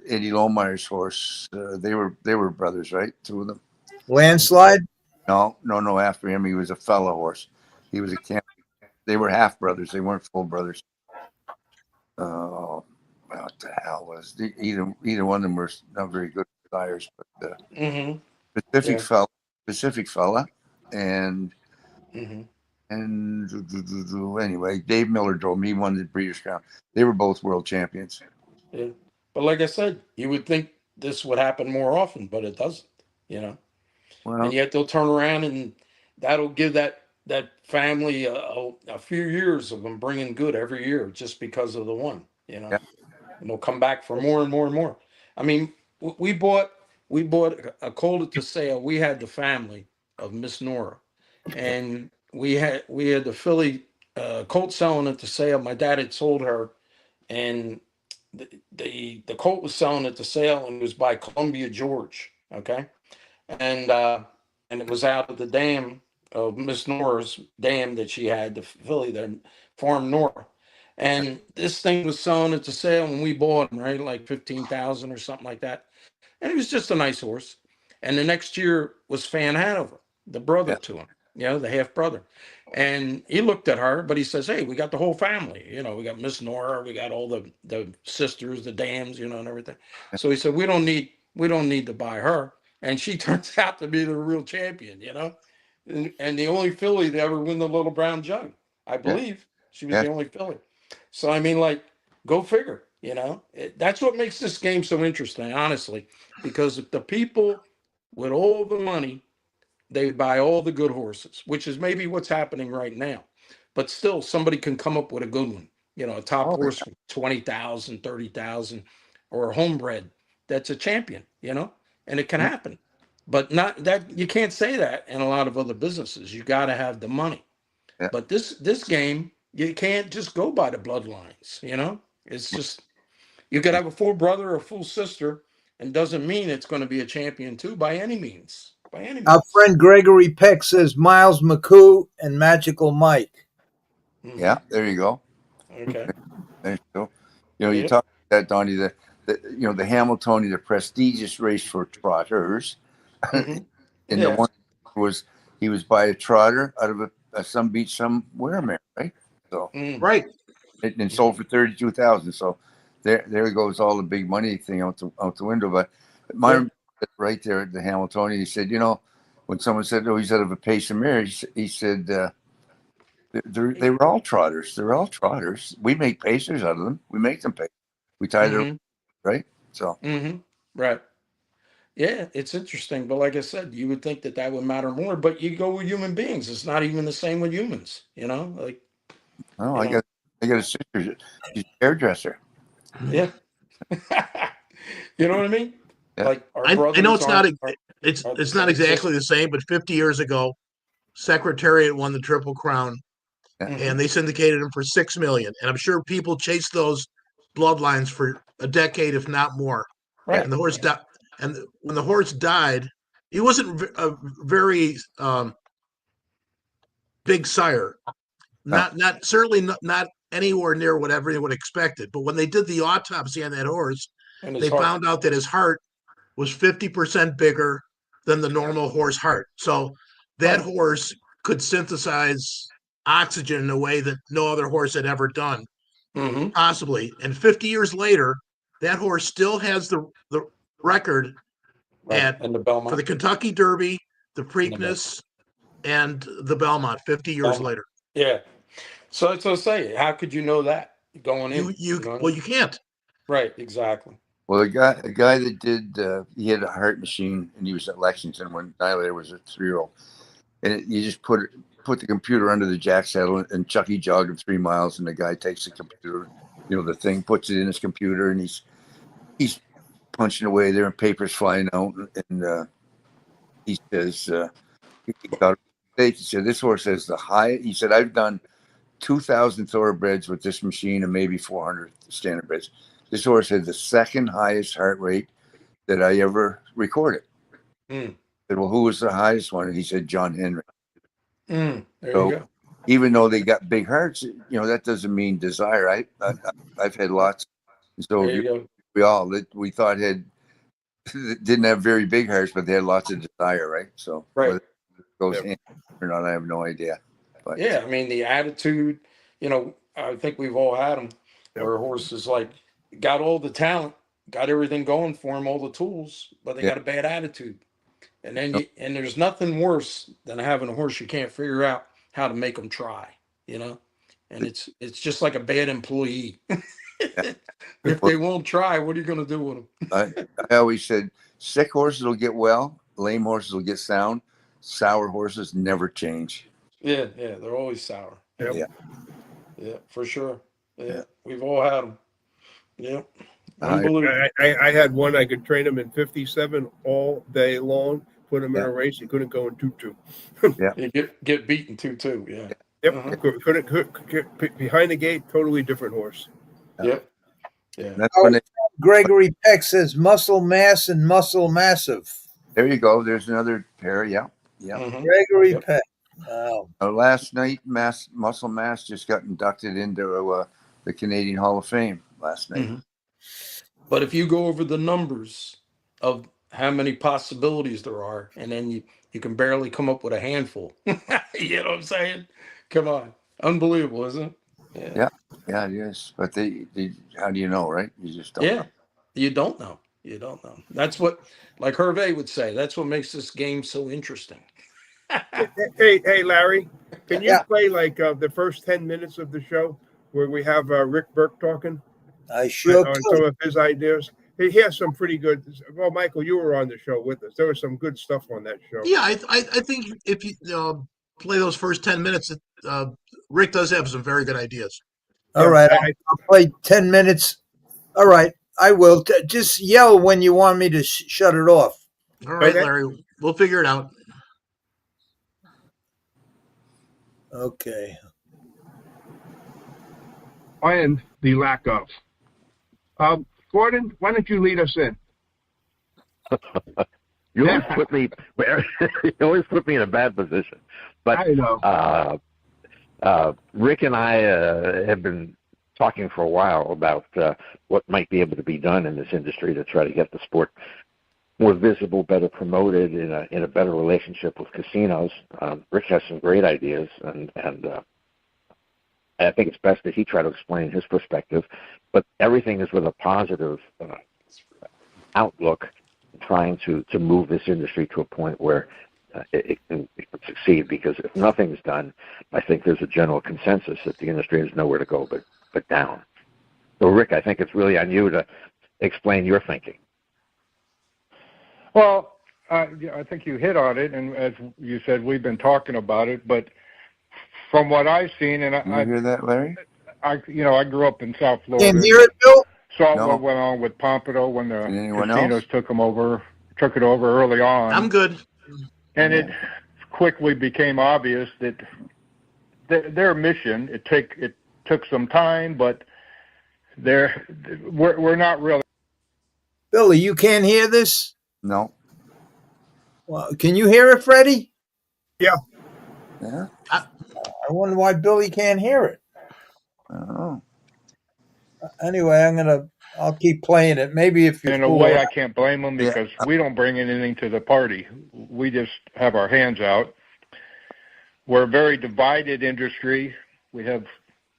S5: Eddie Lohmeyer's horse. They were brothers, right? Two of them.
S1: Landslide.
S5: No. After him, he was a fellow horse. He was a camp. They were half brothers. They weren't full brothers. What the hell was either one of them were not very good sires, but
S3: Hmm.
S5: Pacific
S3: Yeah.
S5: fella, and
S3: Hmm.
S5: anyway, Dave Miller drove me. He won the Breeders' Crown. They were both world champions.
S3: Yeah. But like I said, you would think this would happen more often, but it doesn't. You know. And
S5: Well,
S3: yet they'll turn around and that'll give that family a few years of them bringing good every year just because of the one, you know.
S5: yeah,
S3: And they'll come back for more and more and more. I mean, we bought a colt to sale. We had the family of Miss Nora, and we had the filly colt selling it to sale. My dad had sold her, and the colt was selling it to sale, and it was by Columbia George. Okay, and uh, and it was out of the dam of Miss Nora's dam that she had, the filly, the farm Nora. And this thing was selling it to sale, and we bought him, right, like 15,000 or something like that. And he was just a nice horse. And the next year was Fan Hanover, the brother
S5: yeah,
S3: to him, the half brother. And he looked at her, but he says, "Hey, we got the whole family. We got Miss Nora, we got all the sisters, the dams, and everything." So he said, "We don't need to buy her." And she turns out to be the real champion. And the only filly to ever win the Little Brown Jug, I
S5: yeah,
S3: believe. She was
S5: yeah.
S3: the only filly. So I mean, like, go figure. That's what makes this game so interesting, honestly, because if the people with all the money, they buy all the good horses, which is maybe what's happening right now. But still, somebody can come up with a good one. A top
S5: Oh,
S3: horse for 20,000, 30,000, or a homebred that's a champion. And it can
S5: yeah,
S3: happen. But not that you can't say that in a lot of other businesses. You got to have the money.
S5: yeah.
S3: But this game, you can't just go by the bloodlines. It's just you could have a full brother or a full sister, and doesn't mean it's going to be a champion too by any means. By any
S1: Our
S3: means.
S1: friend Gregory Peck says Miles McCoo and Magical Mike.
S3: Hmm.
S5: Yeah, there you go.
S3: Okay.
S5: There you go. You
S3: Yep.
S5: talk about that, Donnie. The Hamiltonian, the prestigious race for trotters,
S3: Hmm.
S5: and the
S3: Yeah.
S5: one he was by a trotter out of some beach somewhere, man, right? So
S3: Mm.
S4: Right.
S5: and sold for 32,000. So there goes all the big money thing out the window. But
S3: Yeah.
S5: my right there at the Hamiltonian, he said, when someone said, "Oh, he's out of a pace and mare," he said, they were all trotters. They're all trotters. We make pacers out of them. We make them pay. We tie their
S3: Hmm.
S5: right. So
S3: Right. Yeah, it's interesting, but like I said, you would think that that would matter more. But you go with human beings; it's not even the same with humans. You know, like
S5: oh,
S3: you know,
S5: I got a sister. She's a hairdresser.
S3: yeah. You know what I mean?
S5: Yeah,
S3: Like our
S4: I know
S3: brothers
S4: it's not
S3: are the
S4: it's not
S3: same
S4: exactly
S3: system.
S4: the same, but 50 years ago, Secretariat won the Triple Crown,
S5: yeah,
S3: Hmm.
S4: and they syndicated them for 6 million. And I'm sure people chased those bloodlines for a decade, if not more.
S5: yeah.
S3: Right.
S4: And the horse died. And when the horse died, he wasn't a very big sire.
S5: No,
S4: Not certainly not anywhere near what everyone would expected. But when they did the autopsy on that horse,
S3: And his
S4: they
S3: heart.
S4: found out that his heart was 50% bigger than the normal horse heart. So that
S3: Oh.
S4: horse could synthesize oxygen in a way that no other horse had ever done,
S3: Hmm.
S4: possibly. And 50 years later, that horse still has the record
S3: Right.
S4: at
S3: And the
S4: for the
S3: Belmont.
S4: Kentucky Derby, the
S3: And the Belmont.
S4: Preakness, and the Belmont 50 years
S3: Belmont.
S4: later.
S3: Yeah. So that's what I say. How could you know that going in? You know what I
S4: Well,
S3: mean?
S4: you can't.
S3: Right. Exactly.
S5: well, a guy that did, he had a heart machine, and he was at Lexington when Nylander was a 3-year-old, and you just put the computer under the jack saddle, and Chucky jogged him 3 miles, and the guy takes the computer, the thing, puts it in his computer, and he's punching away there, and papers flying out, and he says he got a mistake. He said this horse has the high. He said I've done 2,000 thoroughbreds with this machine and maybe 400 standardbreds. This horse had the second highest heart rate that I ever recorded.
S3: Mm.
S5: I said, well, who was the highest one? And he said, John Henry.
S3: There
S5: So
S3: you go.
S5: even though they got big hearts, that doesn't mean desire. I've had lots. So
S3: There you go.
S5: we all that we thought had didn't have very big hearts, but they had lots of desire, right? So
S3: Right.
S5: whether it goes
S2: Yep.
S5: in or not, I have no idea. But
S3: Yeah. I mean, the attitude, I think we've all had them where a horse is like, got all the talent, got everything going for him, all the tools, but they
S5: yeah,
S3: got a bad attitude. And then and there's nothing worse than having a horse you can't figure out how to make them try, you know? And it's just like a bad employee. If
S5: well,
S3: they won't try, what are you going to do with them?
S5: I always said sick horses will get well, lame horses will get sound, sour horses never change.
S3: Yeah, they're always sour.
S2: Yep.
S5: Yeah,
S3: Yeah, for sure. Yeah,
S5: yeah.
S3: we've all had them. Yeah,
S5: I,
S3: unbelievable.
S2: I had one. I could train him in 57 all day long. Put him in
S5: yeah,
S2: a race. He couldn't go in 2-2.
S5: yeah.
S3: You get beaten too. Yeah. Uh-huh.
S2: Yep. Couldn't behind the gate. Totally different horse.
S3: Yep. Yeah.
S5: That's when
S1: Gregory Peck says muscle mass and muscle massive.
S5: there you go. There's another pair. Yeah, yeah.
S3: Mhm.
S1: Gregory
S3: Yep.
S1: Peck. Wow.
S5: Last night, Muscle Mass just got inducted into the Canadian Hall of Fame last night.
S3: Mhm. But if you go over the numbers of how many possibilities there are, and then you can barely come up with a handful. You know what I'm saying? Come on. Unbelievable, isn't it?
S5: Yeah, yeah, it is. But they how do you know, right? You just don't
S3: Yeah.
S5: know.
S3: You don't know. You don't know. That's what, like Hervé would say, that's what makes this game so interesting.
S2: Hey, Larry, can you
S1: Yeah.
S2: play like the first 10 minutes of the show where we have Rick Burke talking
S1: I sure
S2: on
S1: could.
S2: some of his ideas? He has some pretty good. Well, Michael, you were on the show with us. There was some good stuff on that show.
S4: Yeah, I think if you play those first 10 minutes, Rick does have some very good ideas.
S1: All
S2: Yeah,
S1: right, I'll play 10 minutes. All right, I will. Just yell when you want me to shut it off.
S4: All right,
S2: Okay.
S4: Larry, we'll figure it out.
S1: Okay.
S7: And the lack of. Gordon, why don't you lead us in?
S8: You always put me. You always put me in a bad position. But
S7: I know.
S8: Rick and I have been talking for a while about what might be able to be done in this industry to try to get the sport more visible, better promoted, in a better relationship with casinos. Rick has some great ideas, and I think it's best that he try to explain his perspective. But everything is with a positive outlook, trying to move this industry to a point where it can succeed. Because if nothing's done, I think there's a general consensus that the industry has nowhere to go but down. So, Rick, I think it's really on you to explain your thinking.
S9: Well, I think you hit on it, and as you said, we've been talking about it. But from what I've seen, and
S5: You hear that, Larry?
S9: I grew up in South
S1: Can
S9: Florida.
S1: you hear it, Bill?
S9: Saw
S5: No.
S9: what went on with Pompano when the
S5: Can anyone
S9: casinos
S5: else?
S9: took it over early on.
S4: I'm good.
S9: And it quickly became obvious that their mission, it took some time, but we're not really.
S1: Billy, you can't hear this?
S5: No.
S1: Well, can you hear it, Freddie?
S2: Yeah.
S5: Yeah.
S1: I wonder why Billy can't hear it.
S5: I don't know.
S1: Anyway, I'll keep playing it. Maybe if you're
S9: In a
S1: cool.
S9: way, I can't blame them
S5: Yeah.
S9: because we don't bring anything to the party. We just have our hands out. We're a very divided industry. We have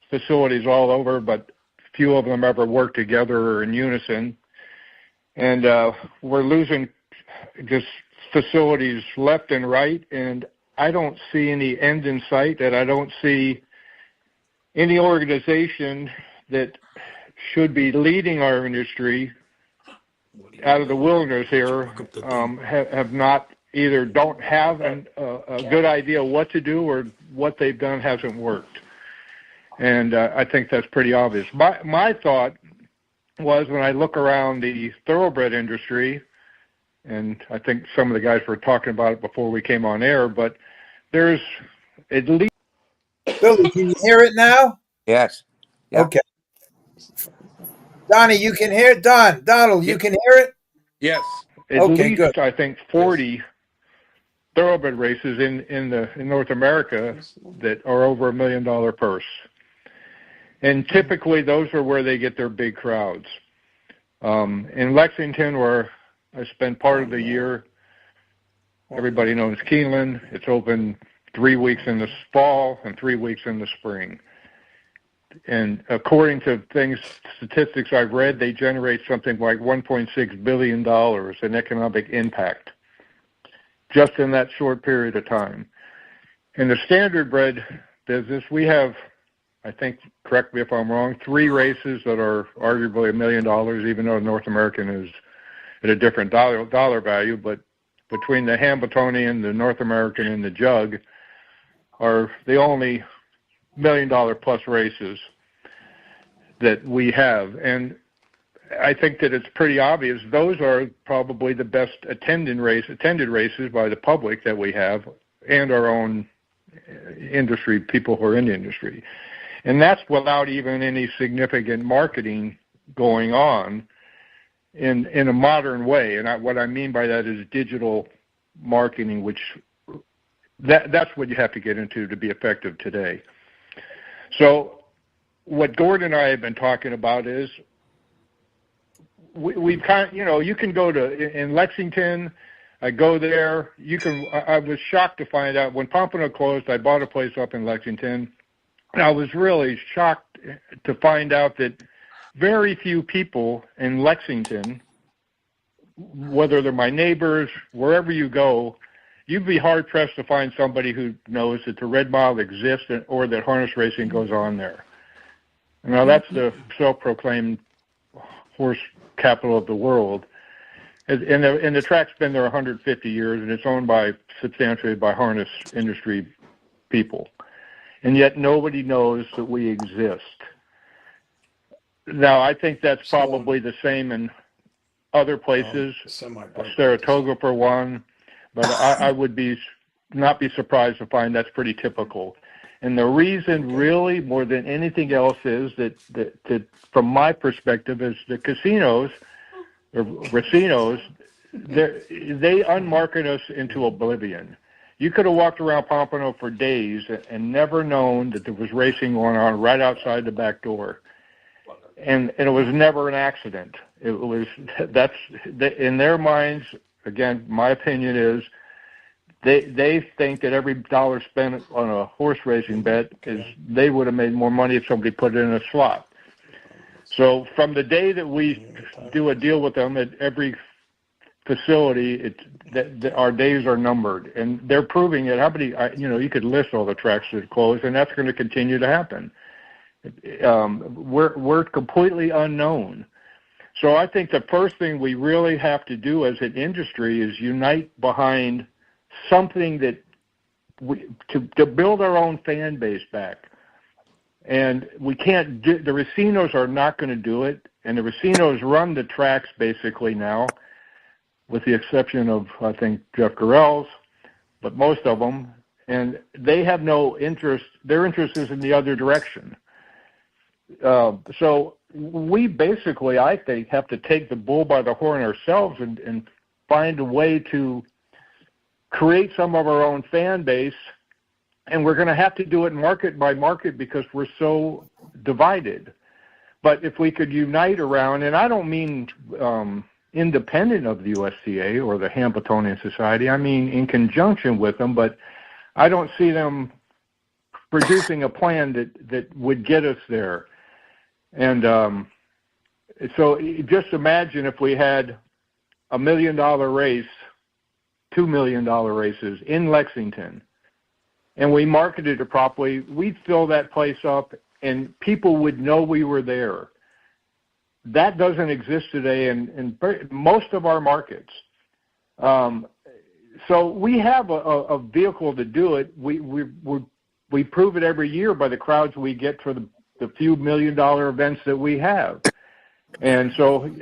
S9: facilities all over, but few of them ever work together or in unison. And we're losing just facilities left and right, and I don't see any end in sight, and I don't see any organization that should be leading our industry out of the wilderness here have not either don't have a good idea what to do or what they've done hasn't worked. And I think that's pretty obvious. My thought was when I look around the thoroughbred industry, and I think some of the guys were talking about it before we came on air, but there's at least...
S1: Billy, can you hear it now?
S5: Yes. Yeah.
S1: Okay. Donnie, you can hear it? Donald, you can hear it?
S3: Yes.
S9: At
S1: Okay,
S9: least,
S1: good.
S9: I think, 40 thoroughbred races in North America that are over $1 million purse. And typically those are where they get their big crowds. In Lexington, where I spend part of the year, everybody knows Keeneland. It's open 3 weeks in the fall and 3 weeks in the spring. And according to statistics I've read, they generate something like $1.6 billion in economic impact just in that short period of time. In the standardbred business, we have, I think, correct me if I'm wrong, 3 races that are arguably $1 million, even though North American is at a different dollar value. But between the Hambletonian, the North American, and the Jug are the only $1 million plus races that we have. And I think that it's pretty obvious those are probably the best attended races by the public that we have, and our own industry, people who are in the industry. And that's without even any significant marketing going on in a modern way. And what I mean by that is digital marketing, which that's what you have to get into to be effective today. So what Gordon and I have been talking about is we've you can go in Lexington. I go there. I was shocked to find out when Pompano closed. I bought a place up in Lexington, and I was really shocked to find out that very few people in Lexington, whether they're my neighbors, wherever you go, you'd be hard pressed to find somebody who knows that the Red Mile exists or that harness racing goes on there. Now that's the self-proclaimed horse capital of the world, and the track's been there 150 years, and it's owned substantially by harness industry people, and yet nobody knows that we exist. Now I think that's probably the same in other places, Saratoga for one, but I would not be surprised to find that's pretty typical. And the reason really more than anything else is that from my perspective is the casinos or racinos, they unmarket us into oblivion. You could have walked around Pompano for days and never known that there was racing going on right outside the back door. And it was never an accident. That's in their minds, again, my opinion is, They think that every dollar spent on a horse racing bet they would have made more money if somebody put it in a slot. So from the day that we do a deal with them at every facility, our days are numbered, and they're proving it. How many? You could list all the tracks that close, and that's going to continue to happen. We're completely unknown. So I think the first thing we really have to do as an industry is unite behind something that to build our own fan base back. And we can't do, the racinos are not going to do it, and the racinos run the tracks basically now, with the exception of, I think, Jeff Gorell's, but most of them, and they have no interest. Their interest is in the other direction. So we basically, I think, have to take the bull by the horn ourselves and find a way to create some of our own fan base, and we're going to have to do it market by market because we're so divided. But if we could unite around, and I don't mean independent of the USCA or the Hambletonian Society, I mean in conjunction with them, but I don't see them producing a plan that would get us there. And so just imagine if we had $1 million race, $2 million races in Lexington, and we marketed it properly, we'd fill that place up and people would know we were there. That doesn't exist today in most of our markets. So we have a vehicle to do it. We prove it every year by the crowds we get for the few $1 million events that we have. And so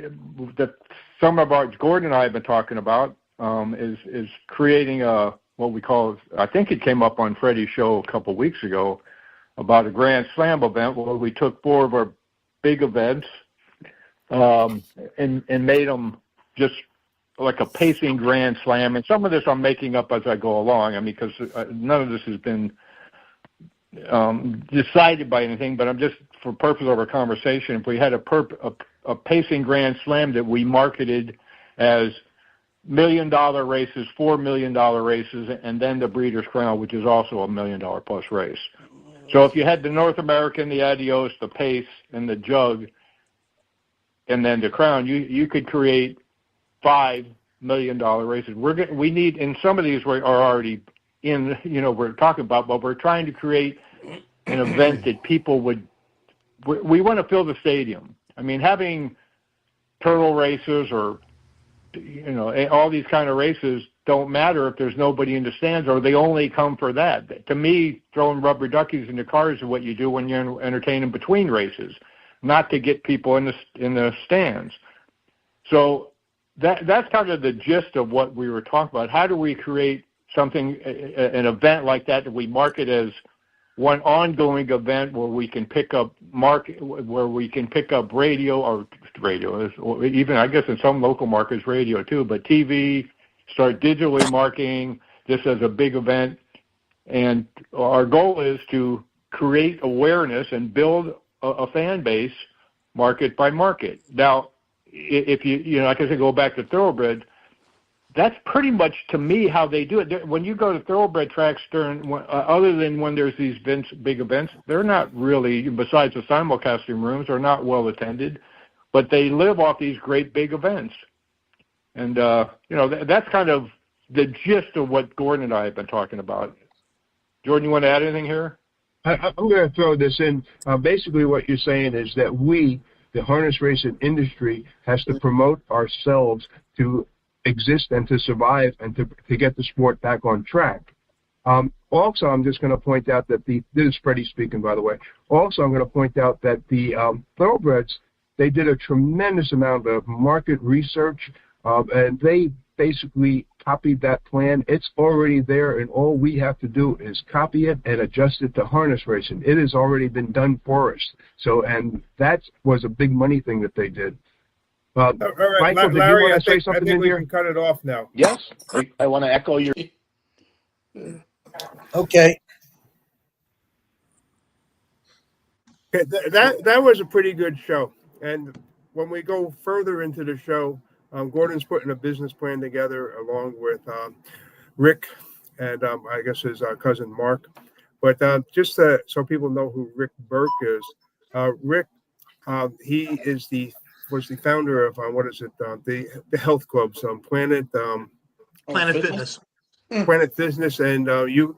S9: some of our, Gordon and I have been talking about, is creating what we call, I think it came up on Freddie's show a couple of weeks ago, about a Grand Slam event where we took 4 of our big events and made them just like a pacing Grand Slam. And some of this I'm making up as I go along, I mean, because none of this has been decided by anything, but I'm just, for purpose of our conversation, if we had a pacing Grand Slam that we marketed as $1 million races, $4 million races, and then the Breeders' Crown, which is also a $1 million plus race. So if you had the North American, the Adios, the Pace, and the Jug, and then the Crown, you could create $5 million races. We need, and some of these are already in, we're talking about, but we're trying to create an event that people would, we want to fill the stadium. I mean, having turtle races or, all these kind of races don't matter if there's nobody in the stands, or they only come for that. To me, throwing rubber duckies in the cars is what you do when you're entertaining between races, not to get people in the stands. So that's kind of the gist of what we were talking about. How do we create something, an event like that we market as one ongoing event where we can pick up radio, or even, I guess in some local markets, radio too, but TV, start digitally marketing this as a big event. And our goal is to create awareness and build a fan base market by market. Now, if you like I said, go back to Thoroughbred, that's pretty much, to me, how they do it. When you go to Thoroughbred tracks, other than when there's these big events, they're not really, besides the simulcasting rooms, are not well attended, but they live off these great big events. And, that's kind of the gist of what Gordon and I have been talking about. Jordan, you want to add anything here?
S7: I'm going to throw this in. Basically what you're saying is that we, the harness racing industry, has to promote ourselves to exist and to survive and to get the sport back on track. Also, I'm just going to point out that this is Freddie speaking, by the way. Also, I'm going to point out that the Thoroughbreds, they did a tremendous amount of market research, and they basically copied that plan. It's already there, and all we have to do is copy it and adjust it to harness racing. It has already been done for us. So, and that was a big money thing that they did.
S2: All right,
S7: Michael,
S2: Larry,
S7: did you want to say
S2: I
S7: something
S2: think
S7: in
S2: we
S7: here?
S2: can cut it off now.
S10: Yes, I want to echo your.
S1: Okay.
S2: Okay, that was a pretty good show. And when we go further into the show, Gordon's putting a business plan together along with Rick and I guess his cousin Mark. But just so people know who Rick Burke is, Rick, he was the founder of the health clubs, Planet
S4: Fitness.
S2: Planet Fitness, and you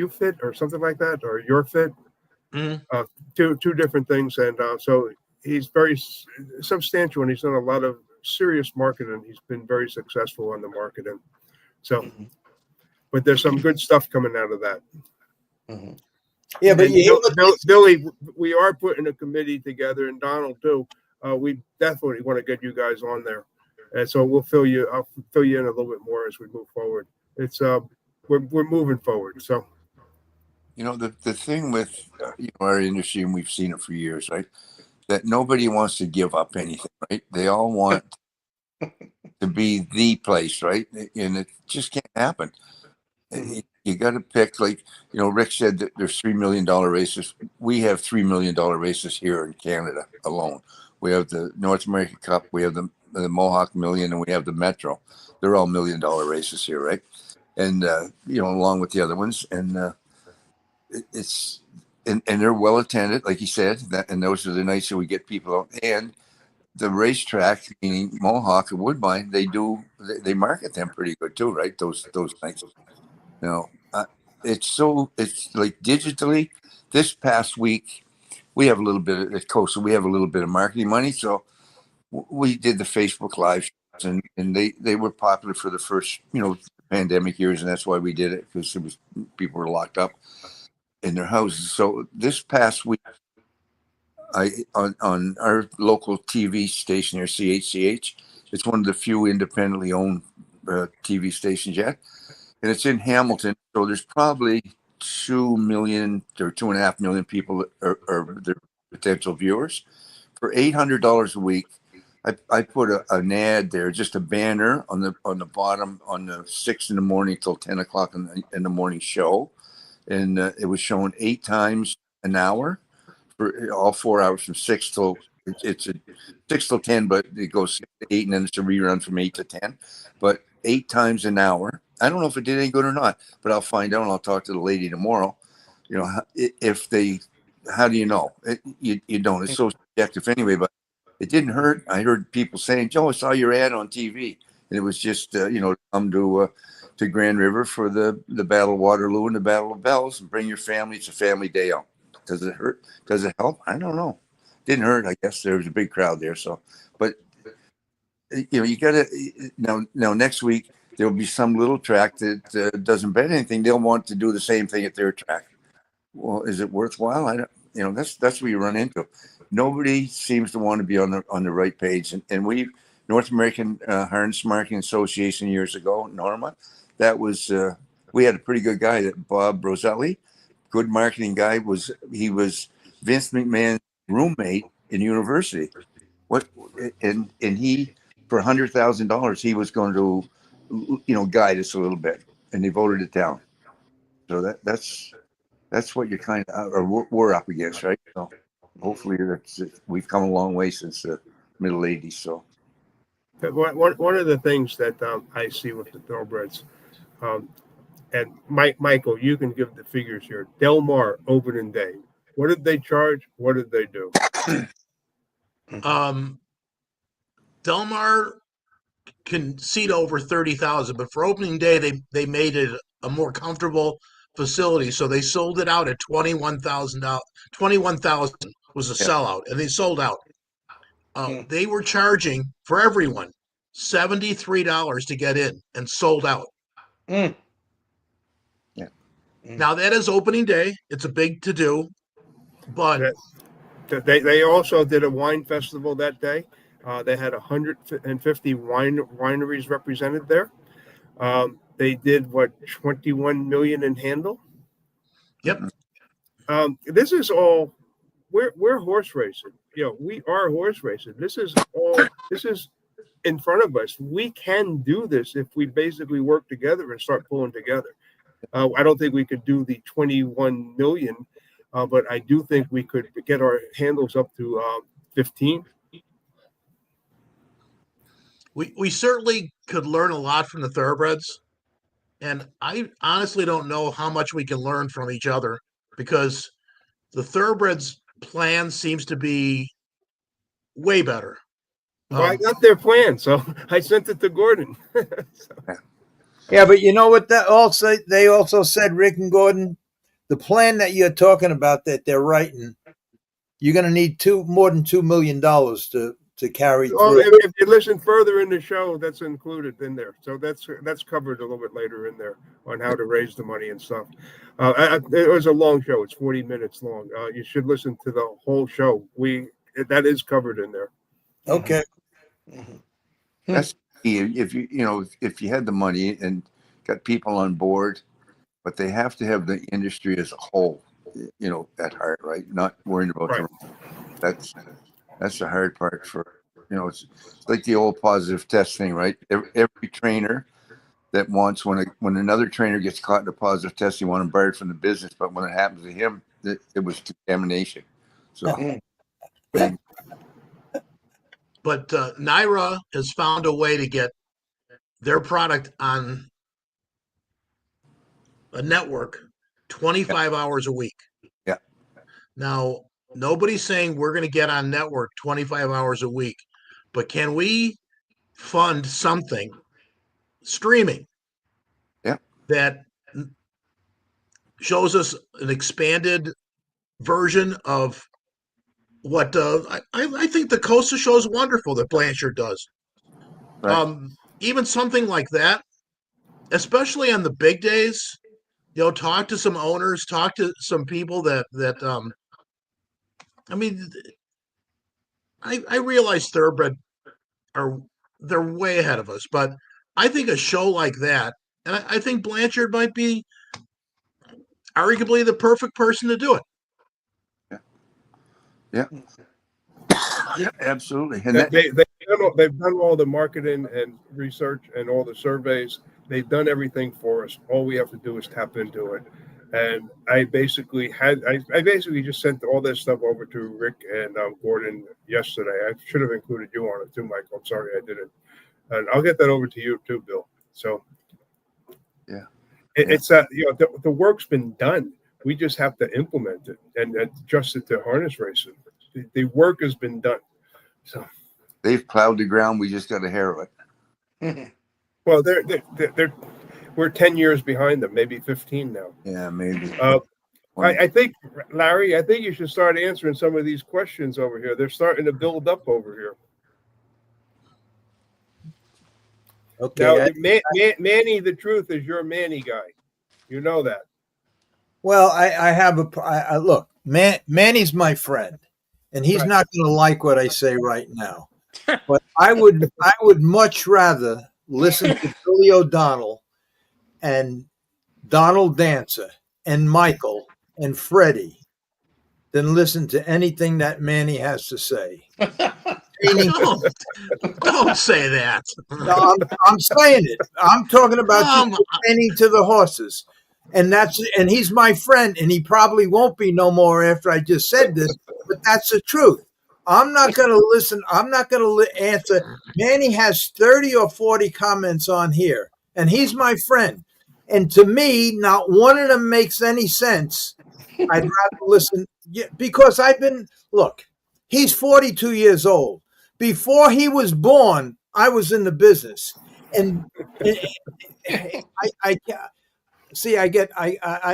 S2: fit or something like that, or Your Fit.
S4: Mm-hmm.
S2: Two different things, and so he's very substantial, and he's done a lot of serious marketing. He's been very successful on the marketing. So, but there's some good stuff coming out of that.
S3: Mm-hmm.
S1: Yeah, but
S2: Billy, we are putting a committee together, and Donald too. We definitely want to get you guys on there, and so I'll fill you in a little bit more as we move forward. It's we're moving forward. So,
S5: the thing with our industry, and we've seen it for years, right? That nobody wants to give up anything, right? They all want to be the place, right? And it just can't happen. You got to pick, like, Rick said that there's $3 million races. We have $3 million races here in Canada alone. We have the North American Cup, we have the Mohawk Million, and we have the Metro. They're all $1 million races here, right? And, along with the other ones. And it's, and they're well attended, like you said, and those are the nights that we get people out. And the racetrack, meaning Mohawk and Woodbine, they market them pretty good too, right? Those nights. It's like digitally. This past week, we have a little bit at Coast, so we have a little bit of marketing money. So we did the Facebook Live shows, and they were popular for the first pandemic years, and that's why we did it, because people were locked up in their houses. So this past week, on our local TV station here, CHCH, it's one of the few independently owned TV stations yet, and it's in Hamilton. So there's probably 2 million or 2.5 million people that are their potential viewers. For $800 a week, I put an ad there, just a banner on the bottom, on the 6 in the morning till 10 o'clock in the morning show, and it was shown 8 times an hour for all 4 hours, from 6 till it's a 6 till 10, but it goes 6 to 8, and then it's a rerun from 8 to 10. But 8 times an hour. I don't know if it did any good or not, but I'll find out, and I'll talk to the lady tomorrow. How do you know? You don't. It's so subjective anyway, but it didn't hurt. I heard people saying, "Joe, I saw your ad on TV," and it was just come to Grand River for the Battle of Waterloo and the Battle of Bells, and bring your family. It's a family day out. Does it hurt? Does it help? I don't know. Didn't hurt. I guess there was a big crowd there. So, but you gotta now next week there'll be some little track that doesn't bet anything. They'll want to do the same thing at their track. Well, is it worthwhile? I don't. That's where you run into. Nobody seems to want to be on the right page. And we, North American Harness Marketing Association years ago, Norma, that was we had a pretty good guy, that Bob Roselli, good marketing guy. He was Vince McMahon's roommate in university. And he, for $100,000, he was going to guide us a little bit, and they voted it down. So that's what you're kind of, or we're up against, right? So hopefully we've come a long way since the middle '80s. So
S2: one of the things that I see with the thoroughbreds, and Michael, you can give the figures here. Del Mar opening day. What did they charge? What did they do?
S4: Del Mar can seat over 30,000, but for opening day, they made it a more comfortable facility, so they sold it out at $21,000. 21,000 was a sellout, and they sold out. They were charging for everyone $73 to get in, and sold out.
S3: Yeah.
S4: Now that is opening day. It's a big to do, but
S2: they also did a wine festival that day. They had 150 wineries represented there. They did 21 million in handle.
S4: Yep.
S2: This is all. We're horse racing. We are horse racing. This is in front of us. We can do this if we basically work together and start pulling together. I don't think we could do the 21 million, but I do think we could get our handles up to 15.
S4: We certainly could learn a lot from the thoroughbreds, and I honestly don't know how much we can learn from each other, because the thoroughbreds plan seems to be way better.
S2: Well, I got their plan, so I sent it to Gordon.
S1: Yeah, but you know what? They also said, Rick and Gordon, the plan that you're talking about that they're writing you're going to need more than $2 million to carry
S2: Well,
S1: through.
S2: if you listen further in the show, that's included in there. So that's covered a little bit later in there on how to raise the money and stuff. It was a long show. It's 40 minutes long. You should listen to the whole show. That is covered in there.
S1: Okay.
S5: That's key. If if you had the money and got people on board, but they have to have the industry as a whole, at heart, right? Not worrying about
S2: Right.
S5: That's the hard part for, it's like the old positive test thing, right? Every trainer that wants, when another trainer gets caught in a positive test, you want him barred from the business. But when it happens to him, it was contamination. So,
S4: But Naira has found a way to get their product on a network 25 hours a week.
S5: Yeah.
S4: Now, nobody's saying we're going to get on network 25 hours a week, but can we fund something streaming that shows us an expanded version of what I think the Costa show is wonderful that Blanchard does.
S5: Right.
S4: Even something like that, especially on the big days, talk to some owners, talk to some people that I mean, I realize Thoroughbred they're way ahead of us, but I think a show like that, and I think Blanchard might be arguably the perfect person to do it.
S5: Yeah. Yeah, absolutely. And
S2: they've done all the marketing and research and all the surveys. They've done everything for us. All we have to do is tap into it. And I basically just sent all this stuff over to Rick and Gordon yesterday. I should have included you on it too, Michael. I'm sorry I didn't. And I'll get that over to you too, Bill. So
S5: yeah,
S2: it's the work's been done. We just have to implement it and adjust it to harness racing. The work has been done. So
S5: they've plowed the ground. We just got to harrow
S2: it. Well, we're 10 years behind them, maybe 15 now.
S5: Yeah, maybe.
S2: I think, Larry, you should start answering some of these questions over here. They're starting to build up over here.
S1: Okay.
S2: Now, Manny, the truth is your Manny guy. You know that.
S1: Well, I have look, Manny's my friend, and he's not going to like what I say right now. But I would much rather listen to Billy O'Donnell and Donald Dancer and Michael and Freddie than listen to anything that Manny has to say.
S4: Don't say that.
S1: No, I'm saying it. I'm talking about you pertaining to the horses. And he's my friend, and he probably won't be no more after I just said this, but that's the truth. I'm not going to listen. I'm not going to answer. Manny has 30 or 40 comments on here, and he's my friend. And to me, not one of them makes any sense. I'd rather listen because look, he's 42 years old. Before he was born, I was in the business. And I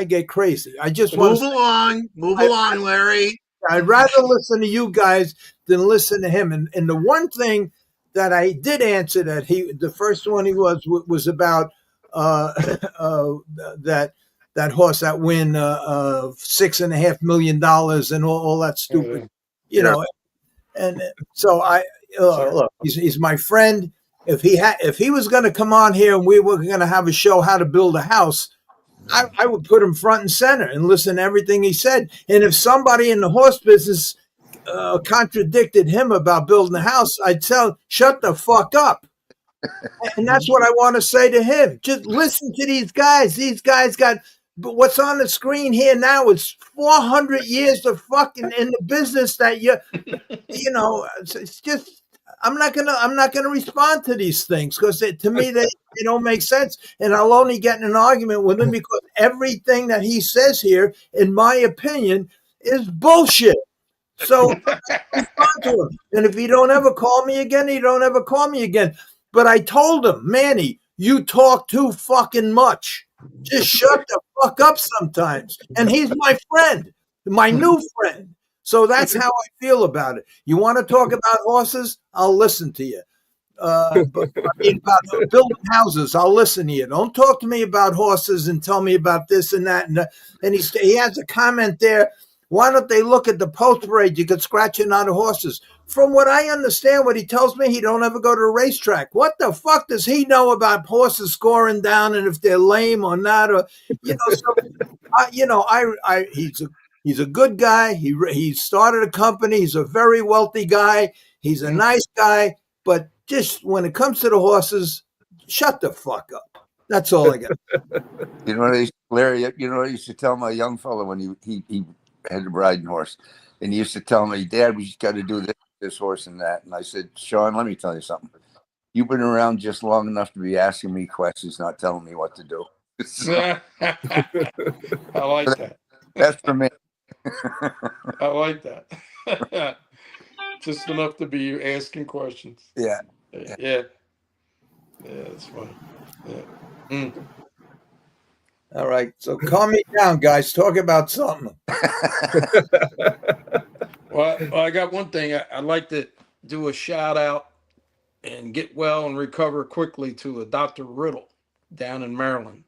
S1: get crazy. I just
S4: move along, Larry.
S1: I'd rather listen to you guys than listen to him. And the one thing that I did answer the first one he was about that horse that win $6.5 million and all that stupid, And so look, he's my friend. If he was going to come on here and we were going to have a show how to build a house, I would put him front and center and listen to everything he said. And if somebody in the horse business contradicted him about building a house, I'd tell, shut the fuck up. And that's what I want to say to him. Just listen to these guys. These guys got what's on the screen here now is 400 years of fucking in the business that it's just. I'm not gonna respond to these things because to me they don't make sense, and I'll only get in an argument with him because everything that he says here, in my opinion, is bullshit. So respond to him, and if he don't ever call me again, he don't ever call me again. But I told him, Manny, you talk too fucking much. Just shut the fuck up sometimes. And he's my friend, my new friend. So that's how I feel about it. You want to talk about horses? I'll listen to you. But I mean, about building houses, I'll listen to you. Don't talk to me about horses and tell me about this and that. And he has a comment there. Why don't they look at the post parade? You could scratch it on the horses. From what I understand, what he tells me, he don't ever go to a racetrack. What the fuck does he know about horses scoring down and if they're lame or not? Or he's a good guy. He started a company. He's a very wealthy guy. He's a nice guy. But just when it comes to the horses, shut the fuck up. That's all I got.
S5: You know what Larry? You know what I used to tell my young fellow when he had a riding horse, and he used to tell me, "Dad, we just got to do this horse and that." And I said, "Sean, let me tell you something. You've been around just long enough to be asking me questions, not telling me what to do."
S3: I like that.
S5: That's for me.
S3: I like that. Just enough to be asking questions.
S5: Yeah.
S3: Yeah. That's funny. Yeah. Mm.
S1: All right. So calm me down, guys. Talk about something.
S3: Well, I got one thing. I'd like to do a shout out and get well and recover quickly to a Dr. Riddle down in Maryland.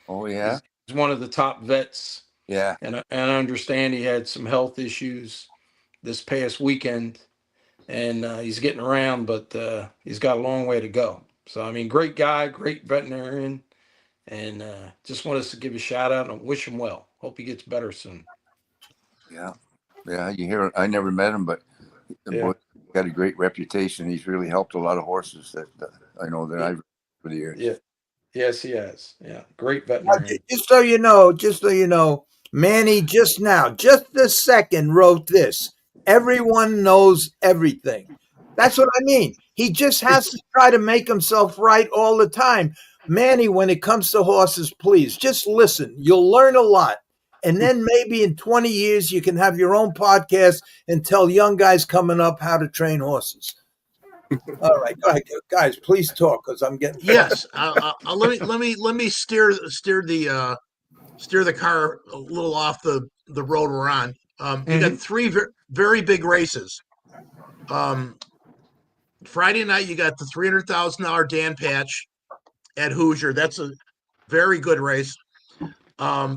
S5: Oh, yeah.
S3: He's one of the top vets.
S5: Yeah.
S3: And I understand he had some health issues this past weekend, and he's getting around, but he's got a long way to go. So, I mean, great guy, great veterinarian, and just want us to give a shout out and wish him well. Hope he gets better soon.
S5: Yeah. Yeah. You hear it. I never met him, but the boy got a great reputation. He's really helped a lot of horses that I know that I've for the years.
S3: Yeah. Yes, he has. Yeah. Great veterinarian.
S1: Just so you know, Manny just this second wrote this. Everyone knows everything. That's what I mean. He just has to try to make himself right all the time. Manny, when it comes to horses, please just listen. You'll learn a lot. And then maybe in 20 years, you can have your own podcast and tell young guys coming up how to train horses. All right, go ahead, guys. Please talk because I'm getting.
S4: Yes, let me steer the car a little off the road we're on. You got three very big races. Friday night, you got the $300,000 Dan Patch at Hoosier. That's a very good race.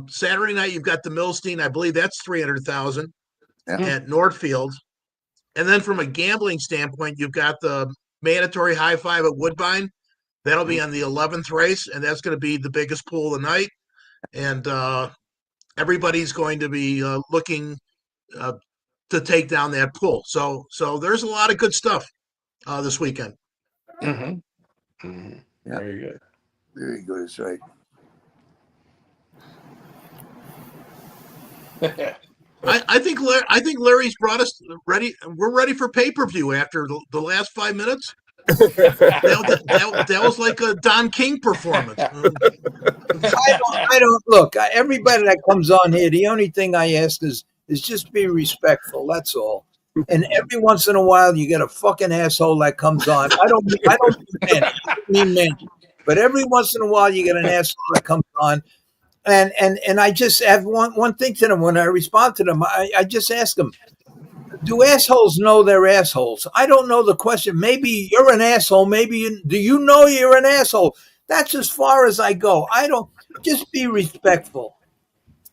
S4: Saturday night, you've got the Milstein. I believe that's $300,000 at Northfield. And then from a gambling standpoint, you've got the mandatory high five at Woodbine. That'll be on the 11th race, and that's going to be the biggest pool of the night. And everybody's going to be looking to take down that pool. So there's a lot of good stuff this weekend.
S3: Mm-hmm. Mm-hmm.
S5: Yeah.
S3: Very good.
S5: Very good. That's right.
S4: I think Larry's brought us ready. We're ready for pay-per-view after the last 5 minutes. That was like a Don King performance.
S1: I don't look. Everybody that comes on here, the only thing I ask is just be respectful. That's all. And every once in a while, you get a fucking asshole that comes on. I don't mean man, but every once in a while, you get an asshole that comes on. And I just have one thing to them when I respond to them. I just ask them, do assholes know they're assholes? I don't know the question. Maybe you're an asshole. Maybe do you know you're an asshole? That's as far as I go. I don't just be respectful.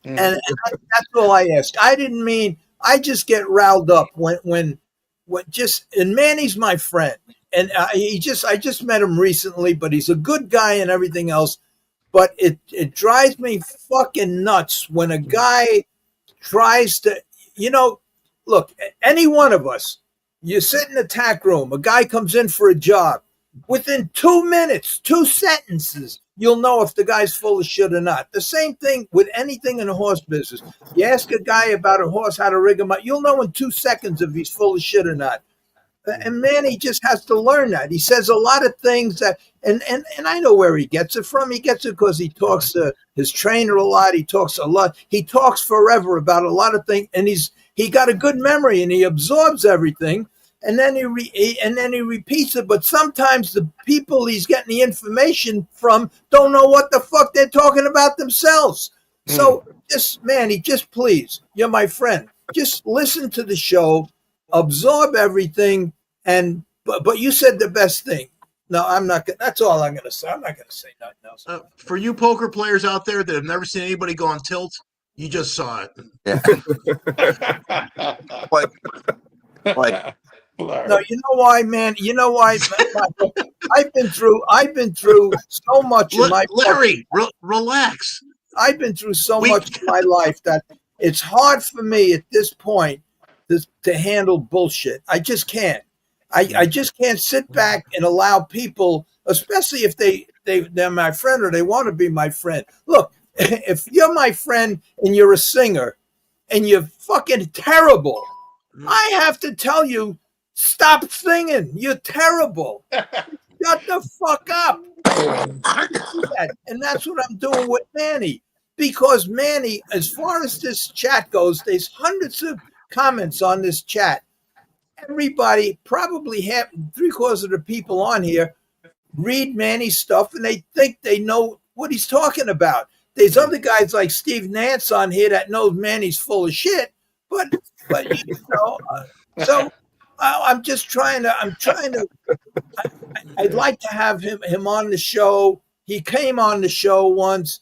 S1: And that's all I ask. I didn't mean, I just get riled up when and Manny's my friend. And I just met him recently, but he's a good guy and everything else. But it drives me fucking nuts when a guy tries to, look, any one of us, you sit in the tack room, a guy comes in for a job. Within 2 minutes, 2 sentences, you'll know if the guy's full of shit or not. The same thing with anything in the horse business. You ask a guy about a horse, how to rig him up, you'll know in 2 seconds if he's full of shit or not. And Manny just has to learn that. He says a lot of things that, and I know where he gets it from. He gets it because he talks to his trainer a lot. He talks a lot. He talks forever about a lot of things, and he got a good memory and he absorbs everything, and then he repeats it. But sometimes the people he's getting the information from don't know what the fuck they're talking about themselves. So Manny, just please, you're my friend. just listen to the show, absorb everything, and but you said the best thing. No, I'm not. That's all I'm going to say. I'm not going to say nothing else.
S4: For you poker players out there that have never seen anybody go on tilt, you just saw it.
S5: Yeah. But
S1: No, you know why, man? You know why? I've been through so much in my
S4: Larry, relax.
S1: I've been through so much in my life that it's hard for me at this point to handle bullshit. I just can't. I just can't sit back and allow people, especially if they're my friend or they want to be my friend. Look, if you're my friend and you're a singer and you're fucking terrible, I have to tell you, stop singing. You're terrible. Shut the fuck up. And that's what I'm doing with Manny. Because Manny, as far as this chat goes, there's hundreds of comments on this chat. Everybody, probably half, 3/4 of the people on here, read Manny's stuff and they think they know what he's talking about. There's other guys like Steve Nance on here that knows Manny's full of shit, but you know, so I'm trying to. I'd like to have him on the show. He came on the show once.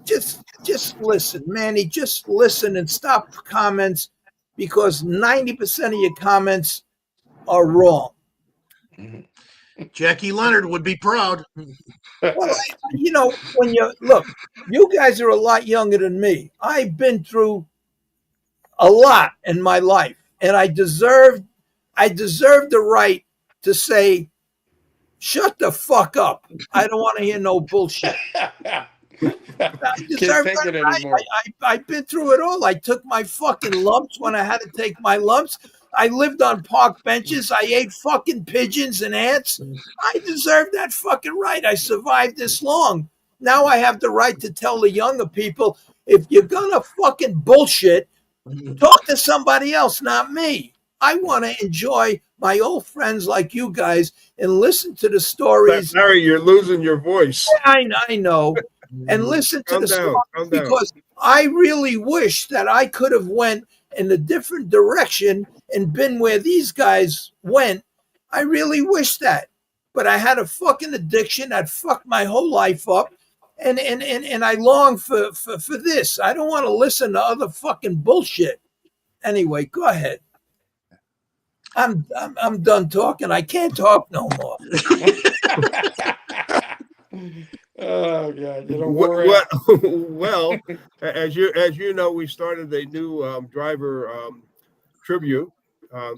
S1: Just listen, Manny. Just listen and stop comments because 90% of your comments are wrong.
S4: Jackie Leonard would be proud.
S1: Well, when you guys are a lot younger than me. I've been through a lot in my life, and I deserve the right to say, shut the fuck up. I don't want to hear no bullshit.
S3: Can't take it anymore.
S1: I've been through it all. I took my fucking lumps when I had to take my lumps. I lived on park benches. I ate fucking pigeons and ants. I deserve that fucking right. I survived this long. Now I have the right to tell the younger people, if you're gonna fucking bullshit, talk to somebody else, not me. I want to enjoy my old friends like you guys and listen to the stories.
S2: Larry, you're losing your voice.
S1: I know. And listen to the stories because I really wish that I could have went in a different direction and been where these guys went. I really wish that. But I had a fucking addiction that fucked my whole life up. And I long for this. I don't want to listen to other fucking bullshit. Anyway, go ahead. I'm done talking. I can't talk no more.
S3: Oh God! You don't
S2: Well, as you know, we started a new driver tribute.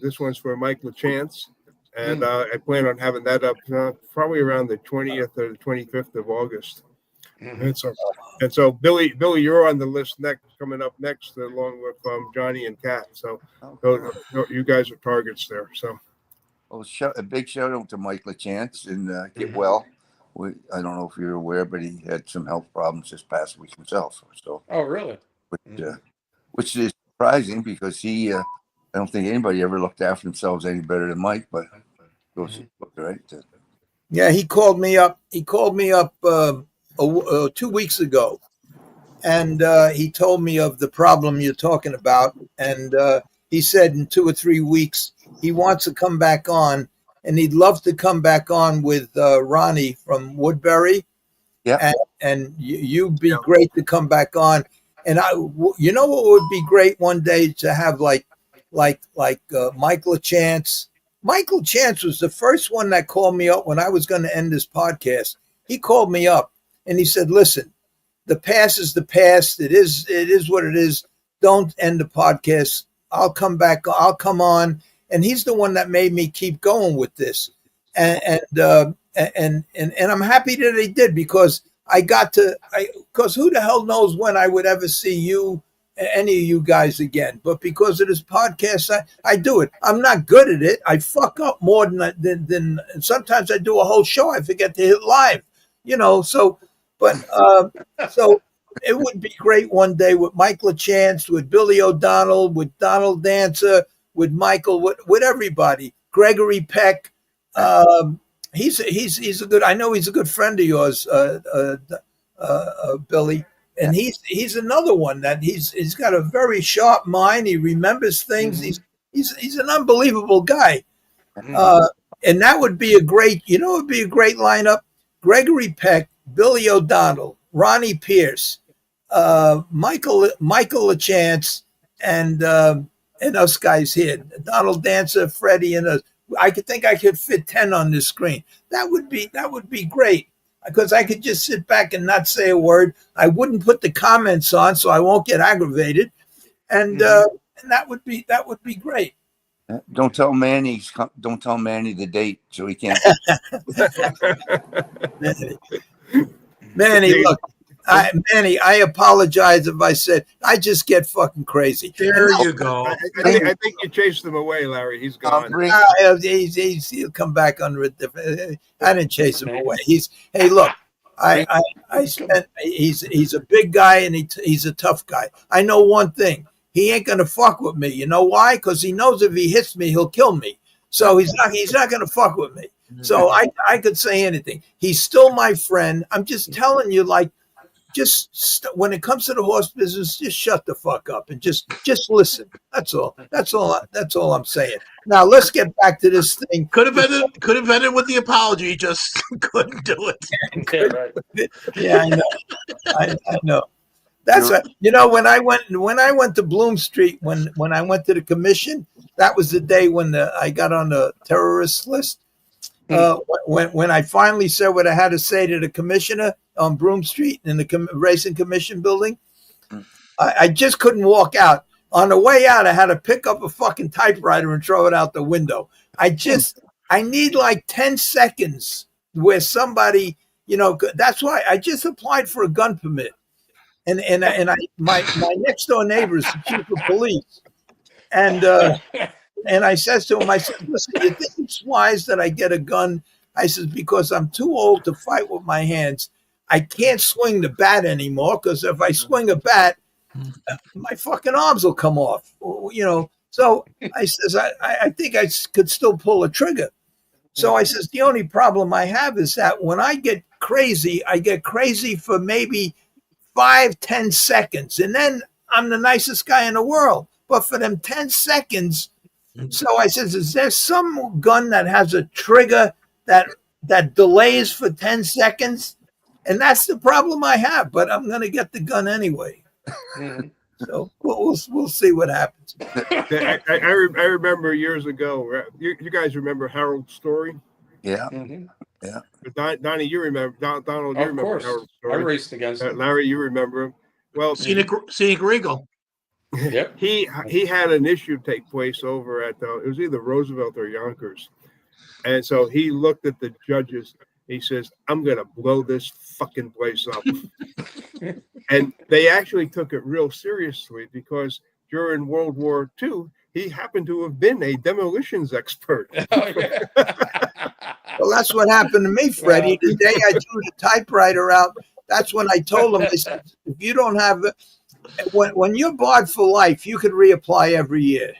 S2: This one's for Mike LaChance, and I plan on having that up probably around the 20th or the 25th of August. And so Billy, you're on the list coming up next, along with Johnny and Kat. So you guys are targets there. So,
S5: a big shout out to Mike LaChance and get well. I don't know if you're aware, but he had some health problems this past week himself. So,
S3: oh really?
S5: Which is surprising because he, I don't think anybody ever looked after themselves any better than Mike. But right.
S1: Yeah, he called me up. He called me up 2 weeks ago, and he told me of the problem you're talking about. And he said in 2 or 3 weeks he wants to come back on. And he'd love to come back on with Ronnie from Woodbury.
S5: Yeah.
S1: And you'd be great to come back on. And you know what would be great one day to have like Michael LaChance. Michael LaChance was the first one that called me up when I was going to end this podcast. He called me up and he said, listen, the past is the past. It is what it is. Don't end the podcast. I'll come back. I'll come on. And he's the one that made me keep going with this, and I'm happy that he did because because who the hell knows when I would ever see you, any of you guys again. But because of this podcast, I do it. I'm not good at it. I fuck up more than sometimes I do a whole show. I forget to hit live, So it would be great one day with Mike LaChance, with Billy O'Donnell, with Donald Dancer. With Michael, with everybody, Gregory Peck, he's a good. I know he's a good friend of yours, Billy. And he's another one that he's got a very sharp mind. He remembers things. He's an unbelievable guy. And that would be a great, it would be a great lineup. Gregory Peck, Billy O'Donnell, Ronnie Pierce, Michael LaChance, and us guys here. Donald Dancer, Freddie, and us. I think I could fit 10 on this screen. That would be great, because I could just sit back and not say a word. I wouldn't put the comments on, so I won't get aggravated, and that would be great.
S5: Don't tell Manny the date, so he can't.
S1: Manny, look, Manny, I apologize if I said I just get fucking crazy.
S4: There you go.
S2: I think you chased him away, Larry. He's gone.
S1: He'll come back under a different. I didn't chase him away. Hey, look, I spent. He's a big guy and he's a tough guy. I know one thing. He ain't gonna fuck with me. You know why? Because he knows if he hits me, he'll kill me. So he's not gonna fuck with me. So I could say anything. He's still my friend. I'm just telling you, like, when it comes to the horse business, just shut the fuck up and just listen. That's all. That's all I'm saying. Now let's get back to this thing.
S4: Could have ended with the apology. Just couldn't do it.
S1: Yeah, I know. I know. That's right. When I went to Bloom Street, when I went to the commission, that was the day when I got on the terrorist list. When I finally said what I had to say to the commissioner on Broom Street in the racing commission building, I just couldn't walk out. On the way out, I had to pick up a fucking typewriter and throw it out the window. I need like 10 seconds where somebody, that's why I just applied for a gun permit. And my next door neighbor is the chief of police. And I says to him, I said, listen, you think it's wise that I get a gun? I says, because I'm too old to fight with my hands. I can't swing the bat anymore, because if I swing a bat, my fucking arms will come off. So I says, I think I could still pull a trigger. So I says, the only problem I have is that when I get crazy for maybe 5-10 seconds. And then I'm the nicest guy in the world. But for them 10 seconds, so I says, is there some gun that has a trigger that delays for 10 seconds? And that's the problem I have, but I'm going to get the gun anyway. So we'll see what happens.
S2: I remember years ago, you guys remember Harold's story?
S5: Yeah.
S2: Yeah. Donnie, you remember, Donald, you remember Harold's story.
S3: I raced against him.
S2: Larry, you remember him. Well,
S4: Scenic Regal.
S3: Yep.
S2: He had an issue take place over at it was either Roosevelt or Yonkers, and so he looked at the judges. He says, "I'm gonna blow this fucking place up," and they actually took it real seriously, because during World War II, he happened to have been a demolitions expert.
S3: Oh, yeah.
S1: Well, that's what happened to me, Freddie. The day I threw the typewriter out, that's when I told him, I said, if you don't have it. When you're barred for life, you could reapply every year.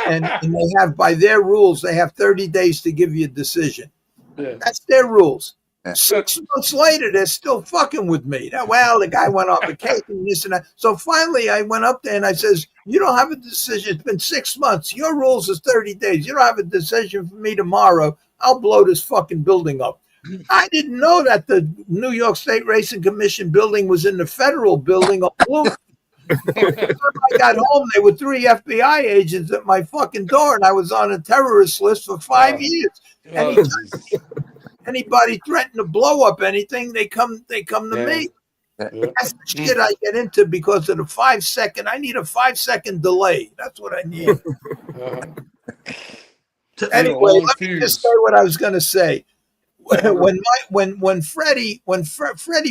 S1: And they have, by their rules, they have 30 days to give you a decision. Yeah. That's their rules. 6 months later, they're still fucking with me. Well, the guy went on vacation, this and that. So finally, I went up there and I says, you don't have a decision. It's been 6 months. Your rules is 30 days. You don't have a decision for me tomorrow. I'll blow this fucking building up. I didn't know that the New York State Racing Commission building was in the federal building on Bloom. I got home, there were 3 FBI agents at my fucking door, and I was on a terrorist list for 5 years. Anybody threatened to blow up anything, they come to me. That's the shit I get into because of the 5 second. I need a 5 second delay. That's what I need. Anyway, let me just say what I was going to say. When Freddie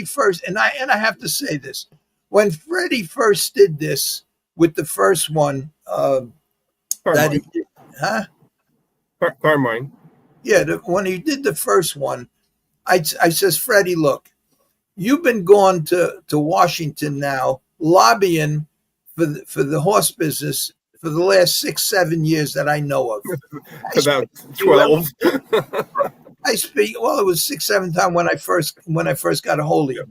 S1: first, and I have to say this, when Freddie first did this with the first one, that he did,
S2: Carmine.
S1: Yeah, when he did the first one, I says, Freddie, look, you've been going to Washington now, lobbying for the horse business for the last 6-7 years that I know of.
S2: About 12.
S1: I speak. Well, it was 6-7 times when I first got a hold of you.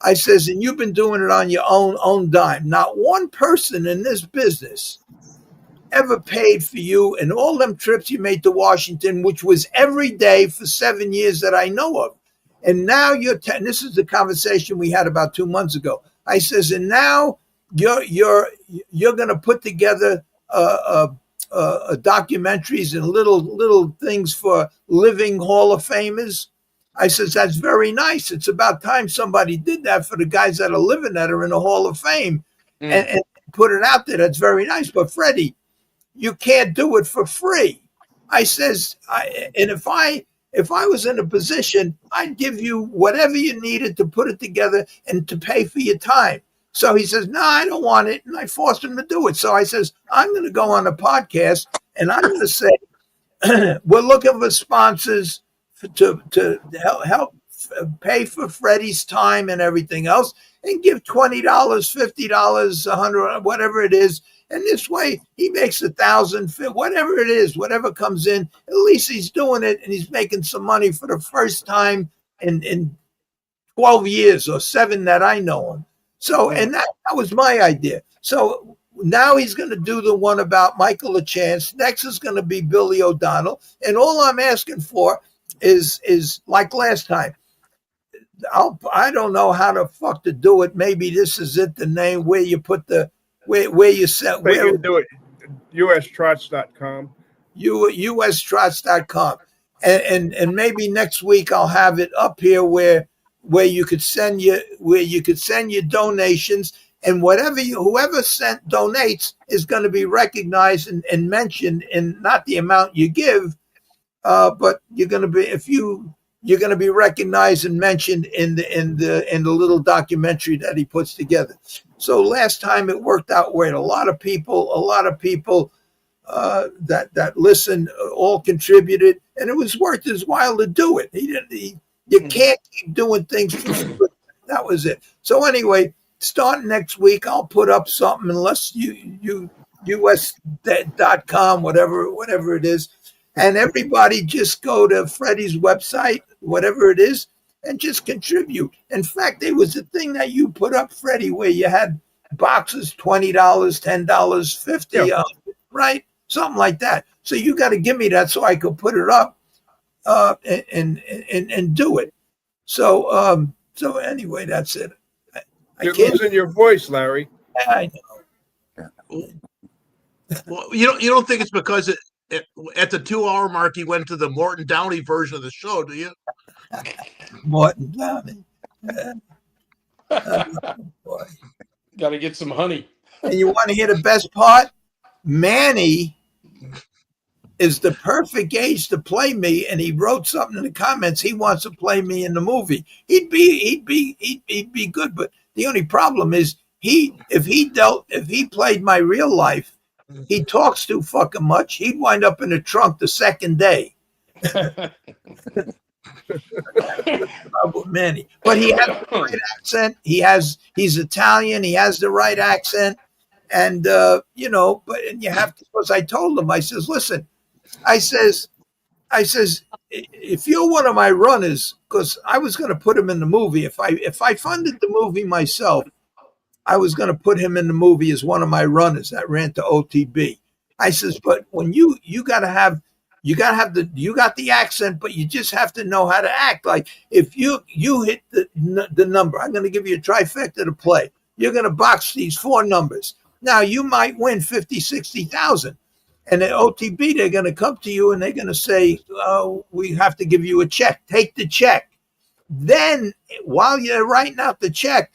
S1: I says, and you've been doing it on your own dime. Not one person in this business ever paid for you and all them trips you made to Washington, which was every day for 7 years that I know of. And now this is the conversation we had about 2 months ago. I says, and now you're going to put together documentaries and little things for living Hall of Famers. I says, that's very nice. It's about time somebody did that for the guys that are living that are in the Hall of Fame and put it out there. That's very nice. But Freddie, you can't do it for free. I says, and if I was in a position, I'd give you whatever you needed to put it together and to pay for your time. So he says, no, I don't want it. And I forced him to do it. So I says, I'm going to go on a podcast and I'm going to say, we're looking for sponsors to help pay for Freddie's time and everything else and give $20, $50, $100, whatever it is. And this way he makes $1,000, whatever it is, whatever comes in, at least he's doing it and he's making some money for the first time in 12 years or 7 that I know him. So, and that was my idea. So now he's going to do the one about Michael LeChance. Next is going to be Billy O'Donnell. And all I'm asking for is like last time. I don't know how the fuck to do it. Maybe this is it, the name where you put the where you set
S2: where you do it. ustrots.com.
S1: ustrots.com. And maybe next week I'll have it up here where you could send your donations, and whoever donates is going to be recognized and mentioned in not the amount you give, but you're going to be recognized and mentioned in the little documentary that he puts together. So last time it worked out well. A lot of people that listened all contributed, and it was worth his while to do it. You can't keep doing things for free. That was it. So anyway, starting next week, I'll put up something unless you us.com, whatever it is. And everybody just go to Freddie's website, whatever it is, and just contribute. In fact, there was a thing that you put up, Freddie, where you had boxes, $20, $10, $50, right? Something like that. So you got to give me that so I could put it up and do it. So anyway, that's it.
S2: You're losing your voice, Larry.
S1: I know.
S4: Well, you don't think it's because at the 2-hour mark he went to the Morton Downey version of the show, do you?
S1: Morton Downey.
S3: Boy. Got to get some honey.
S1: And you want to hear the best part? Manny is the perfect age to play me, and he wrote something in the comments. He wants to play me in the movie. He'd be good, but the only problem is if he played my real life, he talks too fucking much. He'd wind up in the trunk the second day. Manny, but he has the right accent. He's Italian. He has the right accent, and but you have to. Because I told him, I says, listen, I says, if you're one of my runners, because I was going to put him in the movie. If I funded the movie myself, I was going to put him in the movie as one of my runners that ran to OTB. I says, but when you got the accent, but you just have to know how to act. Like if you hit the number, I'm going to give you a trifecta to play. You're going to box these 4 numbers. Now you might win 50, 60,000. And at OTB, they're going to come to you and they're going to say, oh, we have to give you a check. Take the check. Then while you're writing out the check,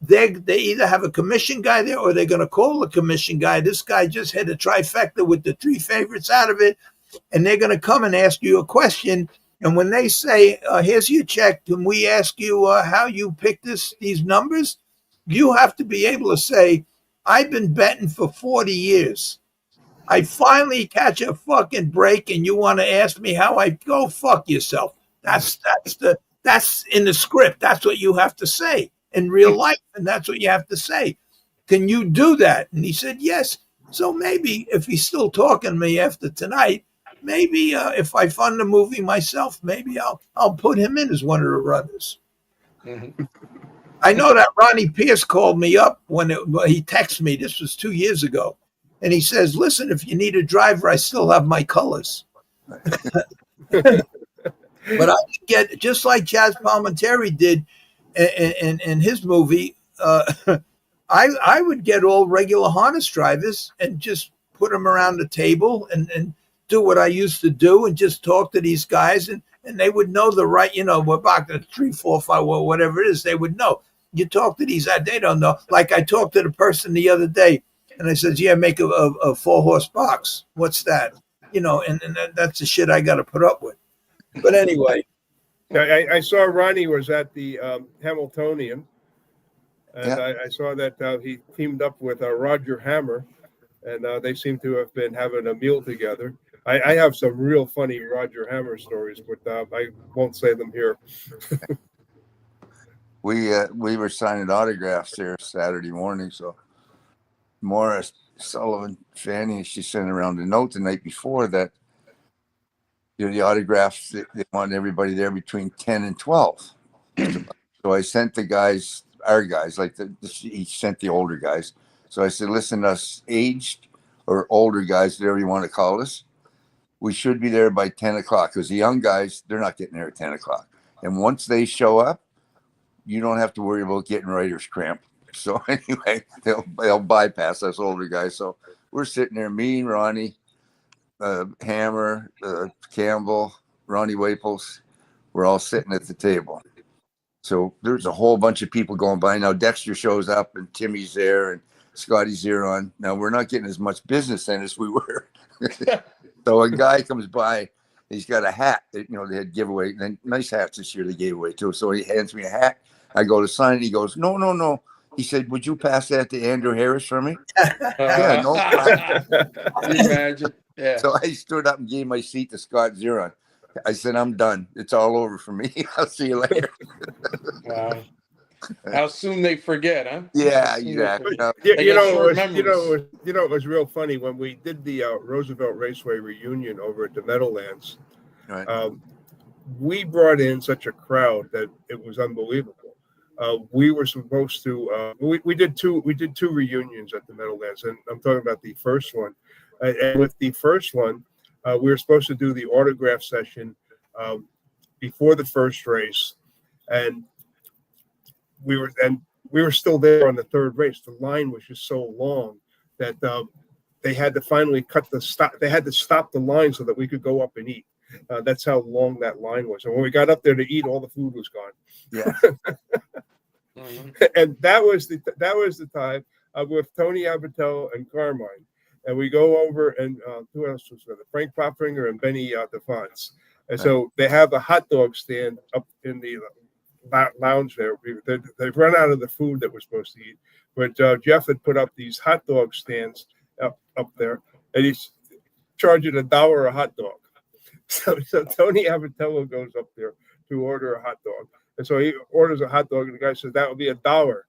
S1: they either have a commission guy there or they're going to call the commission guy. This guy just hit a trifecta with the 3 favorites out of it. And they're going to come and ask you a question. And when they say, here's your check, can we ask you how you picked these numbers? You have to be able to say, I've been betting for 40 years. I finally catch a fucking break and you want to ask me how I go fuck yourself. That's in the script. That's what you have to say in real life. And that's what you have to say. Can you do that? And he said, yes. So maybe if he's still talking to me after tonight, maybe if I fund the movie myself, maybe I'll put him in as one of the runners.
S3: Mm-hmm.
S1: I know that Ronnie Pierce called me up he texted me. This was 2 years ago, and he says, "Listen, if you need a driver, I still have my colors." But I get just like Chaz Palminteri did in his movie. I would get all regular harness drivers and just put them around the table and do what I used to do and just talk to these guys and they would know the right, about the 3, 4, 5, whatever it is, they would know. You talk to these, they don't know. Like I talked to the person the other day and I says, yeah, make a 4-horse box. What's that? And that's the shit I got to put up with. But anyway.
S2: I saw Ronnie was at the Hamiltonian. And
S5: Yeah.
S2: I saw that he teamed up with Roger Hammer, and they seem to have been having a meal together. I have some real funny Roger Hammer stories, but I won't say them here.
S5: We were signing autographs there Saturday morning. So Morris Sullivan, Fanny, she sent around a note the night before that the autographs, they want everybody there between 10 and 12. So I sent the guys, our guys, like he sent the older guys. So I said, listen, us aged or older guys, whatever you want to call us, we should be there by 10 o'clock because the young guys, they're not getting there at 10 o'clock. And once they show up, you don't have to worry about getting writer's cramp. So anyway, they'll bypass us older guys. So we're sitting there, me and Ronnie, Hammer, Campbell, Ronnie Waples, we're all sitting at the table. So there's a whole bunch of people going by. Now Dexter shows up and Timmy's there and Scotty's there on. Now we're not getting as much business then as we were. So a guy comes by, he's got a hat that, they had giveaway. And nice hats this year they gave away too. So he hands me a hat. I go to sign it. He goes, no. He said, would you pass that to Andrew Harris for me? Yeah, no problem.
S3: Can you imagine? Yeah.
S5: So I stood up and gave my seat to Scott Zeron. I said, I'm done. It's all over for me. I'll see you later.
S3: Wow. How soon they forget, huh?
S5: Yeah, exactly.
S2: It was real funny when we did the Roosevelt Raceway reunion over at the Meadowlands.
S5: Right.
S2: We brought in such a crowd that it was unbelievable. We were supposed to. We did two reunions at the Meadowlands, and I'm talking about the first one. And with the first one, we were supposed to do the autograph session before the first race, and we were still there on the third race. The line was just so long that they had to finally They had to stop the line so that we could go up and eat. That's how long that line was. And when we got up there to eat, all the food was gone.
S5: Yeah.
S2: And that was the time with Tony Abatello and Carmine. And we go over and who else was there? Frank Popringer and Benny DeFonts. And so they have a hot dog stand up in the lounge there. They've run out of the food that we're supposed to eat. But Jeff had put up these hot dog stands up there, and he's charging $1 a hot dog. So Tony Abatello goes up there to order a hot dog. And so he orders a hot dog, and the guy says, that would be $1.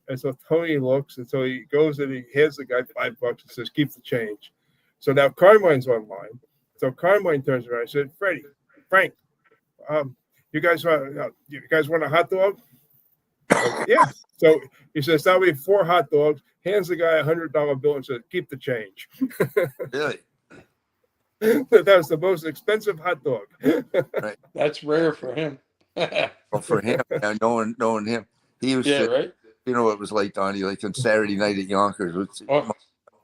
S2: And so Tony looks, and so he goes and he hands the guy $5 and says, keep the change. So now Carmine's online. So Carmine turns around and said, Frank, you guys want a hot dog? Yeah. So he says, that'll be 4 hot dogs, hands the guy a $100 bill and says, keep the change.
S5: Really?
S2: That was the most expensive hot dog.
S5: Right.
S3: That's rare for him.
S5: Well, for him, knowing him, he was
S3: right.
S5: You know what it was like, Donnie, like on Saturday night at Yonkers,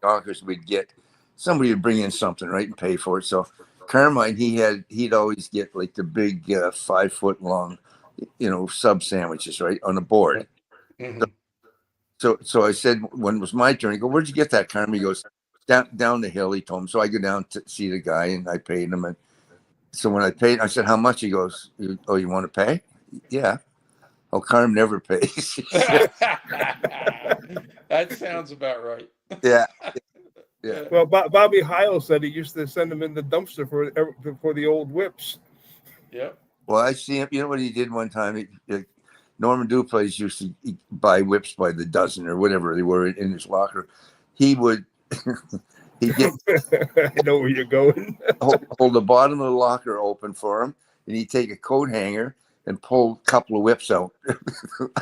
S5: Yonkers would get somebody would bring in something, right, and pay for it. So Carmine, he'd always get like the big 5 foot long, sub sandwiches, right, on the board.
S3: Mm-hmm.
S5: So I said when it was my turn, I go, where'd you get that, Carmine? He goes, down the hill, he told him. So I go down to see the guy and I paid him. And so when I paid, I said, how much? He goes, oh, you want to pay? Yeah. Oh, Carm never pays.
S3: That sounds about right.
S5: Yeah.
S2: Well, Bobby Heil said he used to send them in the dumpster for the old whips.
S3: Yep.
S5: Well, I see him. You know what he did one time? Norman Duplass used to buy whips by the dozen or whatever they were in his locker. He would. I
S2: know where you're going.
S5: hold the bottom of the locker open for him, and he'd take a coat hanger and pull a couple of whips out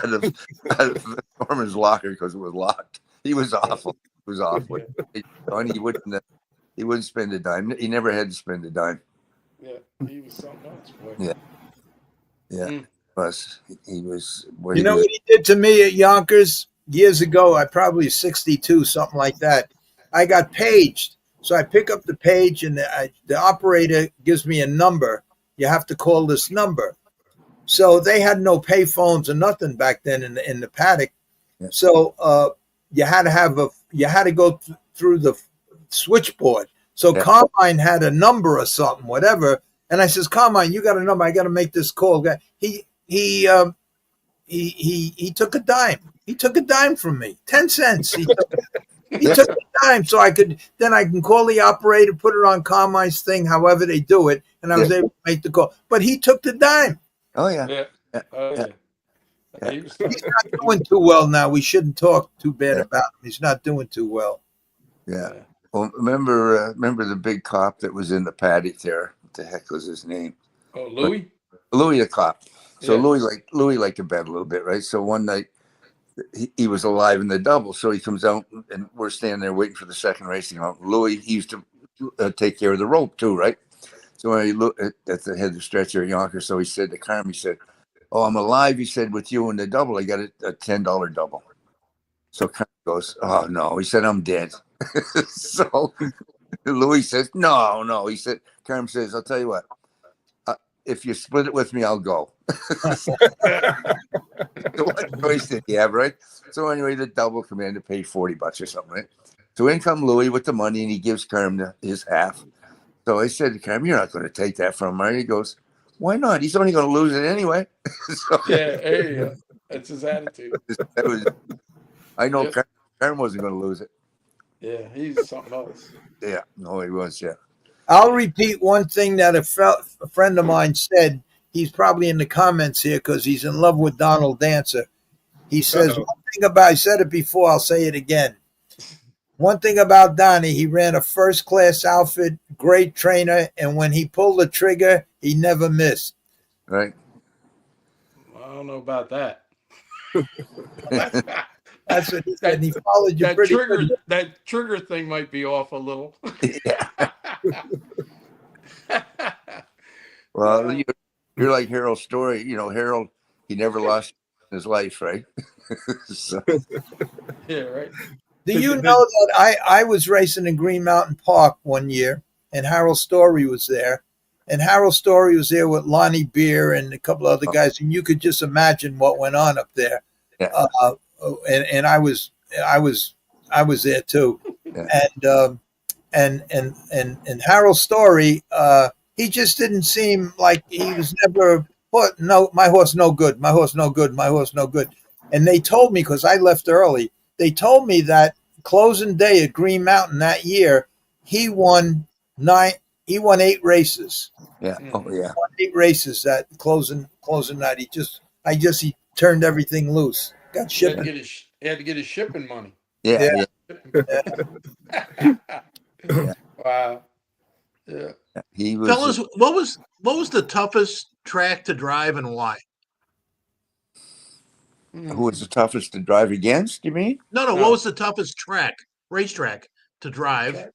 S5: out of Norman's locker because it was locked. He was awful. It was awful. He wouldn't spend a dime. He never had to spend a dime.
S3: Yeah, he was something else, boy.
S5: Yeah. He was.
S1: What he did to me at Yonkers years ago? I probably 62, something like that. I got paged, so I pick up the page, and the operator gives me a number. You have to call this number. So they had no pay phones or nothing back then in the paddock.
S5: Yeah.
S1: So you had to go through the switchboard. So Carmine had a number or something, whatever. And I says, Carmine, you got a number. I got to make this call. He took a dime. He took a dime from me, 10 cents. He took a dime, so I can call the operator, put it on Carmine's thing, however they do it, and I was able to make the call. But he took the dime.
S5: Oh yeah.
S1: He's not doing too well now. We shouldn't talk too bad about him. He's not doing too well.
S5: Yeah. Well, remember the big cop that was in the paddock there? What the heck was his name?
S3: Oh, Louis.
S5: Louis the cop. So Louis liked to bet a little bit, right? So one night he was alive in the double, so he comes out and we're standing there waiting for the second race to come out. Louis, he used to take care of the rope too, right? So when he looked at the head of the stretcher at Yonkers, so he said to Carm, he said, "Oh, I'm alive." He said, "With you in the double, I got a $10 double." So Carm goes, "Oh no," he said, "I'm dead." So Louis says, "No." He said, Carm says, "I'll tell you what. If you split it with me, I'll go." So what choice did he have, right? So anyway, the double come in to pay $40 or something, right? So in come Louis with the money, and he gives Carm his half. So I said to Carm, "You're not going to take that from him." He goes, "Why not? He's only going to lose it anyway." So,
S3: there you go. That's his attitude.
S5: I know Carm wasn't going to lose it.
S3: Yeah, he's something else.
S5: Yeah, no, he was. Yeah.
S1: I'll repeat one thing that a friend of mine said. He's probably in the comments here because he's in love with Donald Dancer. He says one thing about, I said it before, I'll say it again. One thing about Donnie, he ran a first-class outfit, great trainer, and when he pulled the trigger, he never missed.
S5: Right.
S3: I don't know about that.
S1: That's what he said. And he followed you pretty good.
S3: That trigger thing might be off a little.
S5: Yeah. Well, you're like Harold's story. You know, Harold, he never lost in his life, right? So.
S3: Yeah, right.
S1: Do you know that I was racing in Green Mountain Park one year, and Harold Story was there. And Harold Story was there with Lonnie Beer and a couple of other guys, and you could just imagine what went on up there.
S5: Yeah.
S1: And I was there too.
S5: Yeah.
S1: And Harold Story, he just didn't seem like he was never put. No, my horse no good. My horse no good. My horse no good. And they told me, because I left early, they told me that closing day at Green Mountain that year, he won 8 races.
S5: Yeah. Oh yeah.
S1: He won 8 races that closing night. He turned everything loose. Got shipping.
S3: He had to get his shipping money.
S5: Yeah.
S3: Wow. Yeah.
S5: He was.
S4: Fellas, what was the toughest track to drive and why?
S5: Who was the toughest to drive against, you mean?
S4: No. What was the toughest racetrack to drive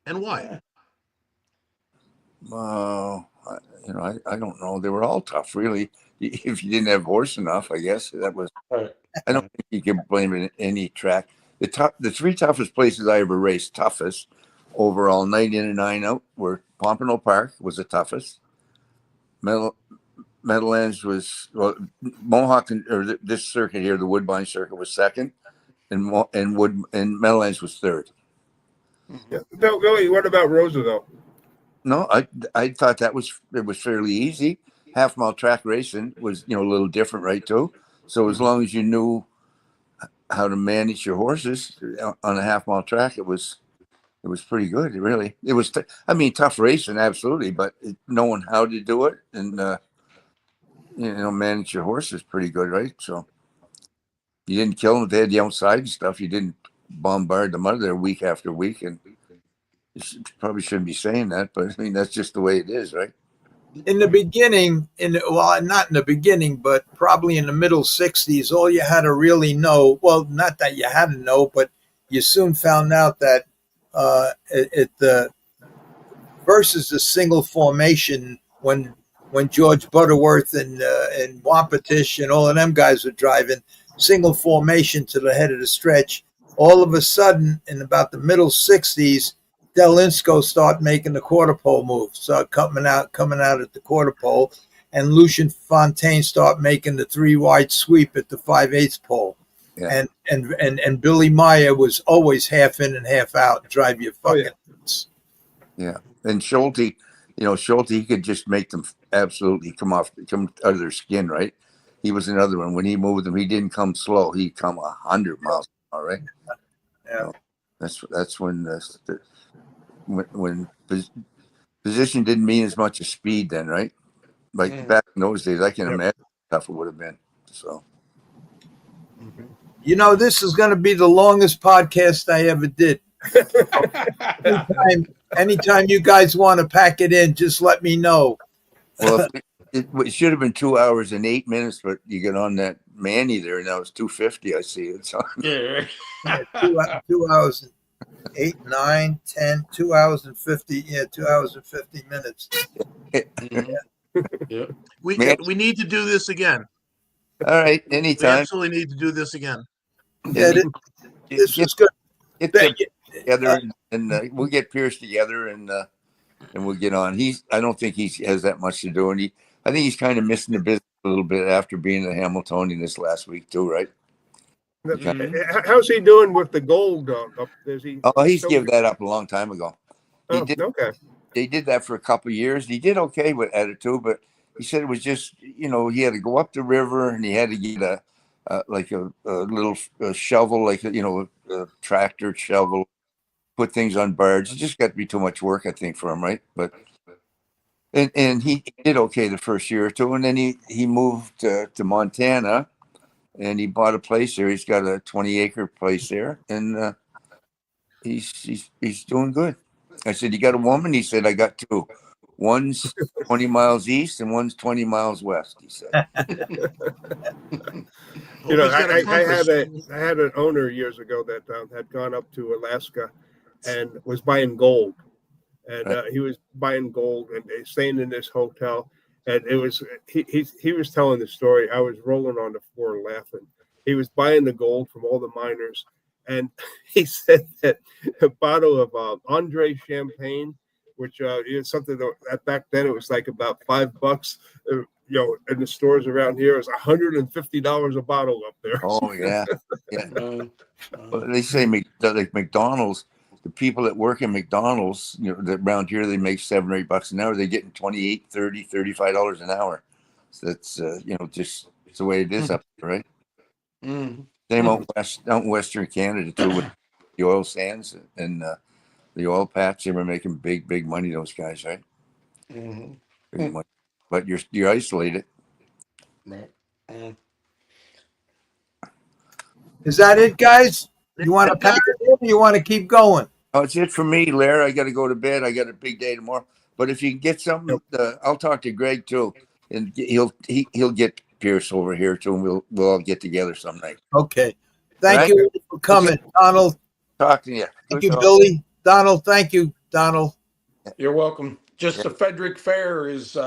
S4: and why?
S5: I don't know. They were all tough, really. If you didn't have horse enough, I guess that was.
S3: Right.
S5: I don't think you can blame it in any track. The 3 toughest places I ever raced, toughest overall, 9 in and 9 out, were Pompano Park was the toughest. Meadowlands was Mohawk or this circuit here, the Woodbine circuit was second, and Meadowlands was third.
S2: Yeah. Billy, what about Roosevelt?
S5: No, I thought it was fairly easy. Half mile track racing was a little different, right? Too. So as long as you knew how to manage your horses on a half mile track, it was pretty good. It was tough racing, absolutely, but knowing how to do it and manage your horses pretty good, right? So you didn't kill them if they had the outside and stuff. You didn't bombard them out of there week after week, and you probably shouldn't be saying that, but that's just the way it is, right?
S1: in the beginning, well, not in the beginning, but probably in the middle 60s, all you had to really know, well, not that you had to know, but you soon found out that the versus a single formation when George Butterworth and Wampatish and all of them guys were driving single formation to the head of the stretch. All of a sudden, in about the middle 60s, Delinsko started making the quarter pole move, started coming out at the quarter pole, and Lucien Fontaine started making the 3 wide sweep at the 5/8 pole.
S5: Yeah.
S1: And Billy Meyer was always half in and half out, drive you fucking nuts.
S5: Yeah. And Schulte, he could just make them absolutely come out of their skin, right? He was another one. When he moved them, he didn't come slow. He'd come 100 miles an hour, right?
S1: Yeah.
S5: That's when position didn't mean as much as speed then, right? Like back in those days, I can imagine how tough it would have been. So,
S1: this is going to be the longest podcast I ever did. Anytime you guys want to pack it in, just let me know.
S5: Well, it should have been 2 hours and 8 minutes, but you get on that Manny there, and now it's 2:50. I see it. So.
S3: Yeah.
S1: 2 hours and 8, 9, 10, 2 hours and 50. Yeah, 2 hours and 50 minutes.
S3: Yeah.
S4: We need to do this again.
S5: All right,
S4: We
S5: anytime.
S4: absolutely need to do this again.
S1: Yeah, this was good.
S5: Get together, and we'll get Pierce together, and we'll get on. I don't think he has that much to do, and I think he's kind of missing the business a little bit after being a Hamiltonian this last week too, right?
S2: How's he doing with the gold?
S5: He's given that up a long time ago.
S2: Okay.
S5: They did that for a couple of years. He did okay with attitude, but he said it was just, he had to go up the river and he had to get a little shovel, like a tractor shovel, put things on barge. It just got to be too much work, I think, for him, right? But and he did okay the first year or two, and then he moved to Montana, and he bought a place there. He's got a 20-acre place there, and he's doing good. I said, "You got a woman?" He said, "I got 2. One's 20 miles east and one's 20 miles west." He said.
S2: I had an owner years ago that had gone up to Alaska and was buying gold, and he was buying gold and staying in this hotel, and it was he was telling the story. I was rolling on the floor laughing. He was buying the gold from all the miners. And he said that a bottle of Andre Champagne, which is something that back then it was like about $5, in the stores around here, it was $150 a bottle up there.
S5: Oh yeah. Well, they say like McDonald's, the people that work in McDonald's, that around here they make $7 or $8 an hour. They're getting $28, $30, $35 an hour. So that's just it's the way it is up there, right?
S3: Mm.
S5: Same out in Western Canada too, with the oil sands and the oil patch. They were making big money. Those guys, right?
S3: Mm-hmm.
S5: Big money. But you're isolated.
S3: Right.
S1: Is that it, guys? You want to pack it in, or you want to keep going?
S5: Oh, it's it for me, Larry. I got to go to bed. I got a big day tomorrow. But if you can get something, I'll talk to Greg too, and he'll get Pierce over here too, and we'll all get together some night.
S1: Okay. Thank you for coming, Donald.
S5: Talk to you.
S1: Thank you, Billy. Donald, thank you, Donald.
S3: You're welcome. Just the Frederick Fair is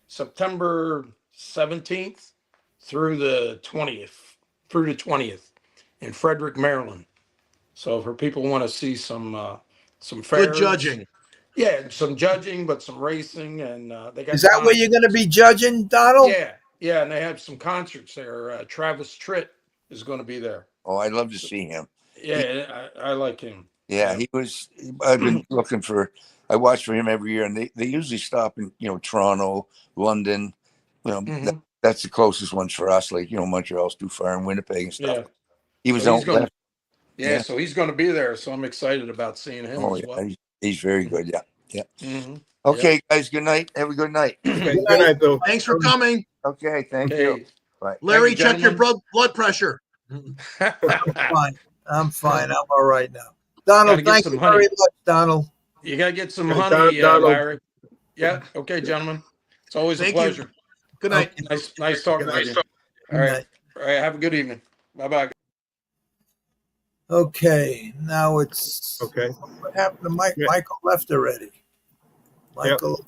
S3: September 17th through the 20th in Frederick, Maryland. So for people who want to see some fairs,
S4: good judging.
S3: Yeah, some judging, but some racing, and they got.
S1: Is that where you're going to be judging, Donald?
S3: Yeah, and they have some concerts there. Travis Tritt is going to be there.
S5: Oh, I'd love to see him.
S3: Yeah, I like him.
S5: Yeah, he was. I've been looking for. I watch for him every year, and they usually stop in Toronto, London. That's the closest ones for us. Like Montreal's too far, and Winnipeg and stuff.
S3: Yeah.
S5: He was out there.
S3: Yeah, so he's going to be there. So I'm excited about seeing him as well.
S5: He's very good. Yeah.
S3: Mm-hmm.
S5: Okay, guys. Good night. Have a good night.
S2: Good night, Bill.
S4: Thanks for coming.
S5: Okay, thank you. Bye.
S4: Larry, check your blood pressure.
S1: I'm fine. I'm all right now. Donald, thank you very much, Donald.
S3: You got to get some honey, Larry. Yeah. Okay, gentlemen. It's always
S4: Thank
S3: a pleasure.
S4: you. Good night.
S1: Okay.
S3: Nice talking with you. All right. All right. Have a good evening. Bye-bye.
S1: Okay, now it's
S2: Okay.
S1: what happened to Mike?
S2: Yeah.
S1: Michael left already. Michael.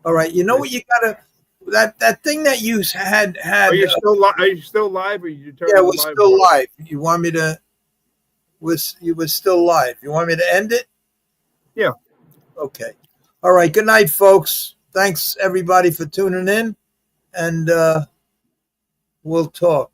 S1: All right, you know what you gotta that thing that you had.
S2: Are you still Are you still live, or you turn
S1: Yeah,
S2: the
S1: we're
S2: live
S1: still
S2: mode?
S1: live. You want me to? You were still live. You want me to end it?
S2: Yeah.
S1: Okay. All right. Good night, folks. Thanks everybody for tuning in, and we'll talk.